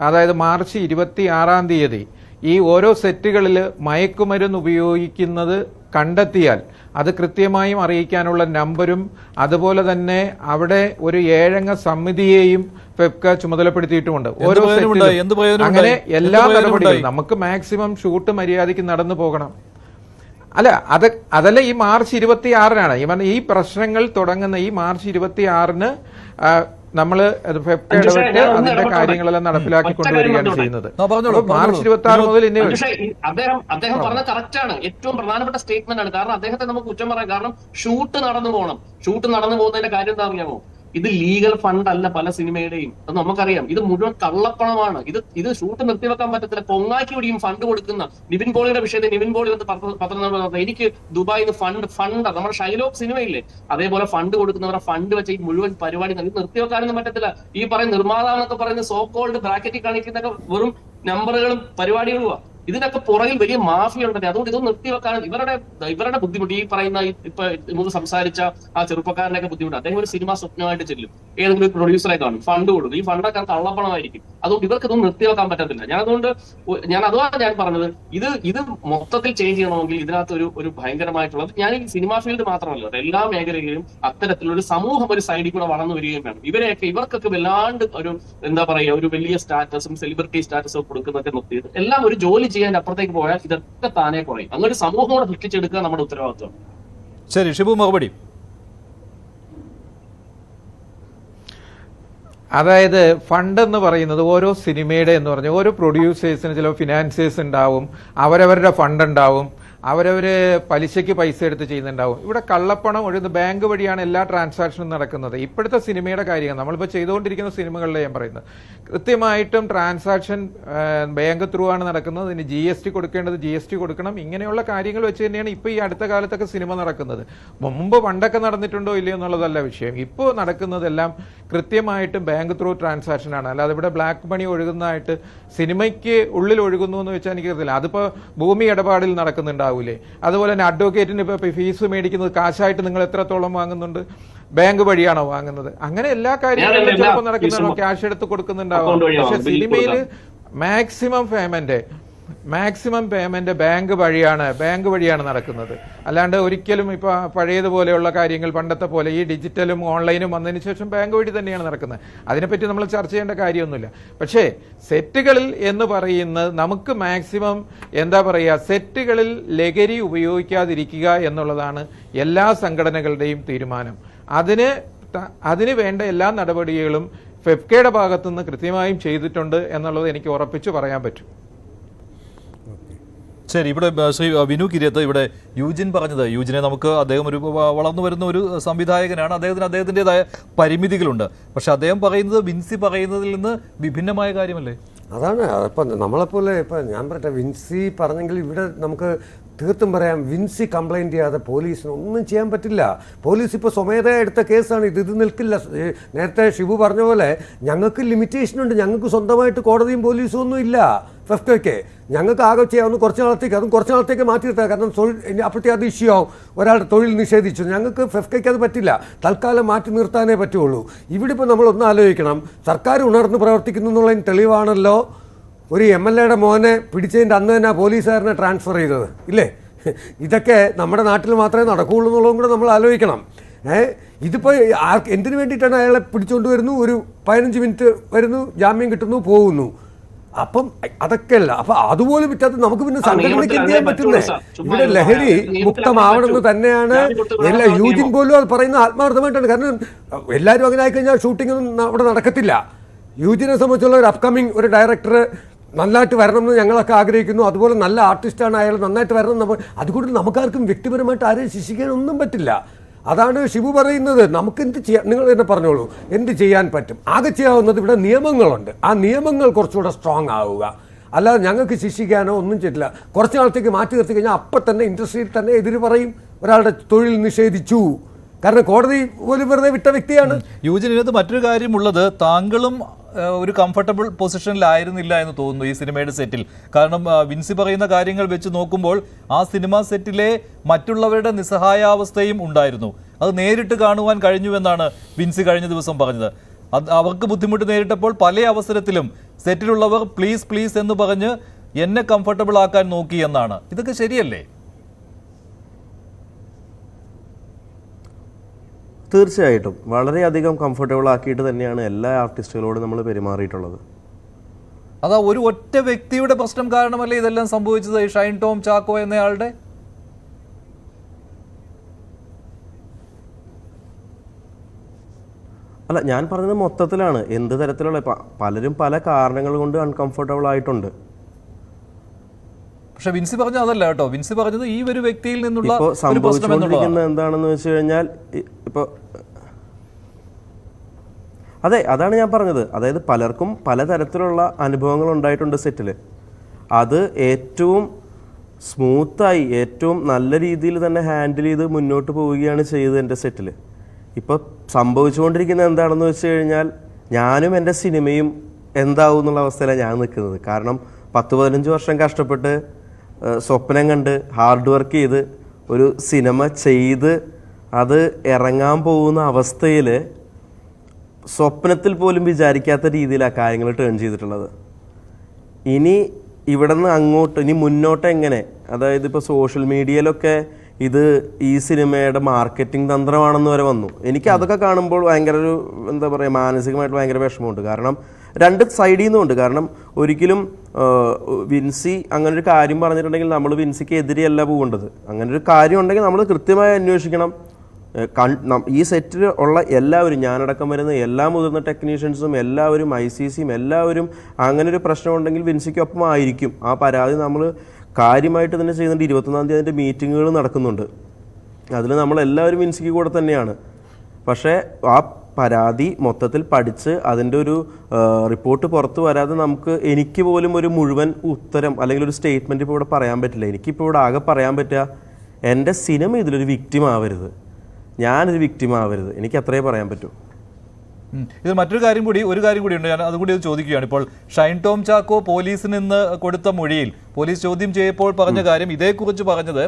അതായത് മാർച്ച് 26-ാം തീയതി ഈ ഓരോ സെറ്റുകളിൽ മയക്കുമരുന്ന് ഉപയോഗിക്കുന്നത് കണ്ടെത്തിയാൽ അത് കൃത്യമായും അറിയിക്കാനുള്ള നമ്പരും, അതുപോലെ തന്നെ അവിടെ ഒരു 7-അംഗ സമിതിയെയും ഫെഫ്ക ചുമതലപ്പെടുത്തിയിട്ടുമുണ്ട്. ഓരോ സെറ്റിലും അങ്ങനെ എല്ലാ നടപടികളും നമുക്ക് മാക്സിമം ഷൂട്ട് മര്യാദയ്ക്ക് നടന്നു പോകണം. അല്ല, അതല്ല, ഈ മാർച്ച് 26-നാണ് ഈ പ്രശ്നങ്ങൾ തുടങ്ങുന്ന. ഈ മാർച്ച് 26-ന് നമ്മള് അതിന്റെ കാര്യങ്ങളെല്ലാം നടപ്പിലാക്കി കൊണ്ടുവരികയാണ് ചെയ്യുന്നത്. മാർച്ച് 26 മുതൽ അദ്ദേഹം പറഞ്ഞ കറക്റ്റാണ്. ഏറ്റവും പ്രധാനപ്പെട്ട സ്റ്റേറ്റ്മെന്റ് ആണ്. കാരണം അദ്ദേഹത്തെ നമുക്ക് കുറ്റം പറയാം. കാരണം ഷൂട്ട് നടന്നു പോകുന്നതിന്റെ കാര്യം എന്താ അറിയാമോ? ഇത് ലീഗൽ ഫണ്ട് അല്ല പല സിനിമയുടെയും, അത് നമുക്കറിയാം. ഇത് മുഴുവൻ കള്ളപ്പണമാണ്. ഇത് ഷൂട്ട് നിർത്തിവെക്കാൻ പറ്റത്തില്ല. പൊങ്ങാക്കി പിടിയും ഫണ്ട് കൊടുക്കുന്ന നിവിൻ പോളിയുടെ വിഷയത്തിൽ നിവിൻ പോളി പത്രം എനിക്ക് ദുബായിൽ നിന്ന് ഫണ്ട് നമ്മുടെ ഷൈലോക്ക് സിനിമയില്ലേ, അതേപോലെ ഫണ്ട് കൊടുക്കുന്നവരെ ഫണ്ട് വെച്ച് ഈ മുഴുവൻ പരിപാടി നിർത്തിവെക്കാനൊന്നും പറ്റത്തില്ല. ഈ പറയുന്ന നിർമ്മാതാവെന്നൊക്കെ പറയുന്ന സോ കോൾഡ് ബ്രാക്കറ്റിൽ കാണിക്കുന്നൊക്കെ വെറും നമ്പറുകളും പരിപാടികളുമാണ്. ഇതിനൊക്കെ പുറകിൽ വലിയ മാഫിയ ഉണ്ടല്ലേ. അതുകൊണ്ട് ഇത് നിർത്തിവെക്കാൻ ഇവരുടെ ബുദ്ധിമുട്ട്, ഈ പറയുന്ന ഇപ്പൊ സംസാരിച്ച ആ ചെറുപ്പക്കാരനൊക്കെ ബുദ്ധിമുട്ട്. അദ്ദേഹം ഒരു സിനിമ സ്വപ്നമായിട്ട് ചെല്ലും, ഏതെങ്കിലും ഒരു പ്രൊഡ്യൂസറെ കാണും, ഫണ്ട് കൊടുക്കും. ഈ ഫണ്ടൊക്കെ കള്ളപ്പണമായിരിക്കും. അതുകൊണ്ട് ഇവർക്ക് ഇതൊന്നും നിർത്തിവെക്കാൻ പറ്റത്തില്ല. അതാണ് ഞാൻ പറഞ്ഞത്, ഇത് മൊത്തത്തിൽ ചേഞ്ച് ചെയ്യണമെങ്കിൽ ഇതിനകത്ത് ഒരു ഭയങ്കരമായിട്ടുള്ളത്, ഞാൻ ഈ സിനിമാ ഫീൽഡ് മാത്രമല്ല, എല്ലാ മേഖലയിലും അത്തരത്തിലൊരു സമൂഹം ഒരു സൈഡിൽ കൂടെ വളർന്നു വരികയും വേണം. ഇവർക്കൊക്കെ വല്ലാണ്ട് ഒരു എന്താ പറയുക, ഒരു വലിയ സ്റ്റാറ്റസും സെലിബ്രിറ്റി സ്റ്റാറ്റസും കൊടുക്കുന്നതൊക്കെ നിർത്തിയത് എല്ലാം ഒരു ജോലി ചെയ്യാൻ അപ്പുറത്തേക്ക് പോയാൽ ഇതൊക്കെ താനേ കുറയും. അങ്ങനെ സമൂഹം കൂടെ സൃഷ്ടിച്ചെടുക്കുക നമ്മുടെ ഉത്തരവാദിത്വം. ശരി, ഷിബു മറുപടി. അതായത് ഫണ്ട് എന്ന് പറയുന്നത് ഓരോ സിനിമയുടെ എന്ന് പറഞ്ഞാൽ ഓരോ പ്രൊഡ്യൂസേഴ്സിന് ചില ഫിനാൻസിയേഴ്സ് ഉണ്ടാവും, അവരവരുടെ ഫണ്ട് ഉണ്ടാവും, അവരവര് പലിശയ്ക്ക് പൈസ എടുത്ത് ചെയ്യുന്നുണ്ടാവും. ഇവിടെ കള്ളപ്പണം ഒഴുകുന്ന ബാങ്ക് വഴിയാണ് എല്ലാ ട്രാൻസാക്ഷനും നടക്കുന്നത്. ഇപ്പോഴത്തെ സിനിമയുടെ കാര്യം നമ്മളിപ്പോൾ ചെയ്തുകൊണ്ടിരിക്കുന്ന സിനിമകളിലെ ഞാൻ പറയുന്നത്, കൃത്യമായിട്ടും ട്രാൻസാക്ഷൻ ബാങ്ക് ത്രൂ ആണ് നടക്കുന്നത്. ഇതിന് GST കൊടുക്കേണ്ടത് GST കൊടുക്കണം. ഇങ്ങനെയുള്ള കാര്യങ്ങൾ വെച്ച് തന്നെയാണ് ഇപ്പോൾ ഈ അടുത്ത കാലത്തൊക്കെ സിനിമ നടക്കുന്നത്. മുമ്പ് പണ്ടൊക്കെ നടന്നിട്ടുണ്ടോ ഇല്ലയോ എന്നുള്ളതല്ല വിഷയം. ഇപ്പോൾ നടക്കുന്നതെല്ലാം കൃത്യമായിട്ടും ബാങ്ക് ത്രൂ ട്രാൻസാക്ഷൻ ആണ്. അല്ലാതെ ഇവിടെ ബ്ലാക്ക് മണി ഒഴുകുന്നതായിട്ട് സിനിമയ്ക്ക് ഉള്ളിൽ ഒഴുകുന്നു എന്ന് വെച്ചാൽ എനിക്കറിയില്ല. അതിപ്പോൾ ഭൂമി ഇടപാടിൽ നടക്കുന്നുണ്ടാവും. അതുപോലെ തന്നെ അഡ്വക്കേറ്റിന് ഇപ്പൊ ഫീസ് മേടിക്കുന്നത് കാശായിട്ട് നിങ്ങൾ എത്രത്തോളം വാങ്ങുന്നുണ്ട്, ബാങ്ക് വഴിയാണോ വാങ്ങുന്നത്? അങ്ങനെ എല്ലാ കാര്യങ്ങളും ചിലപ്പോൾ നടക്കുന്നതാണോ, ക്യാഷ് എടുത്ത് കൊടുക്കുന്നുണ്ടാവും. പക്ഷെ സിനിമയിൽ മാക്സിമം പേയ്മെന്റ് ബാങ്ക് വഴിയാണ് നടക്കുന്നത്. അല്ലാണ്ട് ഒരിക്കലും ഇപ്പൊ പഴയതുപോലെയുള്ള കാര്യങ്ങൾ പണ്ടത്തെ പോലെ ഈ ഡിജിറ്റലും ഓൺലൈനും വന്നതിന് ശേഷം ബാങ്ക് വഴി തന്നെയാണ് നടക്കുന്നത്. അതിനെപ്പറ്റി നമ്മൾ ചർച്ച ചെയ്യേണ്ട കാര്യമൊന്നുമില്ല. പക്ഷേ സെറ്റുകളിൽ എന്ന് പറയുന്നത് നമുക്ക് മാക്സിമം എന്താ പറയുക, സെറ്റുകളിൽ ലഹരി ഉപയോഗിക്കാതിരിക്കുക എന്നുള്ളതാണ് എല്ലാ സംഘടനകളുടെയും തീരുമാനം. അതിന് വേണ്ട എല്ലാ നടപടികളും ഫെഫ്കയുടെ ഭാഗത്തുനിന്ന് കൃത്യമായും ചെയ്തിട്ടുണ്ട് എന്നുള്ളത് എനിക്ക് ഉറപ്പിച്ചു പറയാൻ പറ്റും. ശരി, ഇവിടെ ശ്രീ വിനു കിരിയത്ത്, ഇവിടെ യൂജിൻ പറഞ്ഞത്, യൂജിനെ നമുക്ക് അദ്ദേഹം ഒരു വളർന്നു വരുന്ന ഒരു സംവിധായകനാണ്, അദ്ദേഹത്തിൻ്റെതായ പരിമിതികളുണ്ട്. പക്ഷെ അദ്ദേഹം പറയുന്നത് വിൻസി പറയുന്നതിൽ നിന്ന് വിഭിന്നമായ കാര്യമല്ലേ? അതാണ് ഇപ്പം നമ്മളെപ്പോലെ ഇപ്പം ഞാൻ പറയട്ടെ, വിൻസി പറഞ്ഞെങ്കിൽ ഇവിടെ നമുക്ക് തീർത്തും പറയാം, വിൻസി കംപ്ലൈൻറ്റ് ചെയ്യാതെ പോലീസിന് ഒന്നും ചെയ്യാൻ പറ്റില്ല. പോലീസ് ഇപ്പോൾ സ്വമേധയാ എടുത്ത കേസാണ് ഇത് നിൽക്കില്ല. നേരത്തെ ഷിബു പറഞ്ഞ പോലെ ഞങ്ങൾക്ക് ലിമിറ്റേഷൻ ഉണ്ട്. ഞങ്ങൾക്ക് സ്വന്തമായിട്ട് കോടതിയും പോലീസും ഒന്നും ഇല്ല. ഫെഫ്കയ്ക്ക് ഞങ്ങൾക്ക് ആകെ ചെയ്യാവുന്ന കുറച്ച് നാളത്തേക്ക് മാറ്റി നിർത്താം. കാരണം അപ്പോഴത്തേക്ക് അത് ഇഷ്യൂ ആവും, ഒരാളുടെ തൊഴിൽ നിഷേധിച്ചു. ഞങ്ങൾക്ക് ഫെഫ്കയ്ക്ക് അത് പറ്റില്ല, തൽക്കാലം മാറ്റി നിർത്താനേ പറ്റുള്ളൂ. ഇവിടെ ഇപ്പോൾ നമ്മളൊന്ന് ആലോചിക്കണം, സർക്കാർ ഉണർന്ന് പ്രവർത്തിക്കുന്നു എന്നുള്ളതിന് തെളിവാണല്ലോ ഒരു MLA മോനെ പിടിച്ചതിൻ്റെ അന്ന് തന്നെ പോലീസുകാരനെ ട്രാൻസ്ഫർ ചെയ്തത്, ഇല്ലേ? ഇതൊക്കെ നമ്മുടെ നാട്ടിൽ മാത്രമേ നടക്കുകയുള്ളൂ എന്നുള്ളതും കൂടെ നമ്മൾ ആലോചിക്കണം. ഇതിപ്പോൾ എന്തിനു വേണ്ടിയിട്ടാണ് അയാളെ പിടിച്ചുകൊണ്ട് വരുന്നു, ഒരു 15 മിനിറ്റ് വരുന്നു, ജാമ്യം കിട്ടുന്നു, പോകുന്നു. അപ്പം അതൊക്കെയല്ല. അപ്പം അതുപോലും വിറ്റാത്ത നമുക്ക് പിന്നെ സംഘടനയ്ക്ക് എന്ത് ചെയ്യാൻ പറ്റുന്നത്? ഇവിടെ ലഹരി മുക്തമാവണമെന്ന് തന്നെയാണ് എല്ലാ യൂജിൻ പോലും അത് പറയുന്നത് ആത്മാർത്ഥമായിട്ടാണ്. കാരണം എല്ലാവരും അങ്ങനെ ആയിക്കഴിഞ്ഞാൽ ഷൂട്ടിങ്ങൊന്നും അവിടെ നടക്കത്തില്ല. യൂജിനെ സംബന്ധിച്ചുള്ള ഒരു അപ്കമിങ് ഒരു ഡയറക്ടർ നല്ലതായിട്ട് വരണമെന്ന് ഞങ്ങളൊക്കെ ആഗ്രഹിക്കുന്നു. അതുപോലെ നല്ല ആർട്ടിസ്റ്റാണ് അയാൾ, നന്നായിട്ട് വരണം. അതുകൊണ്ട് നമുക്കാർക്കും വ്യക്തിപരമായിട്ട് ആരെയും ശിക്ഷിക്കാനൊന്നും പറ്റില്ല. അതാണ് ഷിബു പറയുന്നത്. നമുക്ക് എന്ത് ചെയ്യാൻ, നിങ്ങൾ തന്നെ പറഞ്ഞോളൂ, എന്ത് ചെയ്യാൻ പറ്റും? ആകെ ചെയ്യാവുന്നത് ഇവിടെ നിയമങ്ങളുണ്ട്. ആ നിയമങ്ങൾ കുറച്ചുകൂടെ സ്ട്രോങ് ആവുക. അല്ലാതെ ഞങ്ങൾക്ക് ശിക്ഷിക്കാനോ ഒന്നും ചെയ്തില്ല. കുറച്ച് നാളത്തേക്ക് മാറ്റി നിർത്തി കഴിഞ്ഞാൽ അപ്പം തന്നെ ഇൻഡസ്ട്രിയിൽ തന്നെ എതിര് പറയും, ഒരാളുടെ തൊഴിൽ നിഷേധിച്ചു. കാരണം കോടതി പോലും വെറുതെ വിട്ട വ്യക്തിയാണ്. യൂജിനകത്ത് മറ്റൊരു കാര്യമുള്ളത്, താങ്കളും ഒരു കംഫർട്ടബിൾ പൊസിഷനിലായിരുന്നില്ല എന്ന് തോന്നുന്നു ഈ സിനിമയുടെ സെറ്റിൽ. കാരണം വിൻസി പറയുന്ന കാര്യങ്ങൾ വെച്ച് നോക്കുമ്പോൾ ആ സിനിമാ സെറ്റിലെ മറ്റുള്ളവരുടെ നിസ്സഹായാവസ്ഥയും ഉണ്ടായിരുന്നു. അത് നേരിട്ട് കാണുവാൻ കഴിഞ്ഞുവെന്നാണ് വിൻസി കഴിഞ്ഞ ദിവസം പറഞ്ഞത്. അവർക്ക് ബുദ്ധിമുട്ട് നേരിട്ടപ്പോൾ പല അവസരത്തിലും സെറ്റിലുള്ളവർ പ്ലീസ് പ്ലീസ് എന്ന് പറഞ്ഞ് എന്നെ കംഫർട്ടബിൾ ആക്കാൻ നോക്കി എന്നാണ്. ഇതൊക്കെ ശരിയല്ലേ? തീർച്ചയായിട്ടും വളരെയധികം കംഫർട്ടബിൾ ആക്കിയിട്ട് തന്നെയാണ് എല്ലാ ആർട്ടിസ്റ്റുകളോടും നമ്മൾ പെരുമാറിയിട്ടുള്ളത്. അതാ ഒരു ഒറ്റ വ്യക്തിയുടെ പ്രശ്നം കാരണമല്ലേ ഇതെല്ലാം സംഭവിച്ചത്? ഷൈൻ ടോം ചാക്കോ എന്നയാളുടെ അല്ല, ഞാൻ പറഞ്ഞത് മൊത്തത്തിലാണ്. എന്ത് തരത്തിലുള്ള പലരും പല കാരണങ്ങൾ കൊണ്ട് അൺകംഫർട്ടബിൾ ആയിട്ടുണ്ട്. പക്ഷെ വിൻസി പറഞ്ഞ അതല്ല കേട്ടോ. വിൻസി പറഞ്ഞത് ഈ ഒരു വ്യക്തിയിൽ നിന്നുള്ള സംഭവിച്ചുകൊണ്ടിരിക്കുന്നത് എന്താണെന്ന് വെച്ച് കഴിഞ്ഞാൽ, ഇപ്പോൾ അതെ, അതാണ് ഞാൻ പറഞ്ഞത്. അതായത് പലർക്കും പലതരത്തിലുള്ള അനുഭവങ്ങൾ ഉണ്ടായിട്ടുണ്ട് സെറ്റിൽ. അത് ഏറ്റവും സ്മൂത്തായി ഏറ്റവും നല്ല രീതിയിൽ തന്നെ ഹാൻഡിൽ ചെയ്ത് മുന്നോട്ട് പോവുകയാണ് ചെയ്തത് എൻ്റെ സെറ്റിൽ. ഇപ്പോൾ സംഭവിച്ചുകൊണ്ടിരിക്കുന്നത് എന്താണെന്ന് വെച്ച് കഴിഞ്ഞാൽ ഞാനും എൻ്റെ സിനിമയും എന്താവും എന്നുള്ള അവസ്ഥയിലാണ് ഞാൻ നിൽക്കുന്നത്. കാരണം 10-15 വർഷം കഷ്ടപ്പെട്ട് സ്വപ്നം കണ്ട് ഹാർഡ് വർക്ക് ചെയ്ത് ഒരു സിനിമ ചെയ്ത് അത് ഇറങ്ങാൻ പോകുന്ന അവസ്ഥയിൽ സ്വപ്നത്തിൽ പോലും വിചാരിക്കാത്ത രീതിയിലാണ് കാര്യങ്ങൾ ടേൺ ചെയ്തിട്ടുള്ളത്. ഇനി ഇവിടെ നിന്ന് അങ്ങോട്ട് ഇനി മുന്നോട്ട് എങ്ങനെ, അതായത് ഇപ്പോൾ സോഷ്യൽ മീഡിയയിലൊക്കെ ഇത് ഈ സിനിമയുടെ മാർക്കറ്റിംഗ് തന്ത്രമാണെന്ന് വരെ വന്നു. എനിക്ക് അതൊക്കെ കാണുമ്പോൾ ഭയങ്കര ഒരു എന്താ പറയുക, മാനസികമായിട്ട് ഭയങ്കര വിഷമമുണ്ട്. കാരണം രണ്ട് സൈഡിൽ നിന്നുണ്ട്. കാരണം ഒരിക്കലും വിൻസി അങ്ങനൊരു കാര്യം പറഞ്ഞിട്ടുണ്ടെങ്കിൽ നമ്മൾ വിൻസിക്ക് എതിരെയല്ല പോകേണ്ടത്. അങ്ങനൊരു കാര്യം ഉണ്ടെങ്കിൽ നമ്മൾ കൃത്യമായി അന്വേഷിക്കണം. ഈ സെറ്റിൽ ഉള്ള എല്ലാവരും, ഞാനടക്കം വരുന്ന എല്ലാ മുതിർന്ന ടെക്നീഷ്യൻസും എല്ലാവരും ICCയും എല്ലാവരും അങ്ങനെ ഒരു പ്രശ്നമുണ്ടെങ്കിൽ വിൻസിക്കൊപ്പം ആയിരിക്കും. ആ പരാതി നമ്മൾ കാര്യമായിട്ട് തന്നെ ചെയ്യുന്നുണ്ട്. 21-ാം തീയതി അതിൻ്റെ മീറ്റിങ്ങുകൾ നടക്കുന്നുണ്ട്. അതിൽ നമ്മളെല്ലാവരും വിൻസിക്ക് കൂടെ തന്നെയാണ്. പക്ഷേ ആ പരാതി മൊത്തത്തിൽ പഠിച്ച് അതിൻ്റെ ഒരു റിപ്പോർട്ട് പുറത്ത് വരാതെ എനിക്ക് പോലും ഒരു മുഴുവൻ ഉത്തരം അല്ലെങ്കിൽ ഒരു സ്റ്റേറ്റ്മെൻറ്റ് ഇപ്പോൾ ഇവിടെ പറയാൻ പറ്റില്ല. എനിക്കിപ്പോൾ ഇവിടെ ആകെ പറയാൻ പറ്റുക, എൻ്റെ സിനിമ ഇതിലൊരു വിക്ടിം ആവരുത്, ഞാനൊരു വിക്ടിം ആവരുത്. എനിക്ക് അത്രേ പറയാൻ പറ്റൂ. ഇത് മറ്റൊരു കാര്യം കൂടി ഉണ്ട്, ഞാൻ അതുകൂടി ഇത് ചോദിക്കുകയാണ്. ഇപ്പോൾ ഷൈൻ ടോം ചാക്കോ പോലീസിൽ നിന്ന് കൊടുത്ത മൊഴിയിൽ പോലീസ് ചോദ്യം ചെയ്യപ്പോൾ പറഞ്ഞ കാര്യം, ഇതേക്കുറിച്ച് പറഞ്ഞത്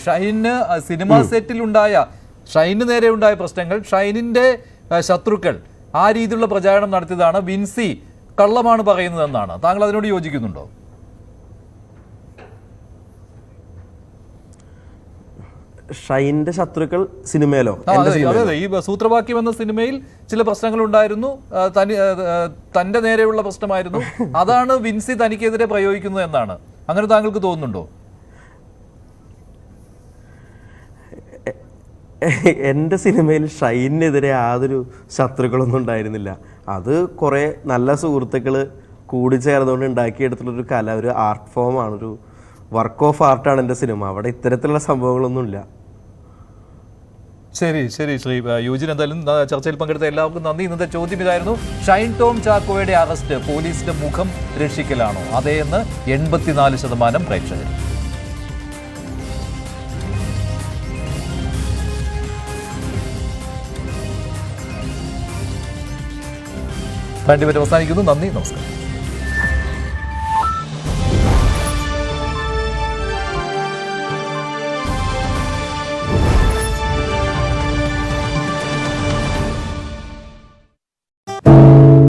ഷൈന് സിനിമാ സെറ്റിലുണ്ടായ ഷൈന് നേരെ ഉണ്ടായ പ്രശ്നങ്ങൾ ഷൈനിന്റെ ശത്രുക്കൾ ആ രീതിയിലുള്ള പ്രചാരണം നടത്തിയതാണ്, വിൻസി കള്ളമാണ് പറയുന്നതെന്നാണ്. താങ്കൾ അതിനോട് യോജിക്കുന്നുണ്ടോ? ഷൈൻ്റെ ശത്രുക്കൾ സിനിമയിലോ? അതെ, ഈ സൂത്രവാക്യം എന്ന സിനിമയിൽ ചില പ്രശ്നങ്ങൾ ഉണ്ടായിരുന്നു, തന്റെ നേരെയുള്ള പ്രശ്നമായിരുന്നു, അതാണ് വിൻസി തനിക്കെതിരെ പ്രയോഗിക്കുന്നത് എന്നാണ്. അങ്ങനെ താങ്കൾക്ക് തോന്നുന്നുണ്ടോ? എൻ്റെ സിനിമയിൽ ഷൈനെതിരെ യാതൊരു ശത്രുക്കളൊന്നും ഉണ്ടായിരുന്നില്ല. അത് കുറേ നല്ല സുഹൃത്തുക്കൾ കൂടിച്ചേർന്നുകൊണ്ട് ഉണ്ടാക്കിയെടുത്തുള്ളൊരു കല, ഒരു ആർട്ട് ഫോമാണ്, ഒരു വർക്ക് ഓഫ് ആർട്ടാണ് എൻ്റെ സിനിമ. അവിടെ ഇത്തരത്തിലുള്ള സംഭവങ്ങളൊന്നുമില്ല. ശരി ശ്രീ യൂജിൻ, എന്തായാലും ചർച്ചയിൽ പങ്കെടുത്ത എല്ലാവർക്കും നന്ദി. ഇന്നത്തെ ചോദ്യം ഇതായിരുന്നു, ഷൈൻ ടോം ചാക്കോയുടെ അറസ്റ്റ് പോലീസിന്റെ മുഖം രക്ഷിക്കലാണോ? അതേ എന്ന് 84% പ്രേക്ഷകർ. രണ്ടുപേരും അവസാനിക്കുന്നു. നന്ദി, നമസ്കാരം.